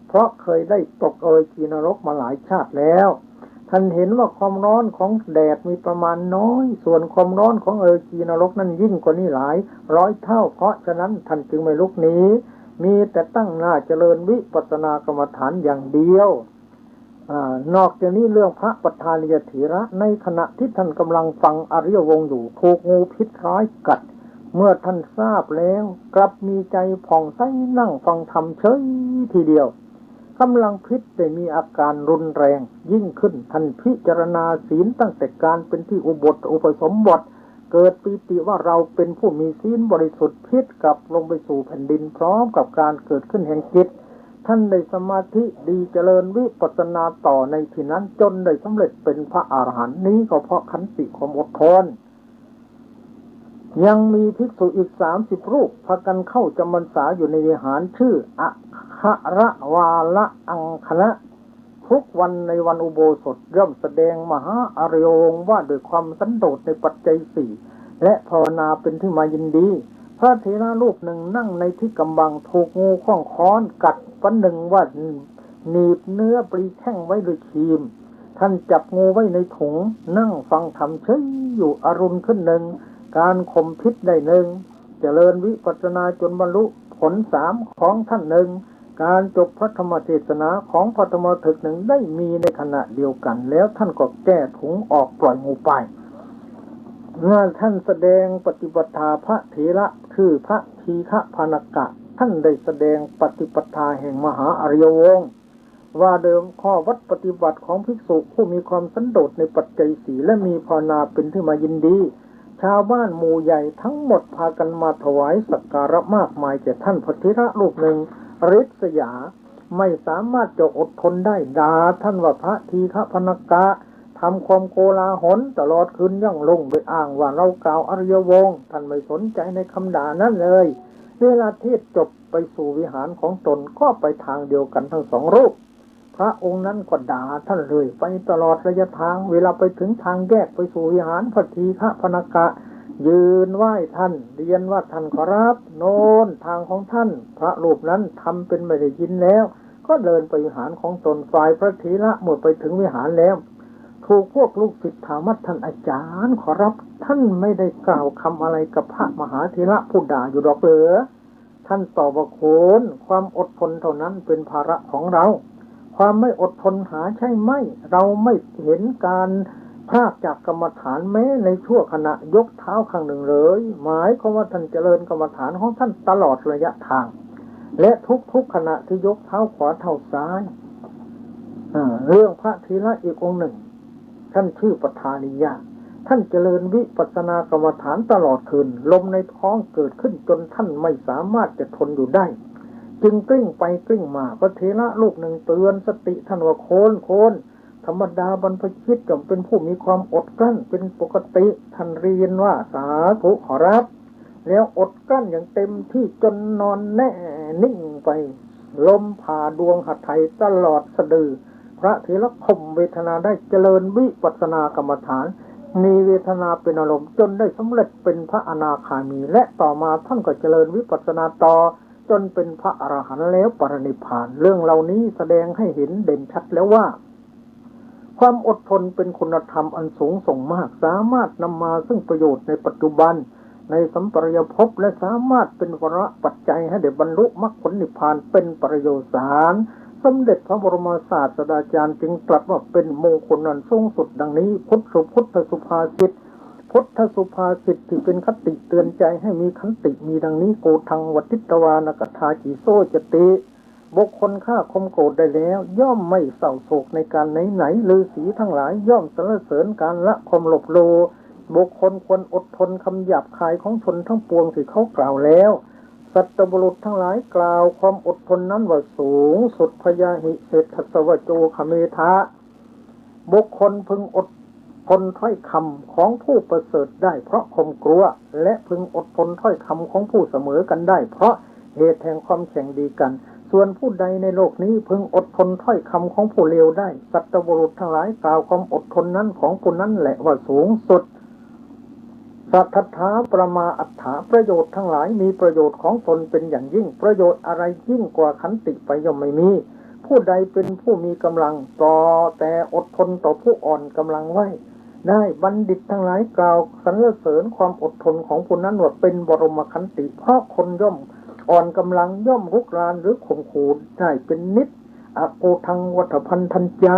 เพราะเคยได้ตกอเวจีนรกมาหลายชาติแล้วท่านเห็นว่าความร้อนของแดดมีประมาณน้อยส่วนความร้อนของอเวจีนรกนั้นยิ่งกว่านี้หลายร้อยเท่าเพราะฉะนั้นท่านจึงไม่ลุกหนีมีแต่ตั้งหน้าเจริญวิปัสสนากรรมฐานอย่างเดียวนอกจากนี้เรื่องพระปัฏฐานิยเถระในขณะที่ท่านกำลังฟังอริยวงศ์อยู่ถูกงูพิษร้ายกัดเมื่อท่านทราบแล้วกลับมีใจผ่องใสนั่งฟังธรรมเฉยทีเดียวกำลังพิษได้มีอาการรุนแรงยิ่งขึ้นท่านพิจารณาศีลตั้งแต่การเป็นที่อุปสมบทเกิดปีติว่าเราเป็นผู้มีศีลบริสุทธิ์พิษกลับลงไปสู่แผ่นดินพร้อมกับการเกิดขึ้นแห่งจิตท่านได้สมาธิดีเจริญวิปัสสนาต่อในที่นั้นจนได้สำเร็จเป็นพระอรหันต์นี้ก็เพราะขันติความอดทนยังมีภิกษุอีก30รูปพากันเข้าจำพรรษาอยู่ในวิหารชื่ออะคะระวาละอังคณะทุกวันในวันอุโบสถย่อมแสดงมหาอริยวงศ์ว่าโดยความสันโดษในปัจจัย4และภาวนาเป็นที่มายินดีพระเถระรูปหนึ่งนั่งในที่กำบังถูกงูข้องค้อนกัดปันหนึ่งว่าหนีบเนื้อปลีแข้งไว้ด้วยครีมท่านจับงูไว้ในถุงนั่งฟังธรรมเฉยอยู่อรุณขึ้นหนึ่งการข่มพิษได้หนึ่งเจริญวิปัสสนาจนบรรลุผล3ของท่านหนึ่งการจบพระธรรมเทศนาของพระธรรมถึกหนึ่งได้มีในขณะเดียวกันแล้วท่านก็แก้ถุงออกปล่อยงูไปเมื่อท่านแสดงปฏิปทาพระเถระคือพระทีฆพานกะท่านได้แสดงปฏิปทาแห่งมหาอริยวงศ์ว่าเดิมข้อวัดปฏิบัติของภิกษุผู้มีความสันโดษในปัจจัย4และมีภาวนาเป็นที่มายินดีชาวบ้านหมู่ใหญ่ทั้งหมดพากันมาถวายสักการะมากมายแก่ท่านพระเถระรูปหนึ่งฤทธิ์สยาไม่สามารถจะอดทนได้ด่าท่านว่าพระทีฆพานกะทำความโกลาหลตลอดคืนยั่งลงโดยอ้างว่าเรากล่าวอริยวงศ์ท่านไม่สนใจในคำด่านั้นเลยเวลาเทศจบไปสู่วิหารของตนก็ไปทางเดียวกันทั้ง2รูปพระองค์นั้นก็ด่าท่านเลยไปตลอดระยะทางเวลาไปถึงทางแยกไปสู่วิหารพระทีฆพานกะยืนไหว้ท่านเรียนว่าท่านขอรับโน้นทางของท่านพระรูปนั้นทำเป็นไม่ได้ยินแล้วก็เดินไปวิหารของตนฝ่ายพระเถระเมื่อไปถึงวิหารแล้วถูกพวกลูกศิษย์ถามว่าท่านอาจารย์ขอรับท่านไม่ได้กล่าวคำอะไรกับพระมหาเถระผู้ด่าอยู่ดอกเหรอท่านตอบว่าโคนความอดทนเท่านั้นเป็นภาระของเราความไม่อดทนหาใช่ไหมเราไม่เห็นการ พรากจากกรรมฐานแม้ในชั่วขณะยกเท้าข้างหนึ่งเลยหมายความว่าท่านเจริญกรรมฐานของท่านตลอดระยะทางและทุกขณะที่ยกเท้าขวาเท้าซ้ายเรื่องพระธีระอีกองค์หนึ่งท่านชื่อปทานิยะท่านเจริญวิปัสสนากรรมฐานตลอดคืนลมในท้องเกิดขึ้นจนท่านไม่สามารถจะทนอยู่ได้จึงกลิ้งไปกลิ้งมาพระเถระลูกหนึ่งเตือนสติท่านว่าโคนธรรมดาบรรพชิตย่อมเป็นผู้มีความอดกลั้นเป็นปกติท่านเรียนว่าสาธุขอรับแล้วอดกลั้นอย่างเต็มที่จนนอนแน่นิ่งไปลมผ่าดวงหัตถ์ไทยตลอดสะดือพระเถระข่มเวทนาได้เจริญวิปัสสนากรรมฐานมีเวทนาเป็นอารมณ์จนได้สำเร็จเป็นพระอนาคามีและต่อมาท่านก็เจริญวิปัสสนาต่อจนเป็นพระอรหันต์แล้วปรินิพพานเรื่องเหล่านี้แสดงให้เห็นเด่นชัดแล้วว่าความอดทนเป็นคุณธรรมอันสูงส่งมากสามารถนำมาซึ่งประโยชน์ในปัจจุบันในสัมปรายภพและสามารถเป็นวาระปัจจัยให้ได้บรรลุมรรคผลนิพพานเป็นประโยชน์สารสมเด็จพระบรมศาสดาจารย์จึงตรัสว่าเป็นมงคลอันสูงสุดดังนี้พุทธสุภาษิตที่เป็นคติเตือนใจให้มีขันติมีดังนี้โกทังวัติตวานกถาจิโซจติบุคคลฆ่าข่มโกรธได้แล้วย่อมไม่เศร้าโศกในการไหนฤาษีทั้งหลายย่อมสรรเสริญการละความหลบโลบุคคลควรอดทนคำหยาบคายของชนทั้งปวงที่เขากล่าวแล้วสัตบุรุษทั้งหลายกล่าวความอดทนนั้นว่าสูงสุดพยาหิเศรษฐสวโจคเมทะบุคคลพึงอดทนถ้อยคำของผู้ประเสริฐได้เพราะความกลัวและพึงอดทนถ้อยคำของผู้เสมอกันได้เพราะเหตุแห่งความแข่งดีกันส่วนผู้ใดในโลกนี้พึงอดทนถ้อยคำของผู้เลวได้สัตบุรุษทั้งหลายกล่าวความอดทนนั้นของผู้นั้นแหละว่าสูงสุดสัทธถาประมาอัฏฐาประโยชน์ทั้งหลายมีประโยชน์ของตนเป็นอย่างยิ่งประโยชน์อะไรยิ่งกว่าขันติไปย่อมไม่มีผู้ใดเป็นผู้มีกำลังต่อแต่อดทนต่อผู้อ่อนกำลังไว้ได้บัณฑิตทั้งหลายกล่าวสรรเสริญความอดทนของผู้นั้นว่าเป็นบรมขันติเพราะคนย่อมอ่อนกำลังย่อมรุกรานหรือข่มขู่ได้เป็นนิดอโกทังวัฏพันธัญญา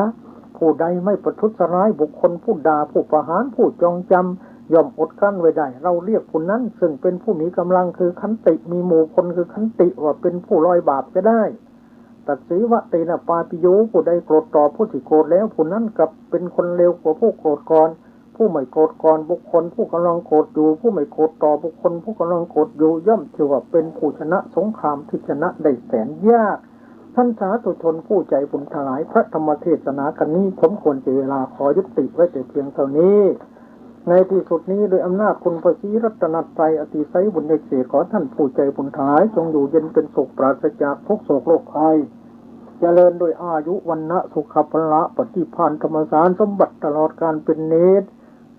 ผู้ใดไม่ประทุษร้ายบุคคลผู้ด่าผู้ประหารผู้จองจำย่อมอดกลั้นไว้ได้เราเรียกผู้นั้นซึ่งเป็นผู้มีกำลังคือขันติมีหมู่คนคือขันติว่าเป็นผู้ลอยบาปจะได้ตัดสีวะเตนะปาปิโยผู้ใดโกรธต่อผู้ที่โกรธแล้วผู้นั้นกลับเป็นคนเลวกว่าผู้โกรธก่อนผู้ไม่โกรธก่อนบุคคลผู้กำลังโกรธอยู่ผู้ไม่โกรธต่อบุคคลผู้กำลังโกรธอยู่ย่อมถือว่าเป็นผู้ชนะสงครามที่ชนะได้แสนยากท่านสาธุชนผู้ใจบุญทั้งหลายพระธรรมเทศนากันนี้สมควรเจเวลาขอยุติไว้แต่เพียงเท่านี้ในที่สุดนี้โดยอำนาจคุณพระศรีรัตนตรัยอติไสยบุญญาเขตขอท่านผู้ใจบุญทั้งหลายจงอยู่เย็นเป็นสุขปราศจากทุกโศกโรคภัยเจริญโดยอายุวันนะสุขภละปฏิภาณธรรมสารสมบัติตลอดการเป็นเนตร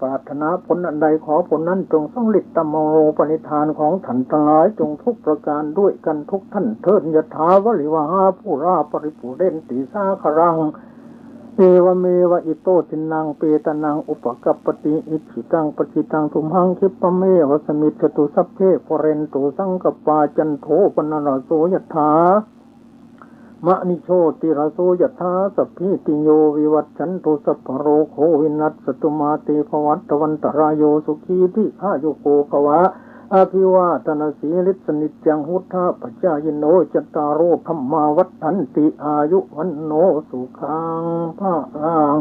ปรารถนาผลอันใดขอผลนั้นจงสำเร็จตามโมปณิธานของท่านทั้งหลายจงทุกประการด้วยกันทุกท่านเถิดยะถาวริวหาผู้ราปริปุเรนติสาครังเอวเมวะอิโตตินังเปตนังอุปกัปปติอิจิตังปจิตังทุมหังคิปะเมวะสมิจตุสัพเพปเรนตุสังกปาจันโทปนรโสยถามะนิโชติระโสยถาสัพพิติโยวิวัตชันตุสัพพโรโควินัสสตุมาเตภวัตวันตรายโยสุขีทิฆายุโกภวะอภิวาทนาสีลิสนิจังหุทธาปัจจายโนจตารโอธรรมาวัฏฐันติอายุวันโนสุขังภะลัง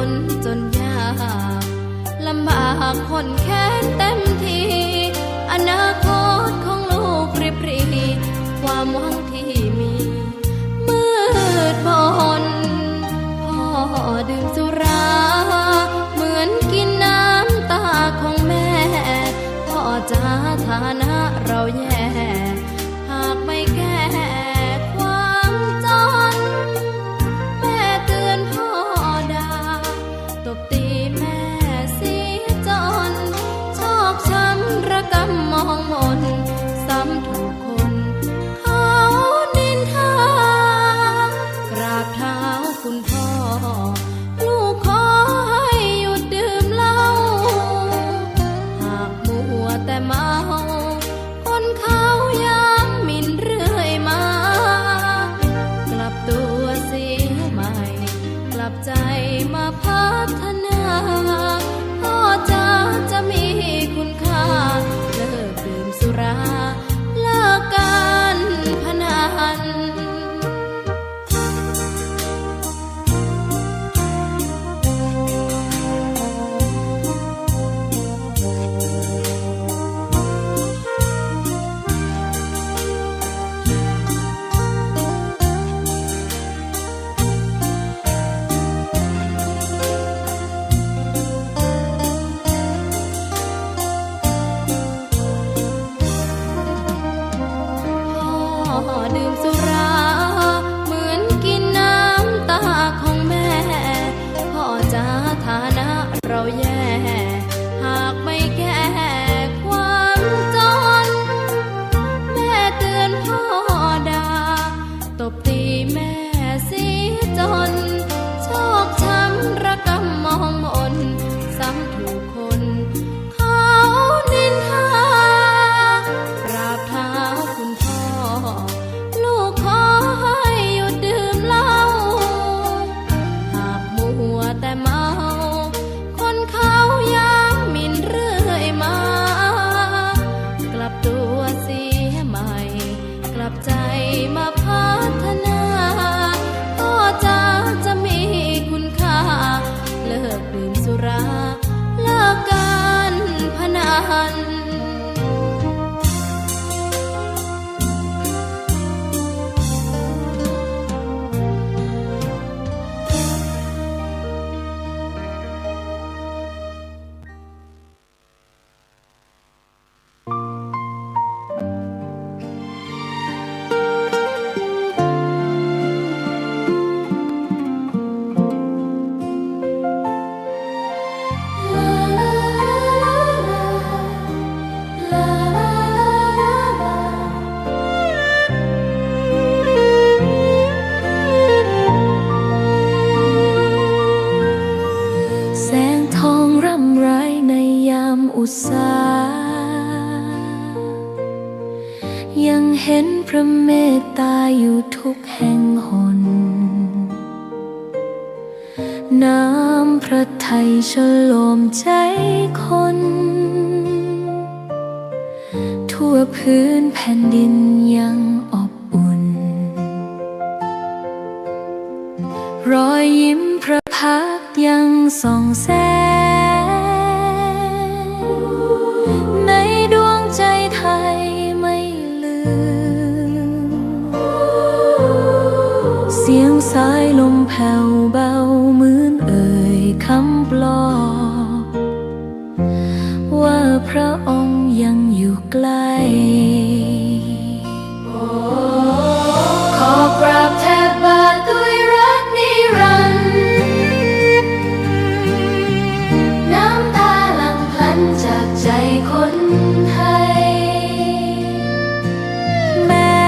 นจนยากลำบากคนแค้นเต็มทีอนาคตของลูกริบหรีความหวังที่มีมืดมนพ่อดื่มสุราเหมือนกินน้ำตาของแม่พ่อจะฐานะเราแย่หากไม่แก้ความจนแม่เตือนพ่อด่าตบตีแม่เสียจนชอกช้ำระกำมองมนซ้ำถูกคนเขานินทากราบเท้าคุณพ่อลูกขอให้หยุดดื่มเหล้าหากมัวแต่เมาคนเขาย้ำหมิ่นเรื่อยมากลับตัวเสียใหม่กลับใจมาพัฒนาพ่อจะมีคุณค่าเลิกดื่มสุราเลิกการพนันพ่อดื่มสุราเหมือนกินน้ำตาของแม่พ่อจะฐานะเราแย่หากไม่แก้ความจนแม่เตือนพ่อด่าตบตีแม่เสียจนชอกช้ำระกำมองมนซ้ำถูกคนเขานินทากราบเท้าคุณพ่อลูกขอให้หยุดดื่มเหล้าหากมัวแต่เมาคนเขาย้ำหมิ่นเรื่อยมากลับตัวเสียใหม่กลับใจมาพัฒนาพ่อจะมีคุณค่าเลิกดื่มสุราเลิกการพนัน อุตสายังเห็นพระเมตตาอยู่ทุกแห่งหนน้ำพระทัยฉโลมใจคนทั่วพื้นแผ่นดินยังอบอุ่นรอยยิ้มพระพักตร์ยังส่องแสงในดวงใจไทยไม่ลืมเสียงสายลมแผ่วเบาเหมือนเอ่ยคำปลอบว่าพระองค์ยังอยู่ใกล้ขอกราบแทบบาทด้วยรักนิรันดร์น้ำตาหลั่งพลันจากใจคนไทยแม้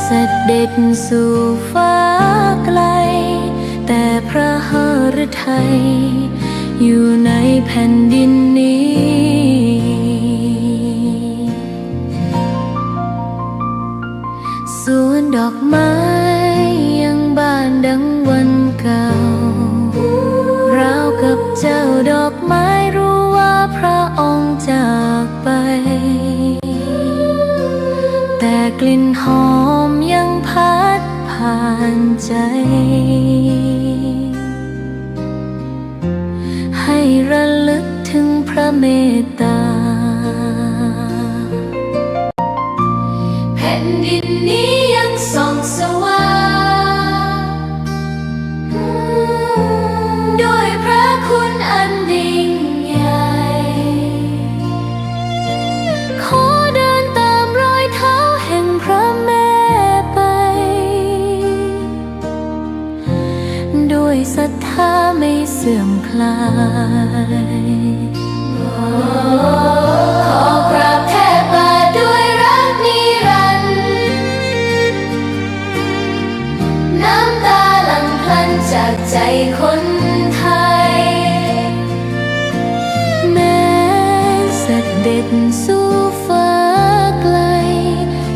เสด็จสู่ฟ้าไกลแต่พระหฤทัยอยู่ในแผ่นดินนี้สวนดอกไม้ยังบานดังวันเก่าราวกับเจ้าดอกไม้รู้ว่าพระองค์จากไปแต่กลิ่นหอมยังพัดผ่านใจ ระลึกถึงพระเมตตาแผ่นดินนี้ยังส่องสว่างด้วยพระคุณอันยิ่งใหญ่ขอเดินตามรอยเท้าแห่งพระแม่ไปด้วยศรัทธาไม่เสื่อมคลายขอกราบแทบบาทด้วยรักนิรันดร์น้ำตาหลั่งพลันจากใจคนไทยแม้เสด็จสู่ฟ้าไกล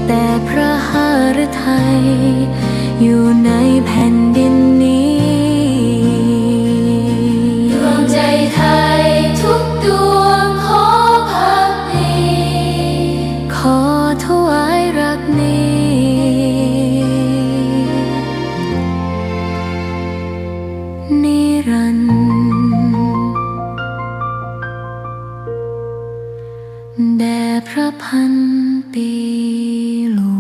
แต่พระหฤทัยอยู่ในแผ่นดินนี้ดวงใจไทยทุกดวงขอพักดีขอถวายรักนี้นิรันดร์แด่พระพันปีหลวง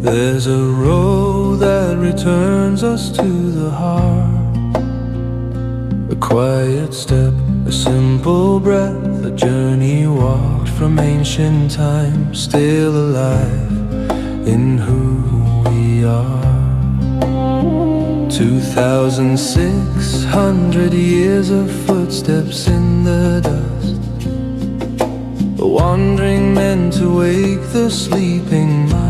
There's a road that returns us to the heart. A quiet step, a simple breath, a journey walked from ancient times, still alive in who we are. 2,600 years of footsteps in the dust, wandering men to wake the sleeping mind.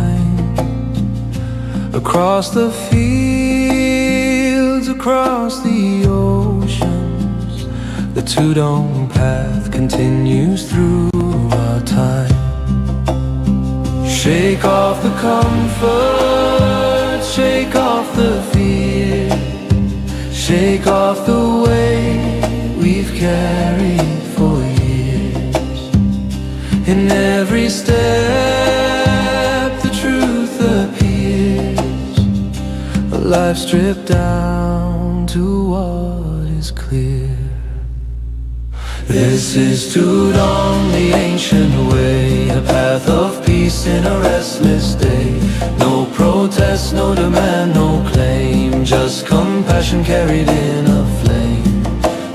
Across the fields, across the oceans, the two-dome path continues through our time. Shake off the comfort, shake off the fear, shake off the weight we've carried for years. In every step, the truth appears, a life stripped down to what is clear. This is Tudong, the ancient way, a path of peace in a restless day. No protest, no demand, no claim, just compassion carried in a flame.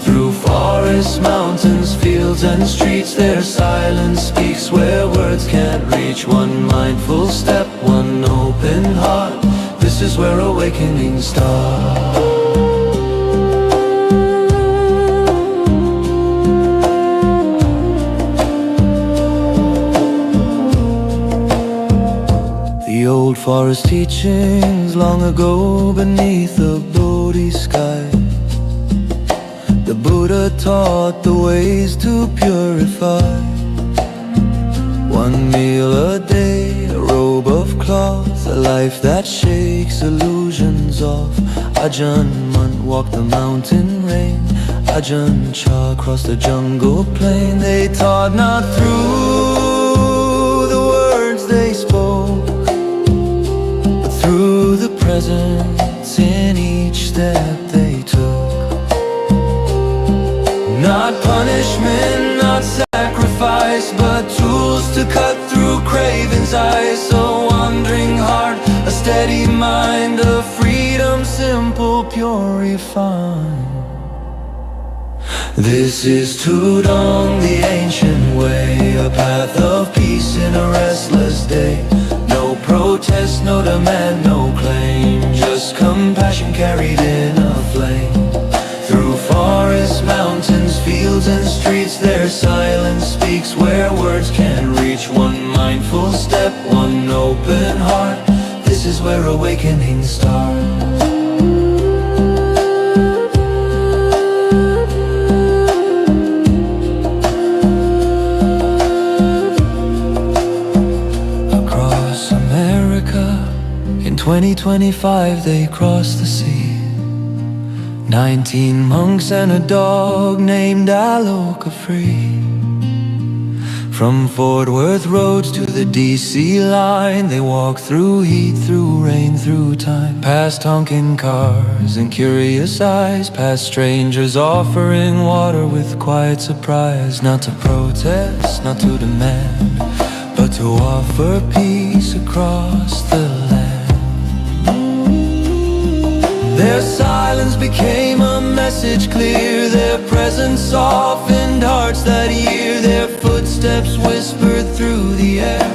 Through forests, mountains, fields and streets, their silence speaks where words can't reach. One mindful step, one open heart, this is where awakening starts. The old forest teachings long ago beneath the Bodhi sky. The Buddha taught the ways to purify. One meal a day, a robe of cloth, a life that shakes illusions off. Ajahn Mun walked the mountain rain, Ajahn Chah crossed the jungle plain. They taught not through the words they spoke, but through the presence in each step they took. Not punishment, not sacrifice, but tools to cut through craving's eyes. A wandering heart, a steady mind, a freedom simple, pure, refined. This is Tudong, the ancient way, a path of peace in a restless day. No protest, no demand, no claim, just compassion carried in a flame. Through forests, mountains, fields and streets, their silence speaks where words can't reach. One mindful step, one open heart, this is where awakening starts. Across America, in 2025 they crossed the sea. 19 monks and a dog named Aloka Free. From Fort Worth roads to the DC line, they walk through heat, through rain, through time. Past honking cars and curious eyes, past strangers offering water with quiet surprise. Not to protest, not to demand, but to offer peace across the land. Their silence became a message clear, their presence softened hearts that year. Their footsteps whispered through the air,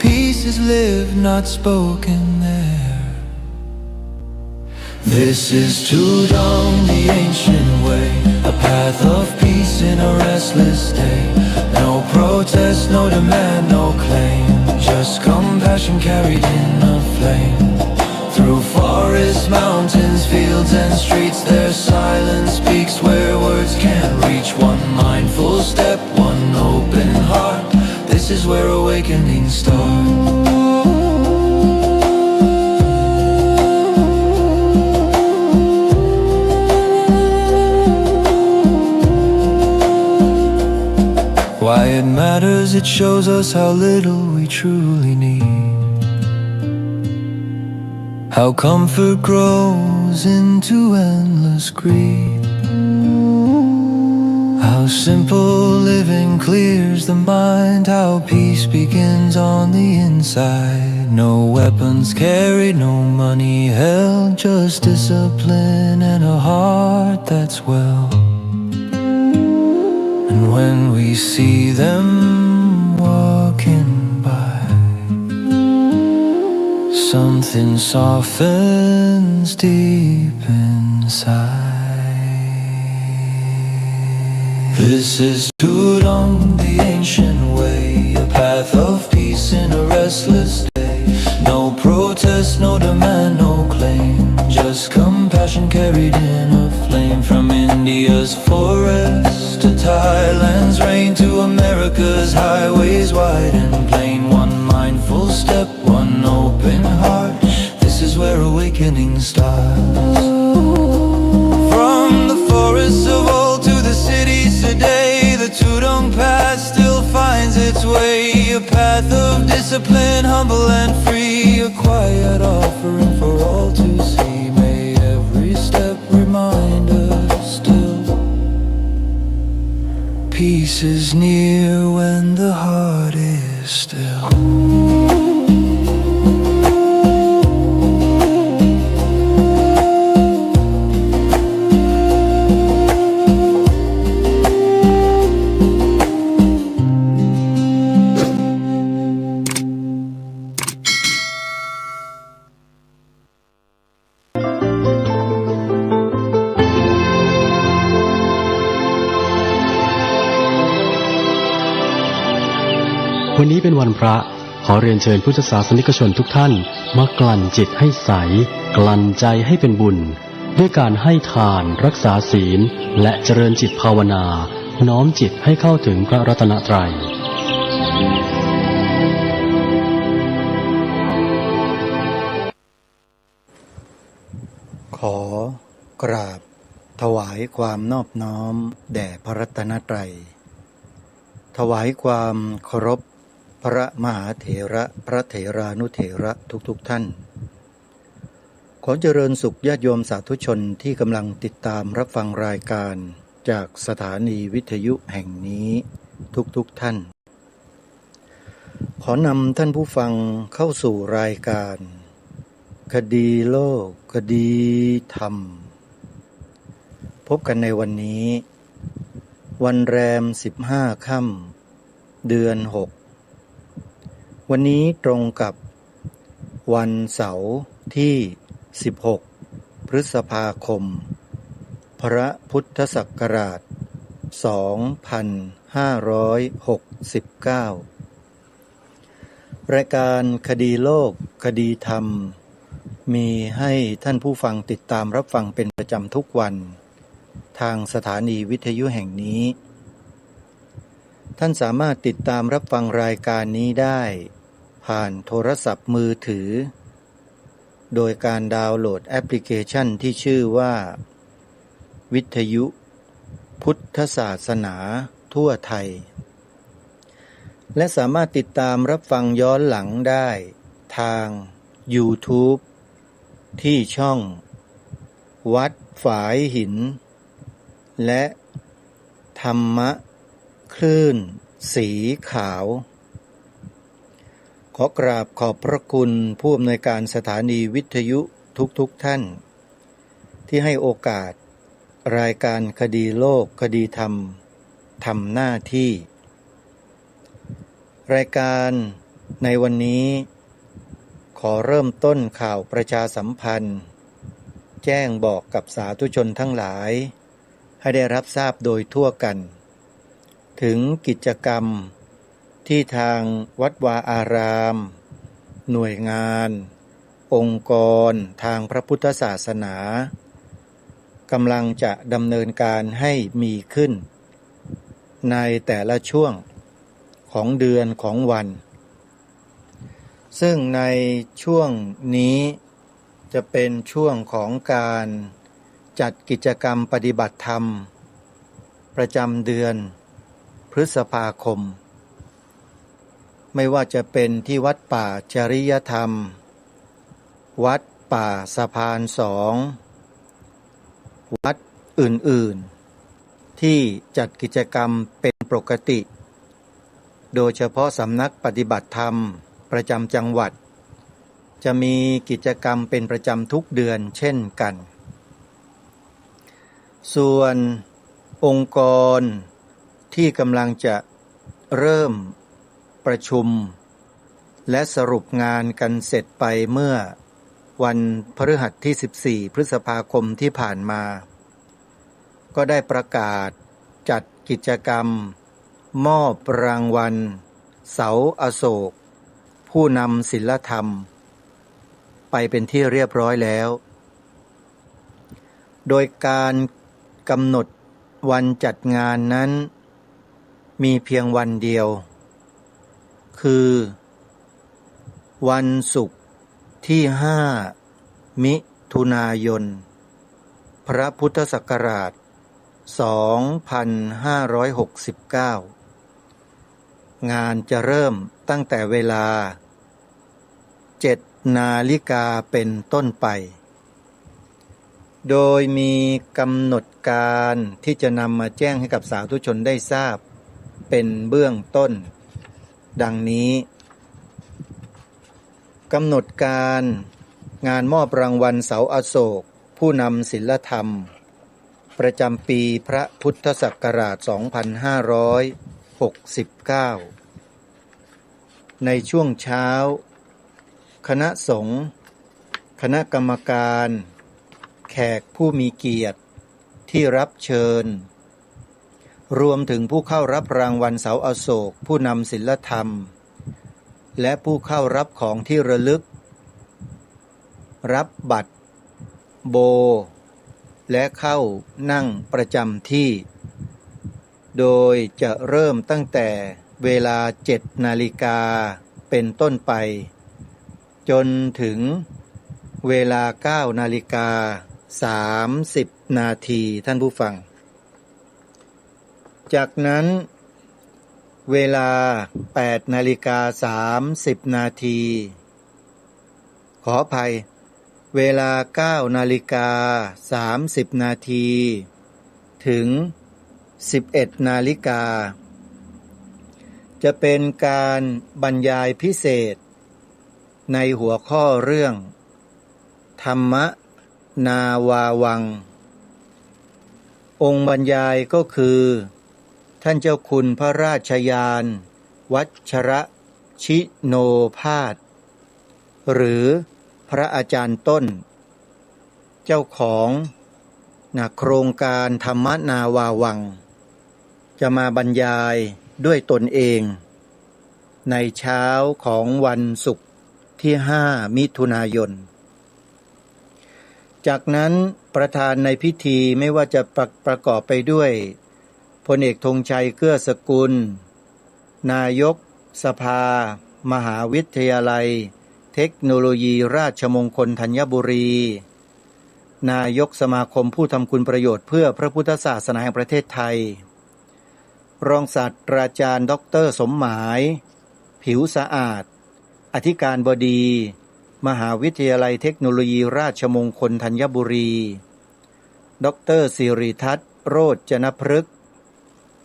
peace is lived, not spoken there. This is Tudong, the ancient way, a path of peace in a restless day. No protest, no demand, no claim, just compassion carried in a flame. Through forests, mountains, fields and streets, their silence speaks where words can't reach. One mindful step, one open heart, this is where awakening starts. Why it matters, it shows us how little we truly need. How comfort grows into endless greed. How simple living clears the mind. How peace begins on the inside. No weapons carried, no money held, just discipline and a heart that's well. And when we see them walking by, something softens deep inside. This is Tudong, the ancient way, a path of peace in a restless day. No protest, no demand, no claim, just compassion carried in a flame. From India's forest to Thailand's rain, to America's highways wide and plain. One mindful step, one open heart, this is where awakening starts. From the forests of old to the cities today, the Tudong path still finds its way. A path of discipline, humble and free, a quiet offering for all to see. May every step remind us still, peace is near when the heart is still.วันนี้เป็นวันพระขอเรียนเชิญพุทธศาสนิกชนทุกท่านมากลั่นจิตให้ใสกลั่นใจให้เป็นบุญด้วยการให้ทานรักษาศีลและเจริญจิตภาวนาน้อมจิตให้เข้าถึงพระรัตนตรัยขอกราบถวายความนอบน้อมแด่พระรัตนตรัยถวายความเคารพพระมหาเถระพระเถรานุเถระทุกท่าน ขอเจริญสุขญาติโยมสาธุชนที่กำลังติดตามรับฟังรายการจากสถานีวิทยุแห่งนี้ทุกท่าน ขอนำท่านผู้ฟังเข้าสู่รายการคดีโลกคดีธรรมพบกันในวันนี้ วันแรม15 ค่ำเดือน 6วันนี้ตรงกับวันเสาร์ที่16พฤษภาคมพระพุทธศักราช2569รายการคดีโลกคดีธรรมมีให้ท่านผู้ฟังติดตามรับฟังเป็นประจำทุกวันทางสถานีวิทยุแห่งนี้ท่านสามารถติดตามรับฟังรายการนี้ได้ผ่านโทรศัพท์มือถือโดยการดาวน์โหลดแอปพลิเคชันที่ชื่อว่าวิทยุพุทธศาสนาทั่วไทยและสามารถติดตามรับฟังย้อนหลังได้ทาง YouTube ที่ช่องวัดฝายหินและธรรมะคลื่นสีขาวขอกราบขอบพระคุณผู้อำนวยการสถานีวิทยุทุกท่านที่ให้โอกาสรายการคดีโลกคดีธรรมทำหน้าที่รายการในวันนี้ขอเริ่มต้นข่าวประชาสัมพันธ์แจ้งบอกกับสาธุชนทั้งหลายให้ได้รับทราบโดยทั่วกันถึงกิจกรรมที่ทางวัดวาอารามหน่วยงานองค์กรทางพระพุทธศาสนากำลังจะดำเนินการให้มีขึ้นในแต่ละช่วงของเดือนของวันซึ่งในช่วงนี้จะเป็นช่วงของการจัดกิจกรรมปฏิบัติธรรมประจำเดือนพฤษภาคมไม่ว่าจะเป็นที่วัดป่าจริยธรรมวัดป่าสะพาน2วัดอื่นๆที่จัดกิจกรรมเป็นปกติโดยเฉพาะสำนักปฏิบัติธรรมประจำจังหวัดจะมีกิจกรรมเป็นประจำทุกเดือนเช่นกันส่วนองค์กรที่กำลังจะเริ่มประชุมและสรุปงานกันเสร็จไปเมื่อวันพฤหัสที่14พฤษภาคมที่ผ่านมาก็ได้ประกาศจัดกิจกรรมมอบรางวัลเสาอโศกผู้นำศีลธรรมไปเป็นที่เรียบร้อยแล้วโดยการกำหนดวันจัดงานนั้นมีเพียงวันเดียวคือวันศุกร์ที่5มิถุนายนพระพุทธศักราช2569งานจะเริ่มตั้งแต่เวลา 7 นาฬิกาเป็นต้นไปโดยมีกำหนดการที่จะนำมาแจ้งให้กับสาธุชนได้ทราบเป็นเบื้องต้นดังนี้กำหนดการงานมอบรางวัลเสาอโศกผู้นำศีลธรรมประจำปีพระพุทธศักราช2569ในช่วงเช้าคณะสงฆ์คณะกรรมการแขกผู้มีเกียรติที่รับเชิญรวมถึงผู้เข้ารับรางวัลเสาอโศกผู้นำศีลธรรมและผู้เข้ารับของที่ระลึกรับบัตรโบและเข้านั่งประจำที่โดยจะเริ่มตั้งแต่เวลา 7 นาฬิกาเป็นต้นไปจนถึงเวลา 9 นาฬิกา 30 นาทีท่านผู้ฟังจากนั้นเวลา 8 นาฬิกา 30 นาทีขออภัยเวลา 9 นาฬิกา 30 นาทีถึง 11 นาฬิกาจะเป็นการบรรยายพิเศษในหัวข้อเรื่องธรรมนาวาวังองค์บรรยายก็คือ ท่านเจ้าคุณพระราชยาน วัชรชิโนภาสหรือพระอาจารย์ต้น เจ้าของโครงการธรรมนาวาวัง จะมาบรรยายด้วยตนเองในเช้าของวันศุกร์ที่ 5 มิถุนายน จากนั้นประธานในพิธีไม่ว่าจะประกอบไปด้วยพลเอกธงชัยเกื้อสกุลนายกสภามหาวิทยาลัยเทคโนโลยีราชมงคลธัญบุรีนายกสมาคมผู้ทำคุณประโยชน์เพื่อพระพุทธศาสนาแห่งประเทศไทยรองศาสตราจารย์ดร.สมหมายผิวสะอาดอธิการบดีมหาวิทยาลัยเทคโนโลยีราชมงคลธัญบุรีดร.สิริทัศน์โรจนพฤกษ์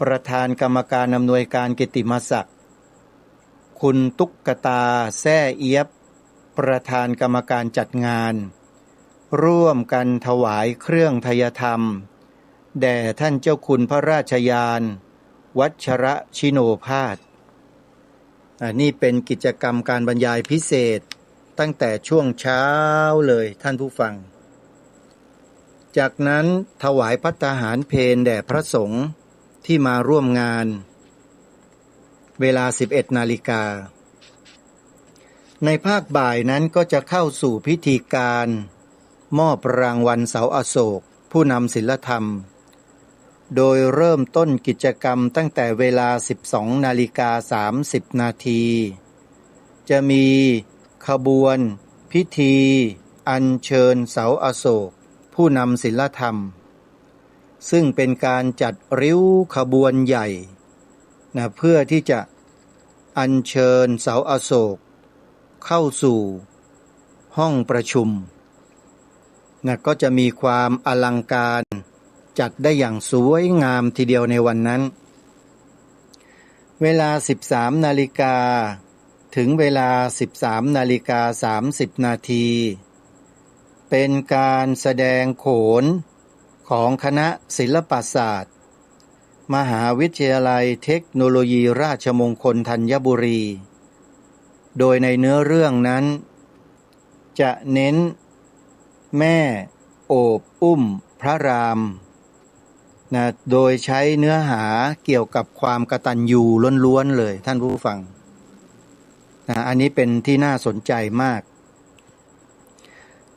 ประธานกรรมการอำนวยการกิตติมศักดิ์คุณตุ๊กตาแซ่เอียบประธานกรรมการจัดงานร่วมกันถวายเครื่องไทยธรรมแด่ท่านเจ้าคุณพระราชยานวัชรชิโนภาสนี่เป็นกิจกรรมการบรรยายพิเศษตั้งแต่ช่วงเช้าเลยท่านผู้ฟังจากนั้นถวายภัตตาหารเพลแด่พระสงฆ์ที่มาร่วมงานเวลา 11 นาฬิกาในภาคบ่ายนั้นก็จะเข้าสู่พิธีการมอบรางวัลเสาอโศกผู้นำศีลธรรมโดยเริ่มต้นกิจกรรมตั้งแต่เวลา 12:30 นาทีจะมีขบวนพิธีอัญเชิญเสาอโศกผู้นำศีลธรรมซึ่งเป็นการจัดริ้วขบวนใหญ่เพื่อที่จะอัญเชิญเสาอโศกเข้าสู่ห้องประชุมก็จะมีความอลังการจัดได้อย่างสวยงามทีเดียวในวันนั้นเวลา 13 นาฬิกาถึงเวลา 13:30 นาทีเป็นการแสดงโขนของคณะศิลปศาสตร์มหาวิทยาลัยเทคโนโลยีราชมงคลธัญบุรีโดยในเนื้อเรื่องนั้นจะเน้นแม่โอบอุ้มพระรามโดยใช้เนื้อหาเกี่ยวกับความกตัญญูล้วนๆเลยท่านผู้ฟังอันนี้เป็นที่น่าสนใจมาก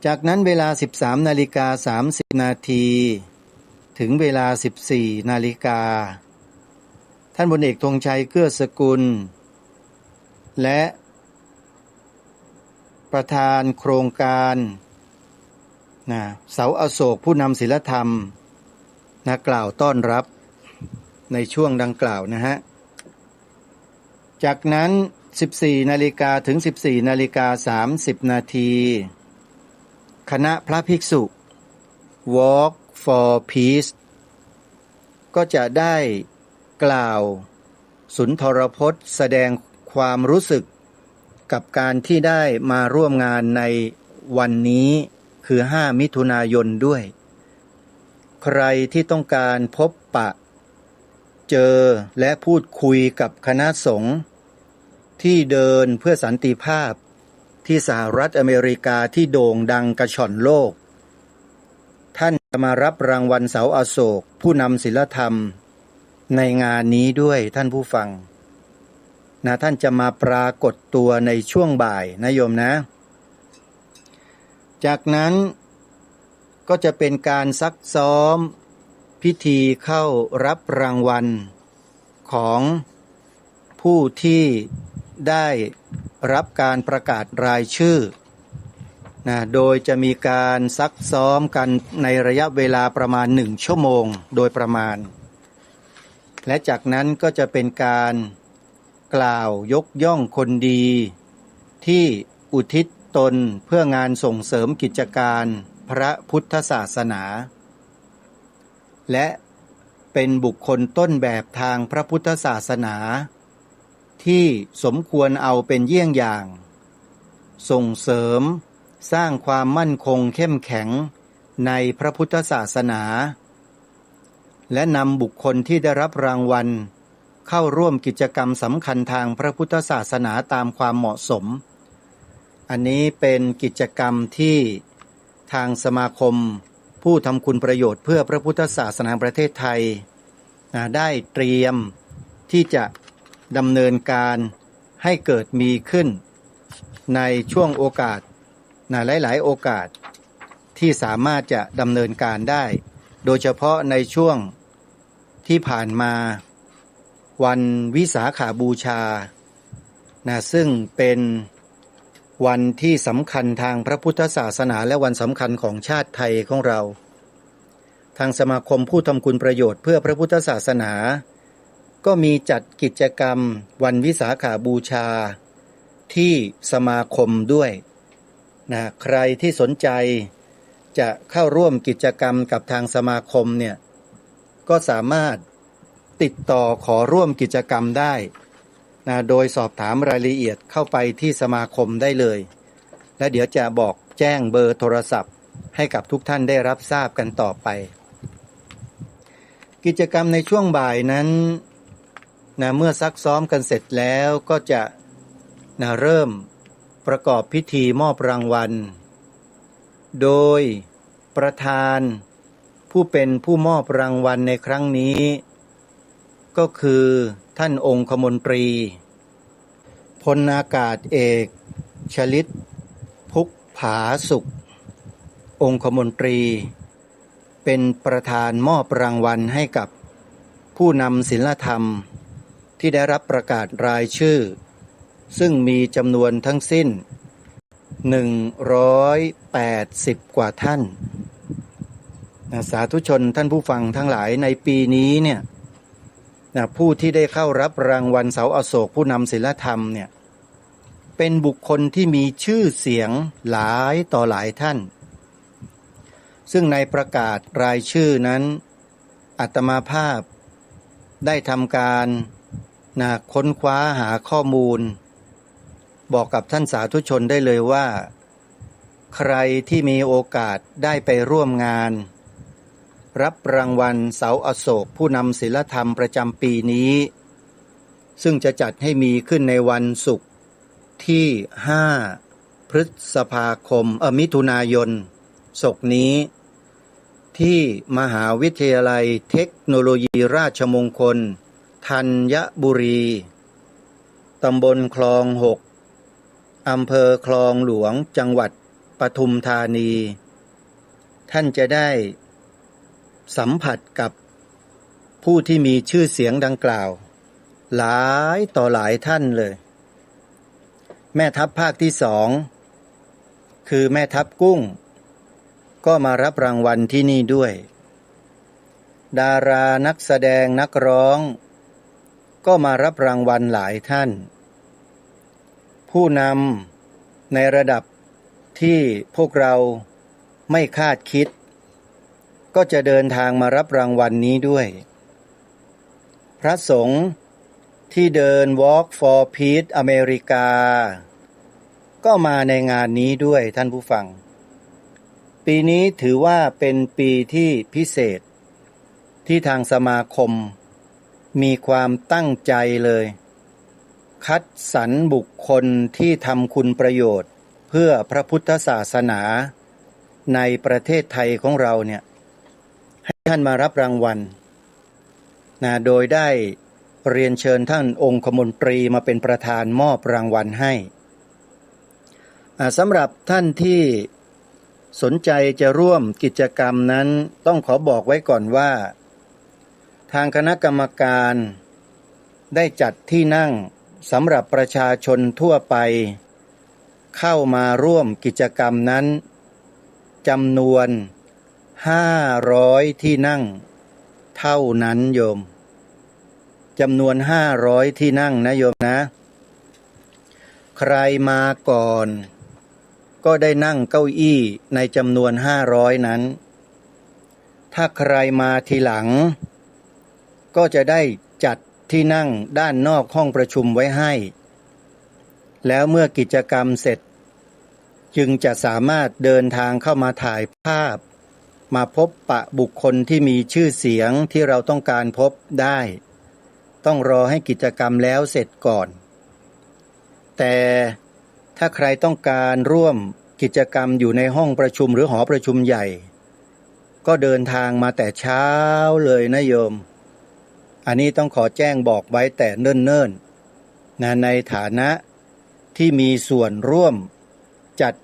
จากนั้นเวลา 13:30 นาทีถึงเวลา 14 นาฬิกาท่านพลเอกธงชัยเกื้อสกุลและประธานโครงการเสาอโศกผู้นำศีลธรรมกล่าวต้อนรับในช่วงดังกล่าวจากนั้น 14 นาฬิกาถึง 14:30 นาทีคณะพระภิกษุ Walk for Peace ก็จะได้กล่าวสุนทรพจน์แสดงความรู้สึกกับการที่ได้มาร่วมงานในวันนี้คือ 5 มิถุนายนด้วยใครที่ต้องการพบปะเจอและพูดคุยกับคณะสงฆ์ที่เดินเพื่อสันติภาพที่สหรัฐอเมริกาที่โด่งดังกระฉ่อนโลกท่านจะมารับรางวัลเสาอโศกผู้นำศีลธรรมในงานนี้ด้วยท่านผู้ฟังท่านจะมาปรากฏตัวในช่วงบ่ายนะโยมนะจากนั้นก็จะเป็นการซักซ้อมพิธีเข้ารับรางวัลของผู้ที่ได้รับการประกาศรายชื่อโดยจะมีการซักซ้อมกันในระยะเวลาประมาณ1 ชั่วโมงโดยประมาณและจากนั้นก็จะเป็นการกล่าวยกย่องคนดีที่อุทิศตนเพื่องานส่งเสริมกิจการพระพุทธศาสนาและเป็นบุคคลต้นแบบทางพระพุทธศาสนาที่สมควรเอาเป็นเยี่ยงอย่างส่งเสริมสร้างความมั่นคงเข้มแข็งในพระพุทธศาสนาและนำบุคคลที่ได้รับรางวัล เข้าร่วมกิจกรรมสำคัญทางพระพุทธศาสนาตามความเหมาะสมอันนี้เป็นกิจกรรมที่ทางสมาคมผู้ทำคุณประโยชน์เพื่อพระพุทธศาสนาประเทศไทยได้เตรียมที่จะดำเนินการให้เกิดมีขึ้นในช่วงโอกาสหลายๆโอกาสที่สามารถจะดำเนินการได้โดยเฉพาะในช่วงที่ผ่านมาวันวิสาขบูชาซึ่งเป็นวันที่สำคัญทางพระพุทธศาสนาและวันสำคัญของชาติไทยของเราทางสมาคมผู้ทำคุณประโยชน์เพื่อพระพุทธศาสนาก็มีจัดกิจกรรมวันวิสาขบูชาที่สมาคมด้วยใครที่สนใจจะเข้าร่วมกิจกรรมกับทางสมาคมเนี่ยก็สามารถติดต่อขอร่วมกิจกรรมได้โดยสอบถามรายละเอียดเข้าไปที่สมาคมได้เลยและเดี๋ยวจะบอกแจ้งเบอร์โทรศัพท์ให้กับทุกท่านได้รับทราบกันต่อไปกิจกรรมในช่วงบ่ายนั้นเมื่อซักซ้อมกันเสร็จแล้วก็จะเริ่มประกอบพิธีมอบรางวัลโดยประธานผู้เป็นผู้มอบรางวัลในครั้งนี้ก็คือท่านองคมนตรีพลอากาศเอกชลิตพุกผาสุของคมนตรีเป็นประธานมอบรางวัลให้กับผู้นำศีลธรรมที่ได้รับประกาศรายชื่อซึ่งมีจำนวนทั้งสิ้น180กว่าท่านสาธุชนท่านผู้ฟังทั้งหลายในปีนี้เนี่ยผู้ที่ได้เข้ารับรางวัลเสาอโศกผู้นำศีลธรรมเนี่ยเป็นบุคคลที่มีชื่อเสียงหลายต่อหลายท่านซึ่งในประกาศรายชื่อนั้นอาตมาภาพได้ทำการค้นคว้าหาข้อมูลบอกกับท่านสาธุชนได้เลยว่าใครที่มีโอกาสได้ไปร่วมงานรับรางวัลเสาอโศกผู้นำศีลธรรมประจำปีนี้ซึ่งจะจัดให้มีขึ้นในวันศุกร์ที่5พฤษภาคมมิถุนายนศกนี้ที่มหาวิทยาลัยเทคโนโลยีราชมงคลธัญบุรีตำบลคลอง6อำเภอคลองหลวงจังหวัดปทุมธานีท่านจะได้สัมผัสกับผู้ที่มีชื่อเสียงดังกล่าวหลายต่อหลายท่านเลยแม่ทัพภาคที่2คือแม่ทัพกุ้งก็มารับรางวัลที่นี่ด้วยดารานักแสดงนักร้องก็มารับรางวัลหลายท่านผู้นำในระดับที่พวกเราไม่คาดคิดก็จะเดินทางมารับรางวัลนี้ด้วยพระสงฆ์ที่เดิน Walk for Peace อเมริกาก็มาในงานนี้ด้วยท่านผู้ฟังปีนี้ถือว่าเป็นปีที่พิเศษที่ทางสมาคมมีความตั้งใจเลยคัดสรรบุคคลที่ทำคุณประโยชน์เพื่อพระพุทธศาสนาในประเทศไทยของเราเนี่ยให้ท่านมารับรางวัลโดยได้เรียนเชิญท่านองคมนตรีมาเป็นประธานมอบรางวัลให้สำหรับท่านที่สนใจจะร่วมกิจกรรมนั้นต้องขอบอกไว้ก่อนว่าทางคณะกรรมการได้จัดที่นั่งสำหรับประชาชนทั่วไปเข้ามาร่วมกิจกรรมนั้นจำนวน500ที่นั่งเท่านั้นโยมจำนวน500ที่นั่งนะโยมนะใครมาก่อนก็ได้นั่งเก้าอี้ในจำนวน500นั้นถ้าใครมาทีหลังก็จะได้จัดที่นั่งด้านนอกห้องประชุมไว้ให้แล้วเมื่อกิจกรรมเสร็จจึงจะสามารถเดินทางเข้ามาถ่ายภาพมาพบปะบุคคลที่มีชื่อเสียงที่เราต้องการพบได้ ต้องรอให้กิจกรรมแล้วเสร็จก่อน แต่ถ้าใครต้องการร่วมกิจกรรมอยู่ในห้องประชุมหรือหอประชุมใหญ่ก็เดินทางมาแต่เช้าเลยนะโยมอันนี้ต้องขอแจ้งบอกไว้แต่เนิ่นๆนะในฐานะที่มีส่วนร่วมจัด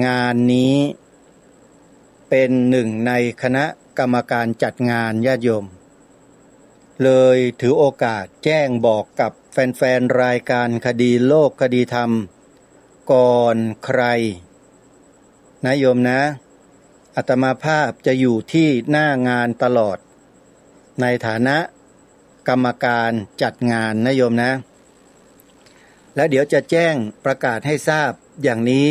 งานนี้เป็นหนึ่งในคณะกรรมการจัดงานญาติโยมเลยถือโอกาสแจ้งบอกกับแฟนๆรายการคดีโลกคดีธรรมก่อนใครนะโยมนะอาตมาภาพจะอยู่ที่หน้างานตลอดในฐานะกรรมการจัดงานนะโยมนะแล้วเดี๋ยวจะแจ้งประกาศให้ทราบอย่างนี้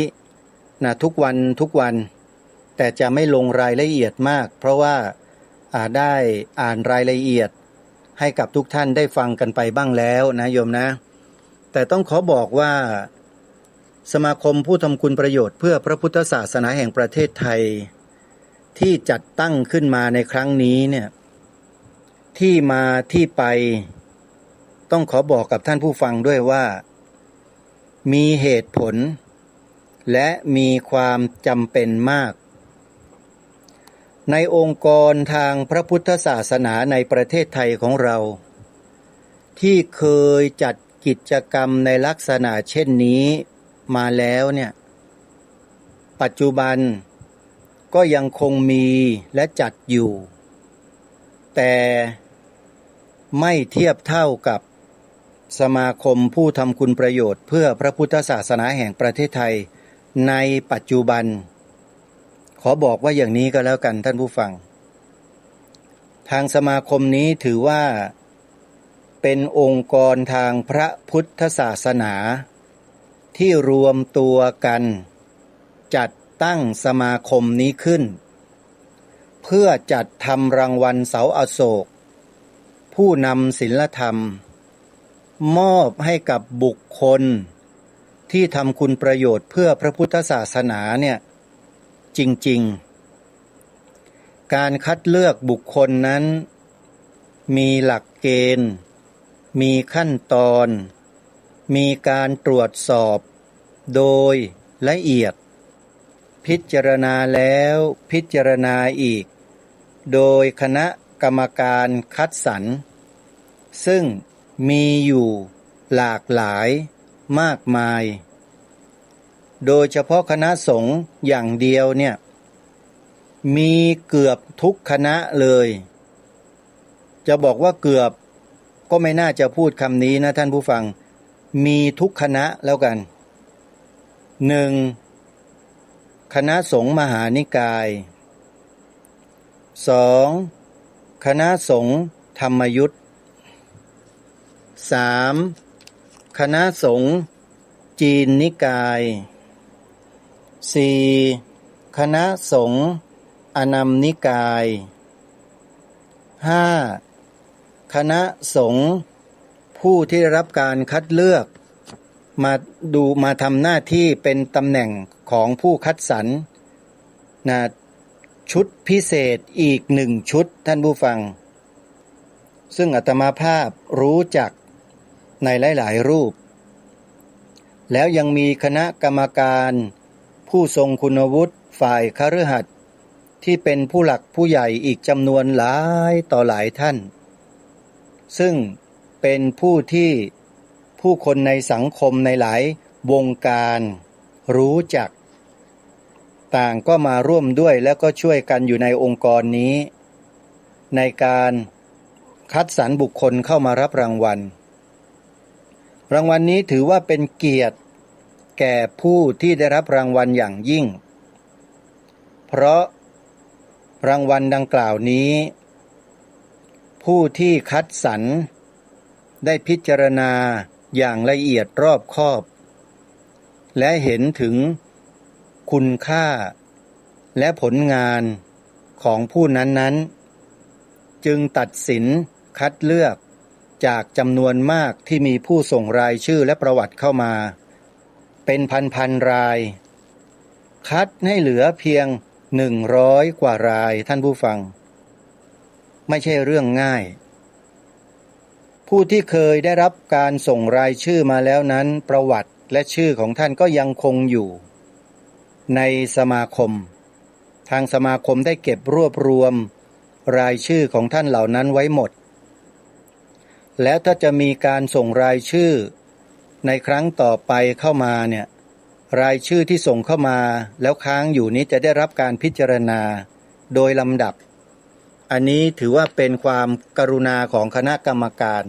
นะทุกวันแต่จะไม่ลงรายละเอียดมากเพราะว่าได้อ่านรายละเอียดให้กับทุกท่านได้ฟังกันไปบ้างแล้วนะโยมนะแต่ต้องขอบอกว่าสมาคมผู้ทำคุณประโยชน์เพื่อพระพุทธศาสนาแห่งประเทศไทยที่จัดตั้งขึ้นมาในครั้งนี้เนี่ยที่มาที่ไปต้องขอบอกกับท่านผู้ฟังด้วยว่ามีเหตุผลและมีความจำเป็นมากในองค์กรทางพระพุทธศาสนาในประเทศไทยของเราที่เคยจัดกิจกรรมในลักษณะเช่นนี้มาแล้วเนี่ยปัจจุบันก็ยังคงมีและจัดอยู่แต่ไม่เทียบเท่ากับสมาคมผู้ทำคุณประโยชน์เพื่อพระพุทธศาสนาแห่งประเทศไทยในปัจจุบันขอบอกว่าอย่างนี้ก็แล้วกันท่านผู้ฟังทางสมาคมนี้ถือว่าเป็นองค์กรทางพระพุทธศาสนาที่รวมตัวกันจัดตั้งสมาคมนี้ขึ้นเพื่อจัดทำรางวัลเสาอโศกผู้นำศีลธรรมมอบให้กับบุคคลที่ทำคุณประโยชน์เพื่อพระพุทธศาสนาเนี่ยจริงๆการคัดเลือกบุคคลนั้นมีหลักเกณฑ์มีขั้นตอนมีการตรวจสอบโดยละเอียดพิจารณาแล้วพิจารณาอีกโดยคณะกรรมการคัดสรรซึ่งมีอยู่หลากหลายมากมายโดยเฉพาะคณะสงฆ์อย่างเดียวเนี่ยมีเกือบทุกคณะเลยจะบอกว่าเกือบก็ไม่น่าจะพูดคำนี้นะท่านผู้ฟังมีทุกคณะแล้วกัน 1. คณะสงฆ์มหานิกาย 2. คณะสงฆ์ธรรมยุต 3. คณะสงฆ์จีนนิกาย 4. คณะสงฆ์อนัมนิกาย 5. คณะสงฆ์ผู้ที่ได้รับการคัดเลือกมาทำหน้าที่เป็นตำแหน่งของผู้คัดสรรนะชุดพิเศษอีก1 ชุดท่านผู้ฟังซึ่งอาตมาภาพรู้จักในหลายๆรูปแล้วยังมีคณะกรรมการผู้ทรงคุณวุฒิฝ่ายคฤหัสถ์ที่เป็นผู้หลักผู้ใหญ่อีกจำนวนหลายต่อหลายท่านซึ่งเป็นผู้ที่ผู้คนในสังคมในหลายวงการรู้จักต่างก็มาร่วมด้วยแล้วก็ช่วยกันอยู่ในองค์กรนี้ในการคัดสรรบุคคลเข้ามารับรางวัลนี้ถือว่าเป็นเกียรติแก่ผู้ที่ได้รับรางวัลอย่างยิ่งเพราะรางวัลดังกล่าวนี้ผู้ที่คัดสรรได้พิจารณาอย่างละเอียดรอบคอบและเห็นถึงคุณค่าและผลงานของผู้นั้นๆจึงตัดสินคัดเลือกจากจำนวนมากที่มีผู้ส่งรายชื่อและประวัติเข้ามาเป็นพันรายคัดให้เหลือเพียง100 กว่ารายท่านผู้ฟังไม่ใช่เรื่องง่าย ผู้ที่เคยได้รับการส่งรายชื่อมาแล้วนั้นประวัติและชื่อของท่านก็ยังคงอยู่ในสมาคมทางสมาคมได้เก็บรวบรวมรายชื่อของท่านเหล่านั้นไว้หมดแล้วถ้าจะมีการส่งรายชื่อในครั้งต่อไปเข้ามาเนี่ยรายชื่อที่ส่งเข้ามาแล้วค้างอยู่นี้จะได้รับการพิจารณาโดยลำดับอันนี้ถือว่าเป็นความกรุณาของคณะกรรมการ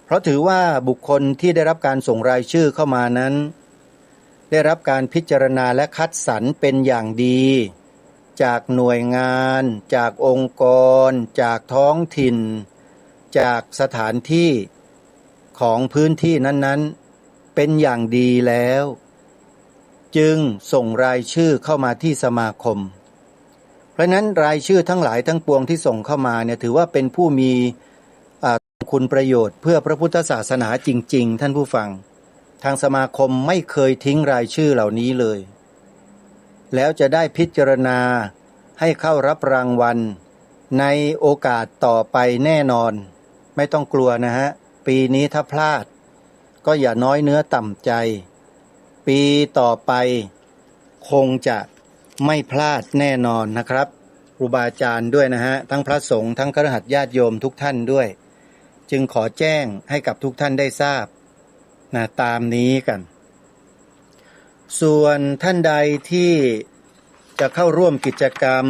เพราะถือว่าบุคคลที่ได้รับการส่งรายชื่อเข้ามานั้นได้รับการพิจารณาและคัดสรรเป็นอย่างดีจากหน่วยงานจากองค์กรจากท้องถิ่นจากสถานที่ของพื้นที่นั้นๆเป็นอย่างดีแล้วจึงส่งรายชื่อเข้ามาที่สมาคมเพราะนั้นรายชื่อทั้งหลายทั้งปวงที่ส่งเข้ามาเนี่ยถือว่าเป็นผู้มีคุณประโยชน์เพื่อพระพุทธศาสนาจริงๆท่านผู้ฟังทางสมาคมไม่เคยทิ้งรายชื่อเหล่านี้เลยแล้วจะได้พิจารณาให้เข้ารับรางวัลในโอกาสต่อไปแน่นอนไม่ต้องกลัวนะฮะปีนี้ถ้าพลาดก็อย่าน้อยเนื้อต่ำใจปีต่อไปคงจะไม่พลาดแน่นอนนะครับครูบาอาจารย์ด้วยนะฮะทั้งพระสงฆ์ทั้งคฤหัสถ์ญาติโยมทุกท่านด้วยจึงขอแจ้งให้กับทุกท่านได้ทราบนะตามนี้กันส่วนท่านใดที่จะเข้าร่วมกิจกรรม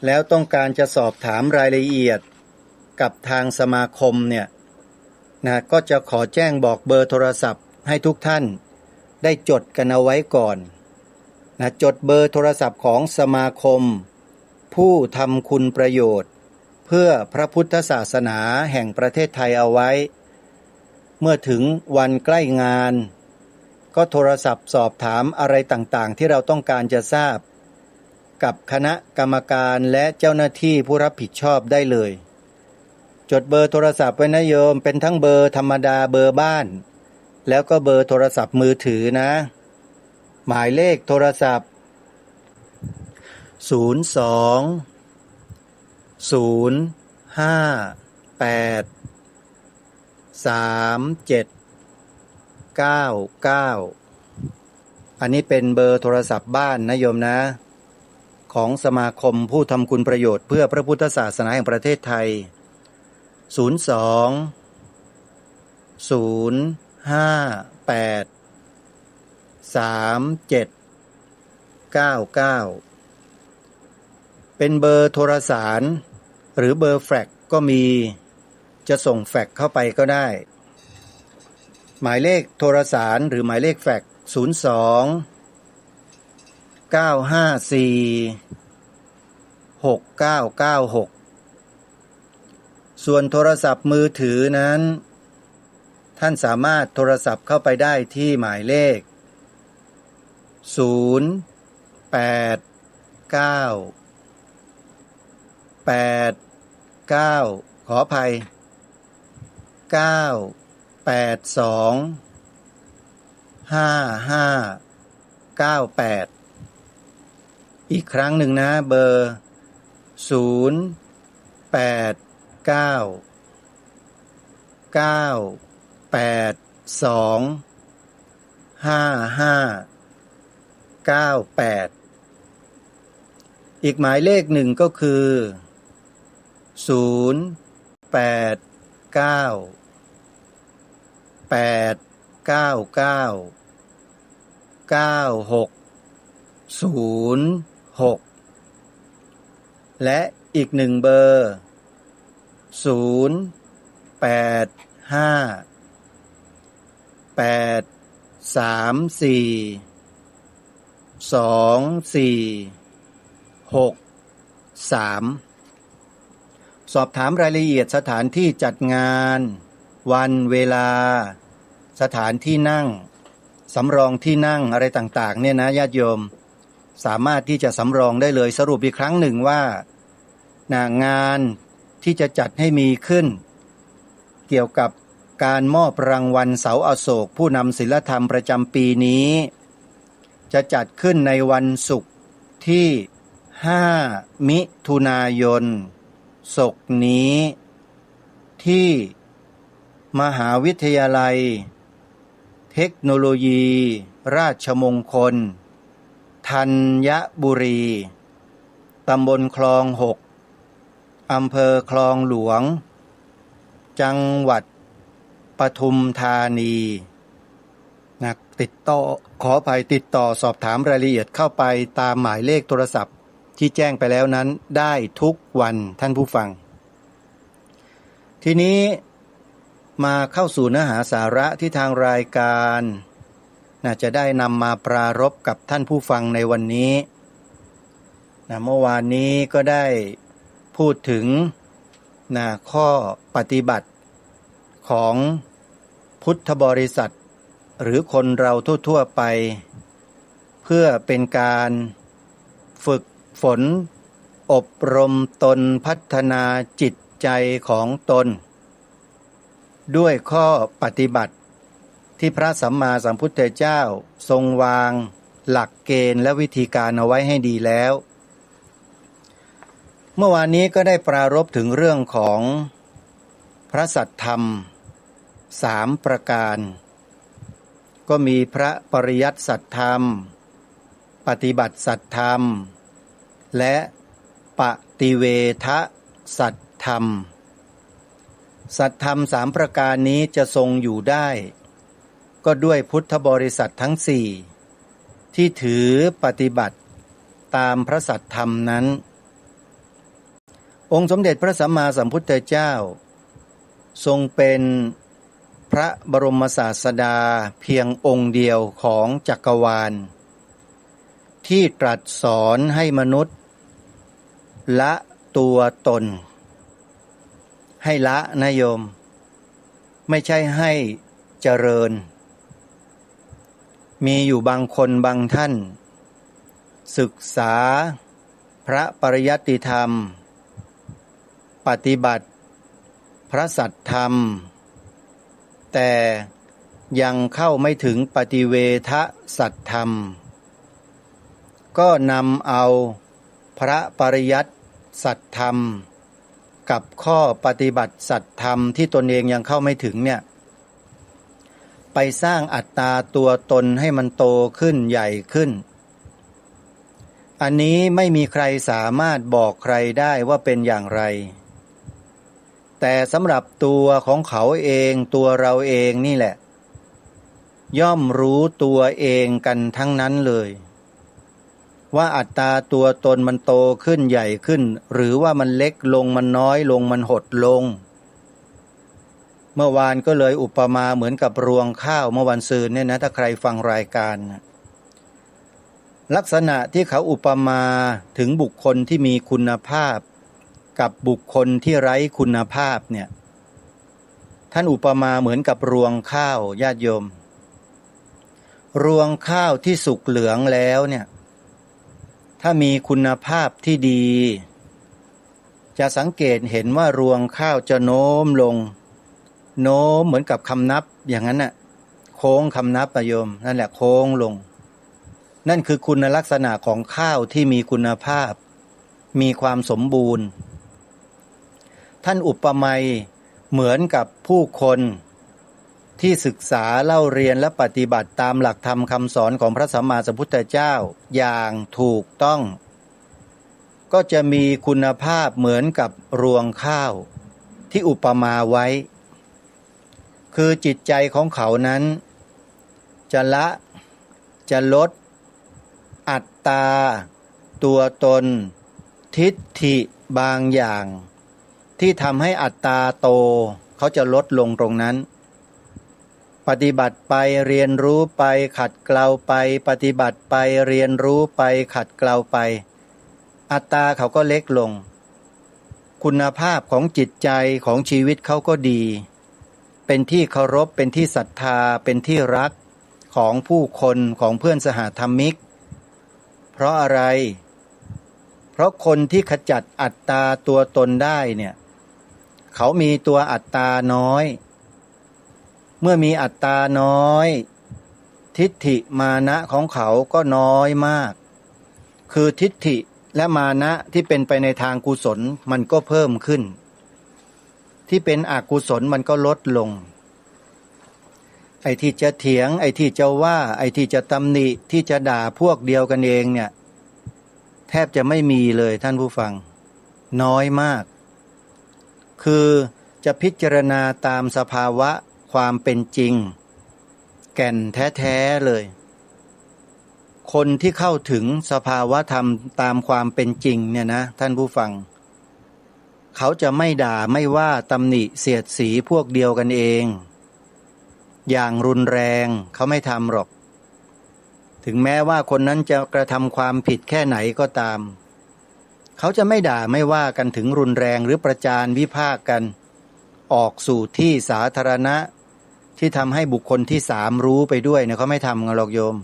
แล้วต้องการจะสอบถามรายละเอียดกับทางสมาคมเนี่ยนะก็จะขอแจ้งบอกเบอร์โทรศัพท์ให้ทุกท่านได้จดกันเอาไว้ก่อนนะจดเบอร์โทรศัพท์ของสมาคมผู้ทำคุณประโยชน์เพื่อพระพุทธศาสนาแห่งประเทศไทยเอาไว้เมื่อถึงวันใกล้งานก็โทรศัพท์สอบถามอะไรต่างๆที่เราต้องการจะทราบกับคณะกรรมการและเจ้าหน้าที่ผู้รับผิดชอบได้เลยจดเบอร์โทรศัพท์ไว้นะโยมเป็นทั้งเบอร์ธรรมดาเบอร์บ้านแล้วก็เบอร์โทรศัพท์มือถือนะหมายเลขโทรศัพท์02-058-3799อันนี้เป็นเบอร์โทรศัพท์บ้านนะโยมนะของสมาคมผู้ทำคุณประโยชน์เพื่อพระพุทธศาสนาแห่งประเทศไทย02-058-3799เป็นเบอร์โทรสารหรือเบอร์แฟกซ์ก็มีจะส่งแฟกซ์เข้าไปก็ได้หมายเลขโทรสารหรือหมายเลขแฟกซ์02-954-6996ส่วนโทรศัพท์มือถือนั้นท่านสามารถโทรศัพท์เข้าไปได้ที่หมายเลขขออภัย982-5598อีกครั้งหนึ่งนะเบอร์อีกหมายเลขหนึ่งก็คือ0898999606และอีกหนึ่งเบอร์0858342463สอบถามรายละเอียดสถานที่จัดงานวันเวลาสถานที่นั่งสำรองที่นั่งอะไรต่างๆเนี่ยนะญาติโยมสามารถที่จะสำรองได้เลยสรุปอีกครั้งหนึ่งว่างานที่จะจัดให้มีขึ้นเกี่ยวกับการมอบรางวัลเสาอโศกผู้นำศีลธรรมประจำปีนี้จะจัดขึ้นในวันศุกร์ที่5 มิถุนายนศกนี้ที่ มหาวิทยาลัยเทคโนโลยีราชมงคลธัญบุรีตำบลคลอง6อำเภอคลองหลวงจังหวัดปทุมธานีนะขอไปติดต่อสอบถามรายละเอียดเข้าไปตามหมายเลขโทรศัพท์ที่แจ้งไปแล้วนั้นได้ทุกวันท่านผู้ฟังทีนี้มาเข้าสู่เนื้อหาสาระที่ทางรายการน่าจะได้นำมาปรารภกับท่านผู้ฟังในวันนี้นะเมื่อวานนี้ก็ได้พูดถึงนะข้อปฏิบัติของพุทธบริษัทหรือคนเราทั่วๆไปเพื่อเป็นการฝึกฝนอบรมตนพัฒนาจิตใจของตนด้วยข้อปฏิบัติที่พระสัมมาสัมพุทธเจ้าทรงวางหลักเกณฑ์และวิธีการเอาไว้ให้ดีแล้วเมื่อวานนี้ก็ได้ปรารภถึงเรื่องของพระสัทธรรม3ประการก็มีพระปริยัติสัทธรรมปฏิบัติสัทธรรมและปฏิเวทสัทธรรมสัทธรรม3ประการนี้จะทรงอยู่ได้ก็ด้วยพุทธบริษัททั้ง4ที่ถือปฏิบัติตามพระสัทธรรมนั้นองค์สมเด็จพระสัมมาสัมพุทธเจ้าทรงเป็นพระบรมศาสดาเพียงองค์เดียวของจักรวาลที่ตรัสสอนให้มนุษย์ละตัวตนให้ละนะโยมไม่ใช่ให้เจริญมีอยู่บางคนบางท่านศึกษาพระปริยัติธรรมปฏิบัติพระสัทธรรมแต่ยังเข้าไม่ถึงปฏิเวทสัทธรรมก็นำเอาพระปริยัติสัทธรรมกับข้อปฏิบัติสัทธรรมที่ตนเองยังเข้าไม่ถึงเนี่ยไปสร้างอัตตาตัวตนให้มันโตขึ้นใหญ่ขึ้นอันนี้ไม่มีใครสามารถบอกใครได้ว่าเป็นอย่างไรแต่สำหรับตัวของเขาเองตัวเราเองนี่แหละย่อมรู้ตัวเองกันทั้งนั้นเลยว่าอัตตาตัวตนมันโตขึ้นใหญ่ขึ้นหรือว่ามันเล็กลงมันน้อยลงมันหดลงเมื่อวานก็เลยอุปมาเหมือนกับรวงข้าวเมื่อวันซืนเนี่ยนะถ้าใครฟังรายการลักษณะที่เขาอุปมาถึงบุคคลที่มีคุณภาพกับบุคคลที่ไร้คุณภาพเนี่ยท่านอุปมาเหมือนกับรวงข้าวญาติโยมรวงข้าวที่สุกเหลืองแล้วเนี่ยถ้ามีคุณภาพที่ดีจะสังเกตเห็นว่ารวงข้าวจะโน้มลงโน้มเหมือนกับคำนับอย่างนั้นน่ะโค้งคำนับโยมนั่นแหละโค้งลงนั่นคือคุณลักษณะของข้าวที่มีคุณภาพมีความสมบูรณ์ท่านอุปมาเหมือนกับผู้คนที่ศึกษาเล่าเรียนและปฏิบัติตามหลักธรรมคำสอนของพระสัมมาสัมพุทธเจ้าอย่างถูกต้องก็จะมีคุณภาพเหมือนกับรวงข้าวที่อุปมาไว้คือจิตใจของเขานั้นจะละจะลดอัตตาตัวตนทิฏฐิบางอย่างที่ทำให้อัตตาโตเขาจะลดลงตรงนั้นปฏิบัติไปเรียนรู้ไปขัดเกลาไปปฏิบัติไปเรียนรู้ไปขัดเกลาไปอัตตาเขาก็เล็กลงคุณภาพของจิตใจของชีวิตเขาก็ดีเป็นที่เคารพเป็นที่ศรัทธาเป็นที่รักของผู้คนของเพื่อนสหธรรมิกเพราะอะไรเพราะคนที่ขจัดอัตตาตัวตนได้เนี่ยเขามีตัวอัตตาน้อยเมื่อมีอัตตาน้อยทิฏฐิมานะของเขาก็น้อยมากคือทิฏฐิและมานะที่เป็นไปในทางกุศลมันก็เพิ่มขึ้นที่เป็นอกุศลมันก็ลดลง ไอ้ที่จะเถียงไอ้ที่จะว่าไอ้ที่จะตำหนิที่จะด่าพวกเดียวกันเองเนี่ยแทบจะไม่มีเลยท่านผู้ฟังน้อยมากคือจะพิจารณาตามสภาวะความเป็นจริงแก่นแท้ๆเลยคนที่เข้าถึงสภาวะธรรมตามความเป็นจริงเนี่ยนะท่านผู้ฟังเขาจะไม่ด่าไม่ว่าตำหนิเสียดสีพวกเดียวกันเองอย่างรุนแรงเขาไม่ทำหรอกถึงแม้ว่าคนนั้นจะกระทำความผิดแค่ไหนก็ตามเขาจะไม่ด่าไม่ว่ากันถึงรุนแรงหรือประจานวิพากษ์กันออกสู่ที่สาธารณะที่ทำให้บุคคลที่สามรู้ไปด้วยเนี่ยเขาไม่ทำกันหรอกโยม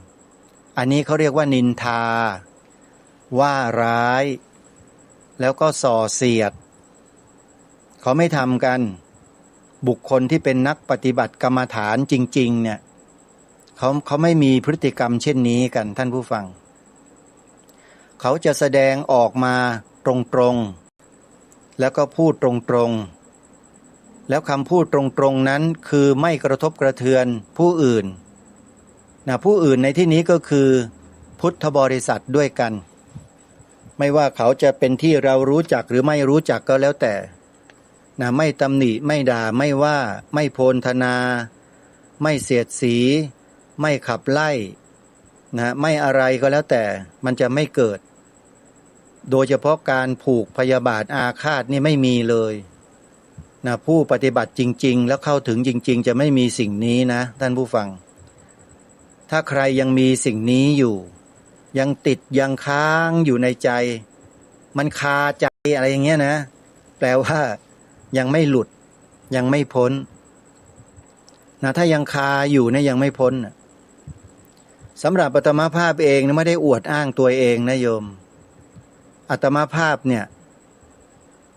อันนี้เขาเรียกว่านินทาว่าร้ายแล้วก็ส่อเสียดเขาไม่ทำกันบุคคลที่เป็นนักปฏิบัติกรรมฐานจริงๆเนี่ยเขาไม่มีพฤติกรรมเช่นนี้กันท่านผู้ฟังเขาจะแสดงออกมาตรงๆแล้วก็พูดตรงๆแล้วคำพูดตรงๆนั้นคือไม่กระทบกระเทือนผู้อื่นนะผู้อื่นในที่นี้ก็คือพุทธบริษัทด้วยกันไม่ว่าเขาจะเป็นที่เรารู้จักหรือไม่รู้จักก็แล้วแต่นะไม่ตำหนิไม่ด่าไม่ว่าไม่โพลธนาไม่เสียดสีไม่ขับไล่นะไม่อะไรก็แล้วแต่มันจะไม่เกิดโดยเฉพาะการผูกพยาบาทอาฆาตนี่ไม่มีเลยนะผู้ปฏิบัติจริงๆแล้วเข้าถึงจริงๆจะไม่มีสิ่งนี้นะท่านผู้ฟังถ้าใครยังมีสิ่งนี้อยู่ยังติดยังค้างอยู่ในใจมันคาใจอะไรอย่างเงี้ยนะแปลว่ายังไม่หลุดยังไม่พ้นนะถ้ายังคาอยู่เนี่ยยังไม่พ้นสำหรับอาตมาภาพเองไม่ได้อวดอ้างตัวเองนะโยมอาตมาภาพเนี่ย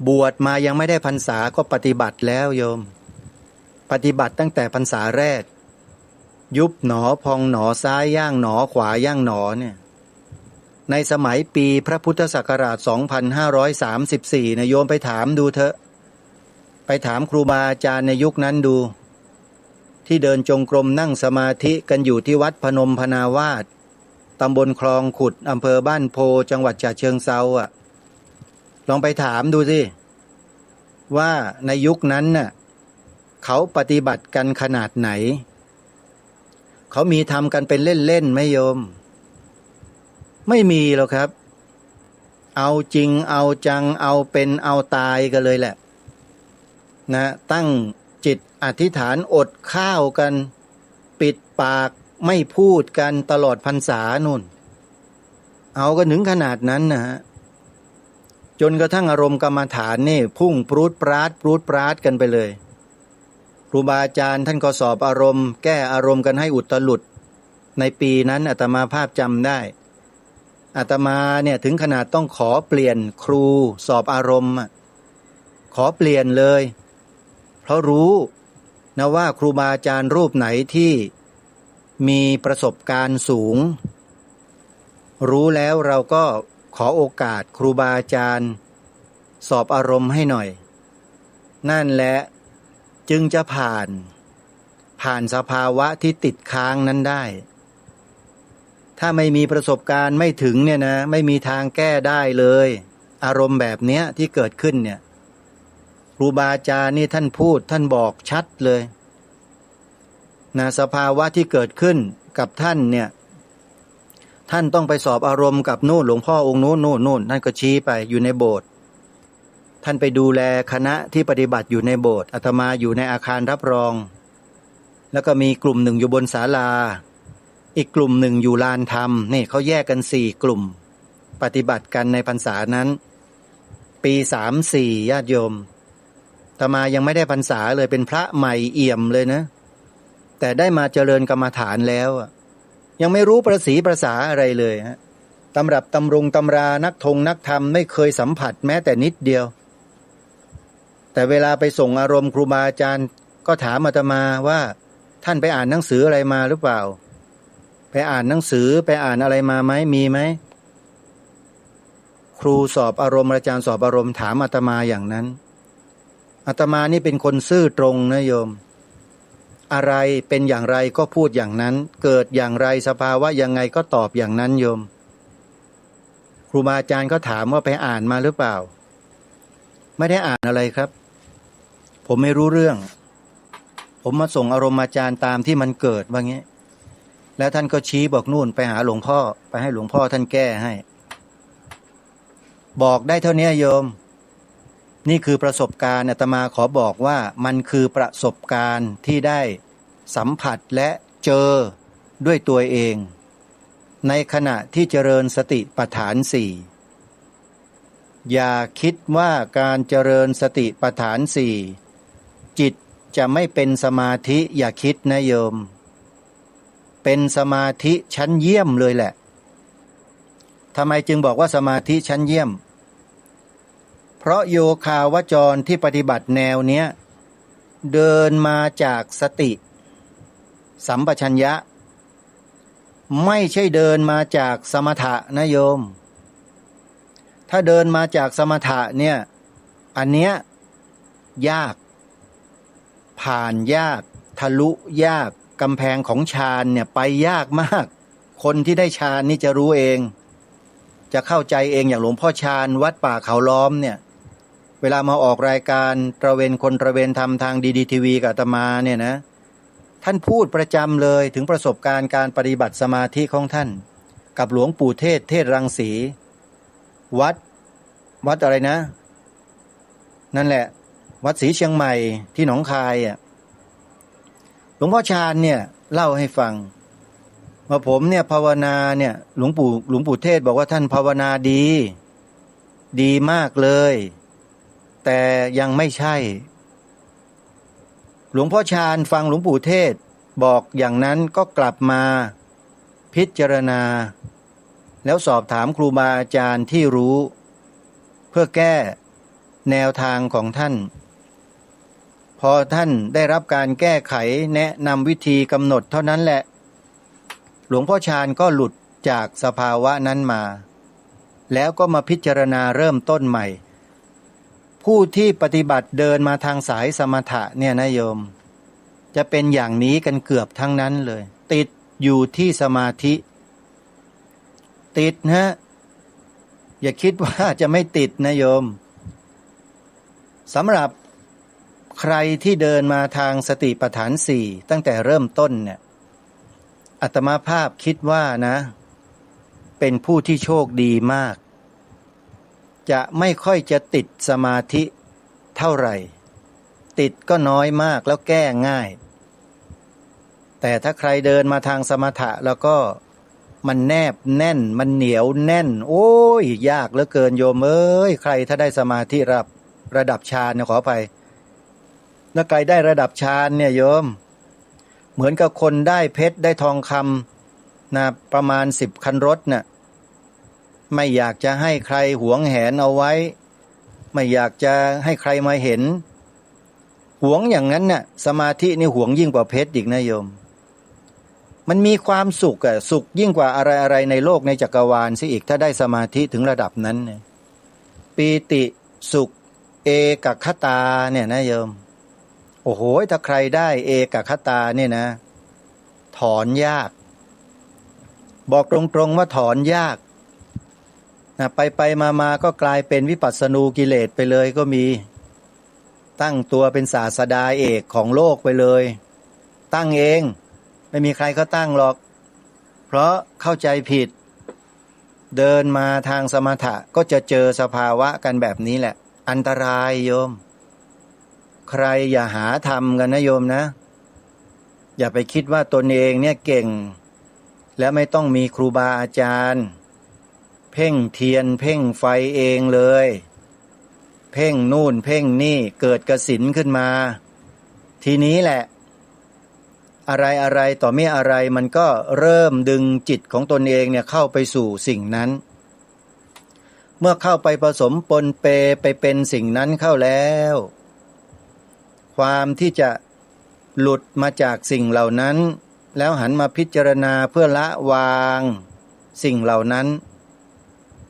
บวชมายังไม่ได้พรรษาก็ปฏิบัติแล้วโยมปฏิบัติตั้งแต่พรรษาแรกยุบหนอพองหนอซ้ายย่างหนอขวาย่างหนอเนี่ยในสมัยปีพระพุทธศักราช 2534นะโยมไปถามดูเถอะไปถามครูบาอาจารย์ในยุคนั้นดูที่เดินจงกรมนั่งสมาธิกันอยู่ที่วัดพนมพนาวาสตำบลคลองขุดอำเภอบ้านโพจังหวัดฉะเชิงเทราลองไปถามดูสิว่าในยุคนั้นน่ะเขาปฏิบัติกันขนาดไหนเขามีทำกันเป็นเล่นๆไหมโยมไม่มีหรอกครับเอาจริงเอาจังเอาเป็นเอาตายกันเลยแหละนะตั้งจิตอธิษฐานอดข้าวกันปิดปากไม่พูดกันตลอดพรรษานู่นเอากันถึงขนาดนั้นนะฮะจนกระทั่งอารมณ์กรรมฐานนี่พุ่งปรูดปราดกันไปเลยครูบาอาจารย์ท่านก็สอบอารมณ์แก้อารมณ์กันให้อุตลุดในปีนั้นอาตมาภาพจำได้อาตมาเนี่ยถึงขนาดต้องขอเปลี่ยนครูสอบอารมณ์ขอเปลี่ยนเลยเพราะรู้นะว่าครูบาอาจารย์รูปไหนที่มีประสบการณ์สูงรู้แล้วเราก็ขอโอกาสครูบาอาจารย์สอบอารมณ์ให้หน่อยนั่นแหละจึงจะผ่านสภาวะที่ติดค้างนั้นได้ถ้าไม่มีประสบการณ์ไม่ถึงเนี่ยนะไม่มีทางแก้ได้เลยอารมณ์แบบเนี้ยที่เกิดขึ้นเนี่ยครูบาอาจารย์นี่ท่านพูดท่านบอกชัดเลยนะสภาวะที่เกิดขึ้นกับท่านเนี่ยท่านต้องไปสอบอารมณ์กับนู่นหลวงพ่อองค์นู่นท่านก็ชี้ไปอยู่ในโบสถ์ท่านไปดูแลคณะที่ปฏิบัติอยู่ในโบสถ์อาตมาอยู่ในอาคารรับรองแล้วก็มีกลุ่มหนึ่งอยู่บนศาลาอีกกลุ่มหนึ่งอยู่ลานธรรมนี่เขาแยกกัน4กลุ่มปฏิบัติกันในพรรษานั้นปี34ญาติโยมอาตมายังไม่ได้พรรษาเลยเป็นพระใหม่เอี่ยมเลยนะแต่ได้มาเจริญกรรมฐานแล้วยังไม่รู้ประสีประสาอะไรเลยฮะตำรับตำรงตำรานักธรรมไม่เคยสัมผัสแม้แต่นิดเดียวแต่เวลาไปส่งอารมณ์ครูบาอาจารย์ก็ถามอาตมาว่าท่านไปอ่านหนังสืออะไรมาหรือเปล่าไปอ่านหนังสือไปอ่านอะไรมาไหมมีไหมครูสอบอารมณ์อาจารย์สอบอารมณ์ถามอาตมาอย่างนั้นอาตมานี่เป็นคนซื่อตรงนะโยม อะไรเป็นอย่างไรก็พูดอย่างนั้น เกิดอย่างไรสภาวะยังไงก็ตอบอย่างนั้นโยมครูบาอาจารย์ก็ถามว่าไปอ่านมาหรือเปล่าไม่ได้อ่านอะไรครับผมไม่รู้เรื่องผมมาส่งอารมณ์อาจารย์ตามที่มันเกิดว่างี้แล้วท่านก็ชี้บอกนู่นไปหาหลวงพ่อไปให้หลวงพ่อท่านแก้ให้บอกได้เท่านี้โยมนี่คือประสบการณ์อาตมาขอบอกว่ามันคือประสบการณ์ที่ได้สัมผัสและเจอด้วยตัวเองในขณะที่เจริญสติปัฏฐานสี่อย่าคิดว่าการเจริญสติปัฏฐานสี่จิตจะไม่เป็นสมาธิอย่าคิดนะโยมเป็นสมาธิชั้นเยี่ยมเลยแหละทำไมจึงบอกว่าสมาธิชั้นเยี่ยมเพราะโยคาวจรที่ปฏิบัติแนวเนี้ยเดินมาจากสติสัมปชัญญะไม่ใช่เดินมาจากสมถะนะโยมถ้าเดินมาจากสมถะเนี่ยอันเนี้ยยากผ่านยากทะลุยากกำแพงของฌานเนี่ยไปยากมากคนที่ได้ฌานนี่จะรู้เองจะเข้าใจเองอย่างหลวงพ่อฌานวัดป่าเขาล้อมเนี่ยเวลามาออกรายการตระเวนคนตระเวนธรรมทางดีทีวีกับอาตมาเนี่ยนะท่านพูดประจำเลยถึงประสบการณ์การปฏิบัติสมาธิของท่านกับหลวงปู่เทศรังสีวัดอะไรนะนั่นแหละวัดศรีเชียงใหม่ที่หนองคายอ่ะหลวงพ่อฌานเนี่ยเล่าให้ฟังว่าผมเนี่ยภาวนาเนี่ยหลวงปู่เทศบอกว่าท่านภาวนาดีมากเลยแต่ยังไม่ใช่หลวงพ่อฌานฟังหลวงปู่เทศบอกอย่างนั้นก็กลับมาพิจารณาแล้วสอบถามครูบาอาจารย์ที่รู้เพื่อแก้แนวทางของท่านพอท่านได้รับการแก้ไขแนะนำวิธีกำหนดเท่านั้นแหละหลวงพ่อฌานก็หลุดจากสภาวะนั้นมาแล้วก็มาพิจารณาเริ่มต้นใหม่ผู้ที่ปฏิบัติเดินมาทางสายสมถะเนี่ยนะโยมจะเป็นอย่างนี้กันเกือบทั้งนั้นเลยติดอยู่ที่สมาธิติดนะอย่าคิดว่าจะไม่ติดนะโยมสำหรับใครที่เดินมาทางสติปัฏฐานสี่ตั้งแต่เริ่มต้นเนี่ยอาตมาภาพคิดว่านะเป็นผู้ที่โชคดีมากจะไม่ค่อยจะติดสมาธิเท่าไหร่ติดก็น้อยมากแล้วแก้ง่ายแต่ถ้าใครเดินมาทางสมถะแล้วก็มันแนบแน่นมันเหนียวแน่นโอ้ยยากเหลือเกินโยมเอ้ยใครถ้าได้สมาธิระดับฌานเนี่ยขออภัยแล้วใครได้ระดับฌานเนี่ยโยมเหมือนกับคนได้เพชรได้ทองคำนะประมาณ10 คันรถน่ะไม่อยากจะให้ใครหวงแหนเอาไว้ไม่อยากจะให้ใครมาเห็นหวงอย่างนั้นน่ะสมาธินี่หวงยิ่งกว่าเพชรอีกนะโยมมันมีความสุขอะสุขยิ่งกว่าอะไรในโลกในจักรวาลซิอีกถ้าได้สมาธิถึงระดับนั้นเนี่ยปีติสุขเอกคตาเนี่ยนะโยมโอ้โหถ้าใครได้เอกคตาเนี่ยนะถอนยากบอกตรงๆว่าถอนยากนะไปมาก็กลายเป็นวิปัสสนูกิเลสไปเลยก็มีตั้งตัวเป็นศาสดาเอกของโลกไปเลยตั้งเองไม่มีใครเขาตั้งหรอกเพราะเข้าใจผิดเดินมาทางสมถะก็จะเจอสภาวะกันแบบนี้แหละอันตรายโยมใครอย่าหาทำกันนะโยมนะอย่าไปคิดว่าตนเองเนี่ยเก่งและไม่ต้องมีครูบาอาจารย์เพ่งเทียนเพ่งไฟเองเลยเพ่งนู่นเพ่งนี่เกิดกสิณขึ้นมาทีนี้แหละอะไรต่อไม่อะไรมันก็เริ่มดึงจิตของตนเองเนี่ยเข้าไปสู่สิ่งนั้นเมื่อเข้าไปผสมปนเปไปเป็นสิ่งนั้นเข้าแล้วความที่จะหลุดมาจากสิ่งเหล่านั้นแล้วหันมาพิจารณาเพื่อละวางสิ่งเหล่านั้น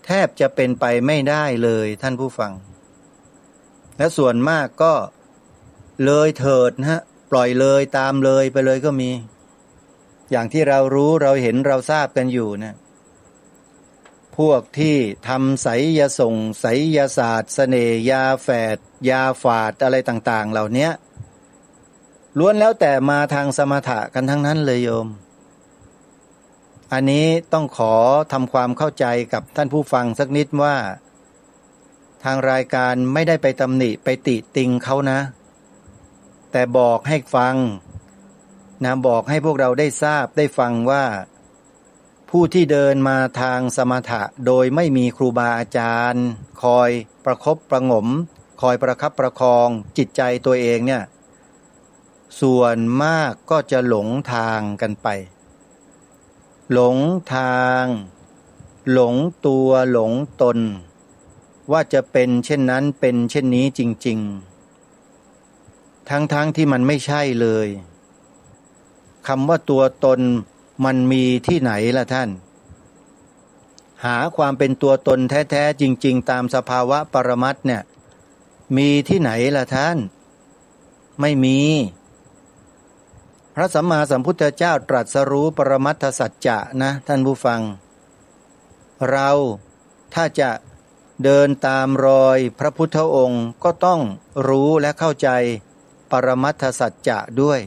แทบจะเป็นไปไม่ได้เลยท่านผู้ฟังและส่วนมากก็เลยเถิดนะฮะป ล่อยเลยตามเลยไปเลยก็มี อย่างที่เรารู้เราเห็นเราทราบกันอยู่นะพวกที่ทำไสยส่งไสยศาสตร์เสน่ห์ยาแฝดยาฝาดอะไรต่างๆเหล่านี้ล้วนแล้วแต่มาทางสมถะกันทั้งนั้นเลยโยมอันนี้ต้องขอทำความเข้าใจกับท่านผู้ฟังสักนิดว่าทางรายการไม่ได้ไปตำหนิไปติติงเขานะแต่บอกให้ฟังนะบอกให้พวกเราได้ทราบได้ฟังว่าผู้ที่เดินมาทางสมถะโดยไม่มีครูบาอาจารย์คอยประคบประหงมคอยประคับประคองจิตใจตัวเองเนี่ยส่วนมากก็จะหลงทางกันไปหลงทางหลงตัวหลงตนว่าจะเป็นเช่นนั้นเป็นเช่นนี้จริงๆทั้งที่มันไม่ใช่เลยคำว่าตัวตนมันมีที่ไหนล่ะท่านหาความเป็นตัวตนแท้ๆจริงๆตามสภาวะปรมัตถ์เนี่ยมีที่ไหนล่ะท่านไม่มีพระสัมมาสัมพุทธเจ้าตรัสรู้ปรมัตถสัจจะนะท่านผู้ฟังเราถ้าจะเดินตามรอยพระพุทธองค์ก็ต้องรู้และเข้าใจปรมัตถสัจจะด้วย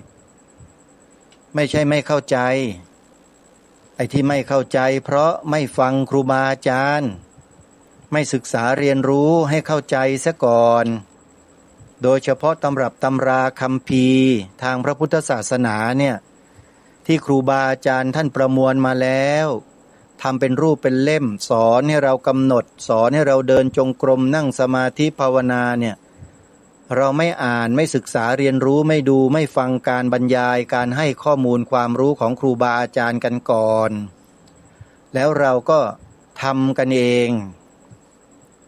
ไม่ใช่ไม่เข้าใจไอ้ที่ไม่เข้าใจเพราะไม่ฟังครูบาอาจารย์ไม่ศึกษาเรียนรู้ให้เข้าใจซะก่อนโดยเฉพาะตำรับตำราคัมภีร์ทางพระพุทธศาสนาเนี่ยที่ครูบาอาจารย์ท่านประมวลมาแล้วทำเป็นรูปเป็นเล่มสอนให้เรากำหนดสอนให้เราเดินจงกรมนั่งสมาธิภาวนาเนี่ยเราไม่อ่านไม่ศึกษาเรียนรู้ไม่ดูไม่ฟังการบรรยายการให้ข้อมูลความรู้ของครูบาอาจารย์กันก่อนแล้วเราก็ทำกันเอง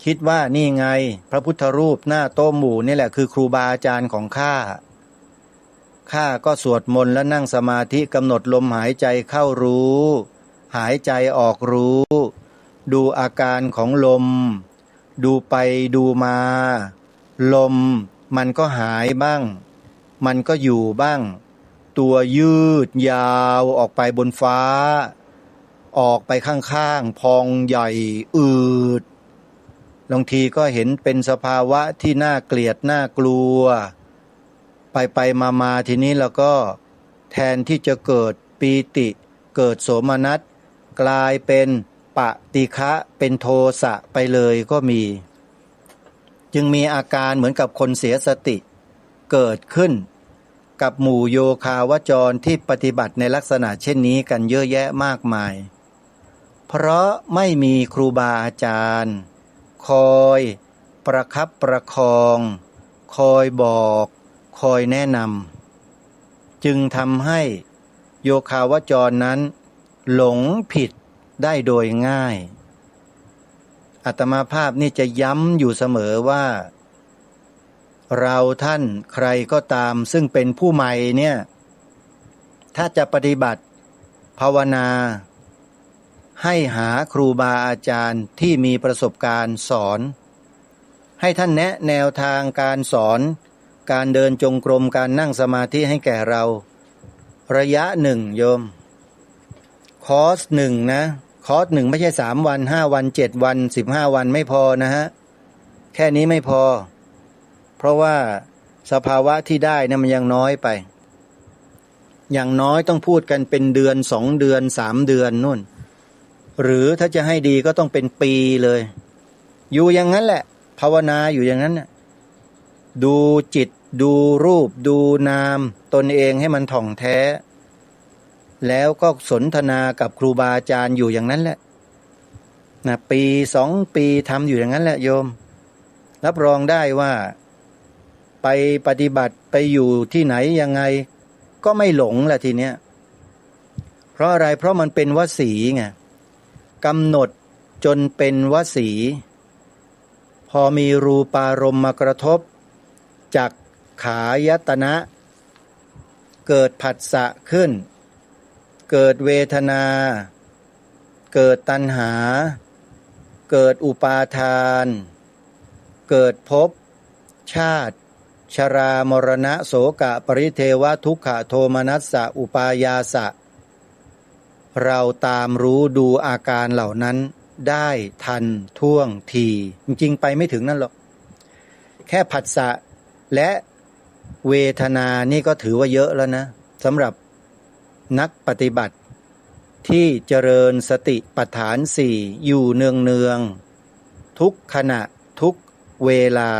คิดว่านี่ไงพระพุทธรูปหน้าโต๊ะหมู่นี่แหละคือครูบาอาจารย์ของข้าก็สวดมนต์และนั่งสมาธิกำหนดลมหายใจเข้ารู้หายใจออกรู้ดูอาการของลมดูไปดูมาลมมันก็หายบ้างมันก็อยู่บ้างตัวยืดยาวออกไปบนฟ้าออกไปข้างๆพองใหญ่อืดบางทีก็เห็นเป็นสภาวะที่น่าเกลียดน่ากลัวไปมาทีนี้แล้วก็แทนที่จะเกิดปีติเกิดโสมนัสกลายเป็นปฏิฆะเป็นโทสะไปเลยก็มีจึงมีอาการเหมือนกับคนเสียสติเกิดขึ้นกับหมู่โยคาวจรที่ปฏิบัติในลักษณะเช่นนี้กันเยอะแยะมากมายเพราะไม่มีครูบาอาจารย์คอยประคับประคองคอยบอกคอยแนะนำจึงทำให้โยคาวจรนั้นหลงผิดได้โดยง่ายอาตมาภาพนี่จะย้ำอยู่เสมอว่าเราท่านใครก็ตามซึ่งเป็นผู้ใหม่เนี่ยถ้าจะปฏิบัติภาวนาให้หาครูบาอาจารย์ที่มีประสบการณ์สอนให้ท่านแนะแนวทางการสอนการเดินจงกรมการนั่งสมาธิให้แก่เราระยะหนึ่งโยมคอร์สหนึ่งนะคอร์สหนึ่งไม่ใช่3 วัน5 วัน7 วัน15 วันไม่พอนะฮะแค่นี้ไม่พอเพราะว่าสภาวะที่ได้นะมันยังน้อยไปอย่างน้อยต้องพูดกันเป็นเดือน2 เดือน3 เดือนนู่นหรือถ้าจะให้ดีก็ต้องเป็นปีเลยอยู่อย่างนั้นแหละภาวนาอยู่อย่างนั้นน่ะดูจิตดูรูปดูนามตนเองให้มันถ่องแท้แล้วก็สนทนากับครูบาอาจารย์อยู่อย่างนั้นแหละนะปี2 ปีทำอยู่อย่างนั้นแหละโยมรับรองได้ว่าไปปฏิบัติไปอยู่ที่ไหนยังไงก็ไม่หลงแหละทีเนี้ยเพราะอะไรเพราะมันเป็นวสีไงกำหนดจนเป็นวสีพอมีรูปารมณ์มากระทบจักขายตนะเกิดผัสสะขึ้นเกิดเวทนาเกิดตัณหาเกิดอุปาทานเกิดภพชาติ ชรามรณะโสกะปริเทวทุกขโทมนัสสะอุปายาสะเราตามรู้ดูอาการเหล่านั้นได้ทันท่วงทีจริงๆไปไม่ถึงนั่นหรอกแค่ผัสสะและเวทนานี่ก็ถือว่าเยอะแล้วนะสำหรับนักปฏิบัติที่เจริญสติปัฏฐานสี่อยู่เนืองๆทุกขณะทุกเวลา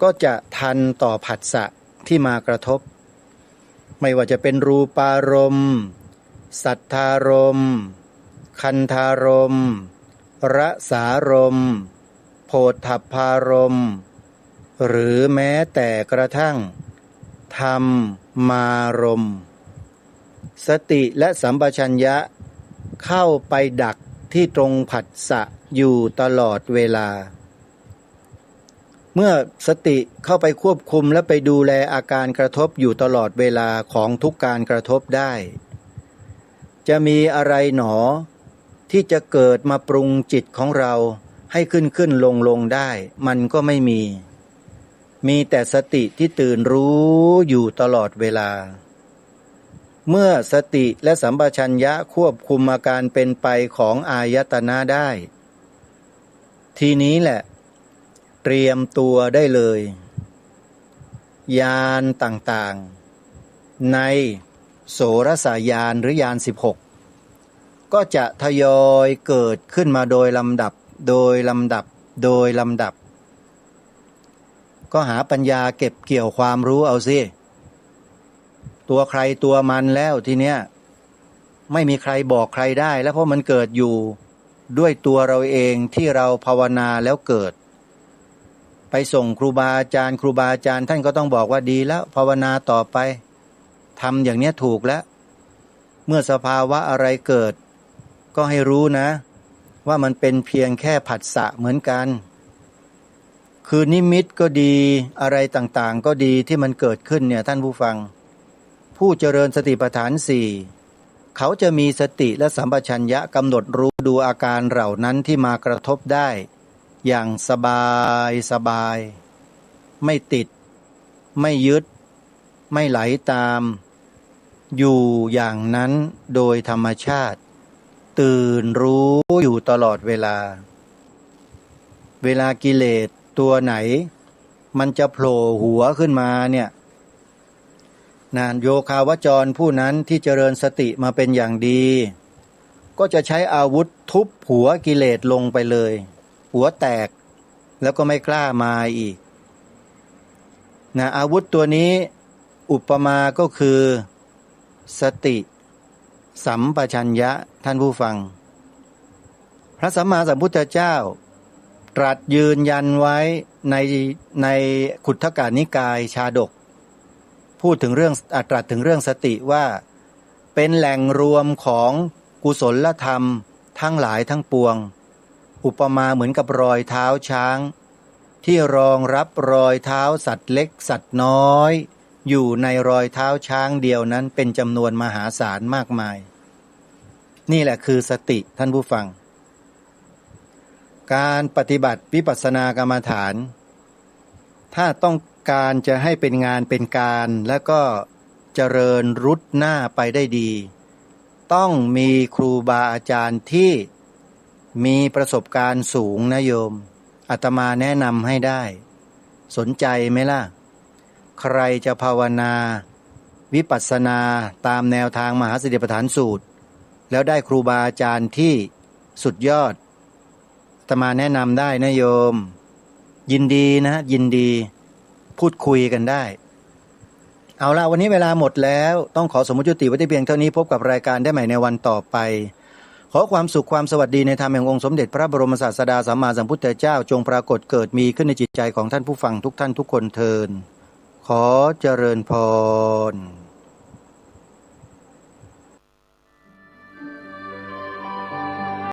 ก็จะทันต่อผัสสะที่มากระทบไม่ว่าจะเป็นรูปารมณ์สัทธารมณ์คันธารมณ์รสารมณ์โผฏฐัพพารมณ์หรือแม้แต่กระทั่งธรรมารมณ์สติและสัมปชัญญะเข้าไปดักที่ตรงผัสสะอยู่ตลอดเวลาเมื่อสติเข้าไปควบคุมและไปดูแลอาการกระทบอยู่ตลอดเวลาของทุกการกระทบได้จะมีอะไรหนอที่จะเกิดมาปรุงจิตของเราให้ขึ้นลงได้มันก็ไม่มีแต่สติที่ตื่นรู้อยู่ตลอดเวลาเมื่อสติและสัมปชัญญะควบคุมอาการเป็นไปของอายตนะได้ทีนี้แหละเตรียมตัวได้เลยญาณต่างๆในโสรสญาณหรือญาณ16ก็จะทยอยเกิดขึ้นมาโดยลำดับก็หาปัญญาเก็บเกี่ยวความรู้เอาสิตัวใครตัวมันแล้วทีเนี้ยไม่มีใครบอกใครได้แล้วเพราะมันเกิดอยู่ด้วยตัวเราเองที่เราภาวนาแล้วเกิดไปส่งครูบาอาจารย์ท่านก็ต้องบอกว่าดีแล้วภาวนาต่อไปทำอย่างเนี้ยถูกแล้วเมื่อสภาวะอะไรเกิดก็ให้รู้นะว่ามันเป็นเพียงแค่ผัสสะเหมือนกันคือนิมิตก็ดีอะไรต่างๆก็ดีที่มันเกิดขึ้นเนี่ยท่านผู้ฟังผู้เจริญสติปัฏฐานสี่เขาจะมีสติและสัมปชัญญะกำหนดรู้ดูอาการเหล่านั้นที่มากระทบได้อย่างสบายไม่ติดไม่ยึดไม่ไหลตามอยู่อย่างนั้นโดยธรรมชาติตื่นรู้อยู่ตลอดเวลากิเลสตัวไหนมันจะโผล่หัวขึ้นมาเนี่ยโยคาวจรผู้นั้นที่เจริญสติมาเป็นอย่างดีก็จะใช้อาวุธทุบหัวกิเลสลงไปเลยหัวแตกแล้วก็ไม่กล้ามาอีกอาวุธตัวนี้อุปมาก็คือสติสัมปชัญญะท่านผู้ฟังพระสัมมาสัมพุทธเจ้าตรัสยืนยันไว้ในขุททกนิกายชาดกพูดถึงเรื่องตรัสถึงเรื่องสติว่าเป็นแหล่งรวมของกุศลธรรมทั้งหลายทั้งปวงอุปมาเหมือนกับรอยเท้าช้างที่รองรับรอยเท้าสัตว์เล็กสัตว์น้อยอยู่ในรอยเท้าช้างเดียวนั้นเป็นจำนวนมหาศาลมากมายนี่แหละคือสติท่านผู้ฟังการปฏิบัติวิปัสสนากรรมฐานถ้าต้องการจะให้เป็นงานเป็นการและก็เจริญรุดหน้าไปได้ดีต้องมีครูบาอาจารย์ที่มีประสบการณ์สูงนะโยมอาตมาแนะนำให้ได้สนใจไหมล่ะใครจะภาวนาวิปัสสนาตามแนวทางมหาสติปัฏฐานสูตรแล้วได้ครูบาอาจารย์ที่สุดยอดอาตมาแนะนำได้นะโยมยินดีนะยินดีพูดคุยกันได้เอาละวันนี้เวลาหมดแล้วต้องขอสมมุติยุติไว้ที่เพียงเท่านี้พบกับรายการได้ใหม่ในวันต่อไปขอความสุขความสวัสดีในธรรมแห่งองค์สมเด็จพระบรมศาสดาสัมมาสัมพุทธเจ้าจงปรากฏเกิดมีขึ้นในจิตใจของท่านผู้ฟังทุกท่านทุกคนเทอญขอเจริญพร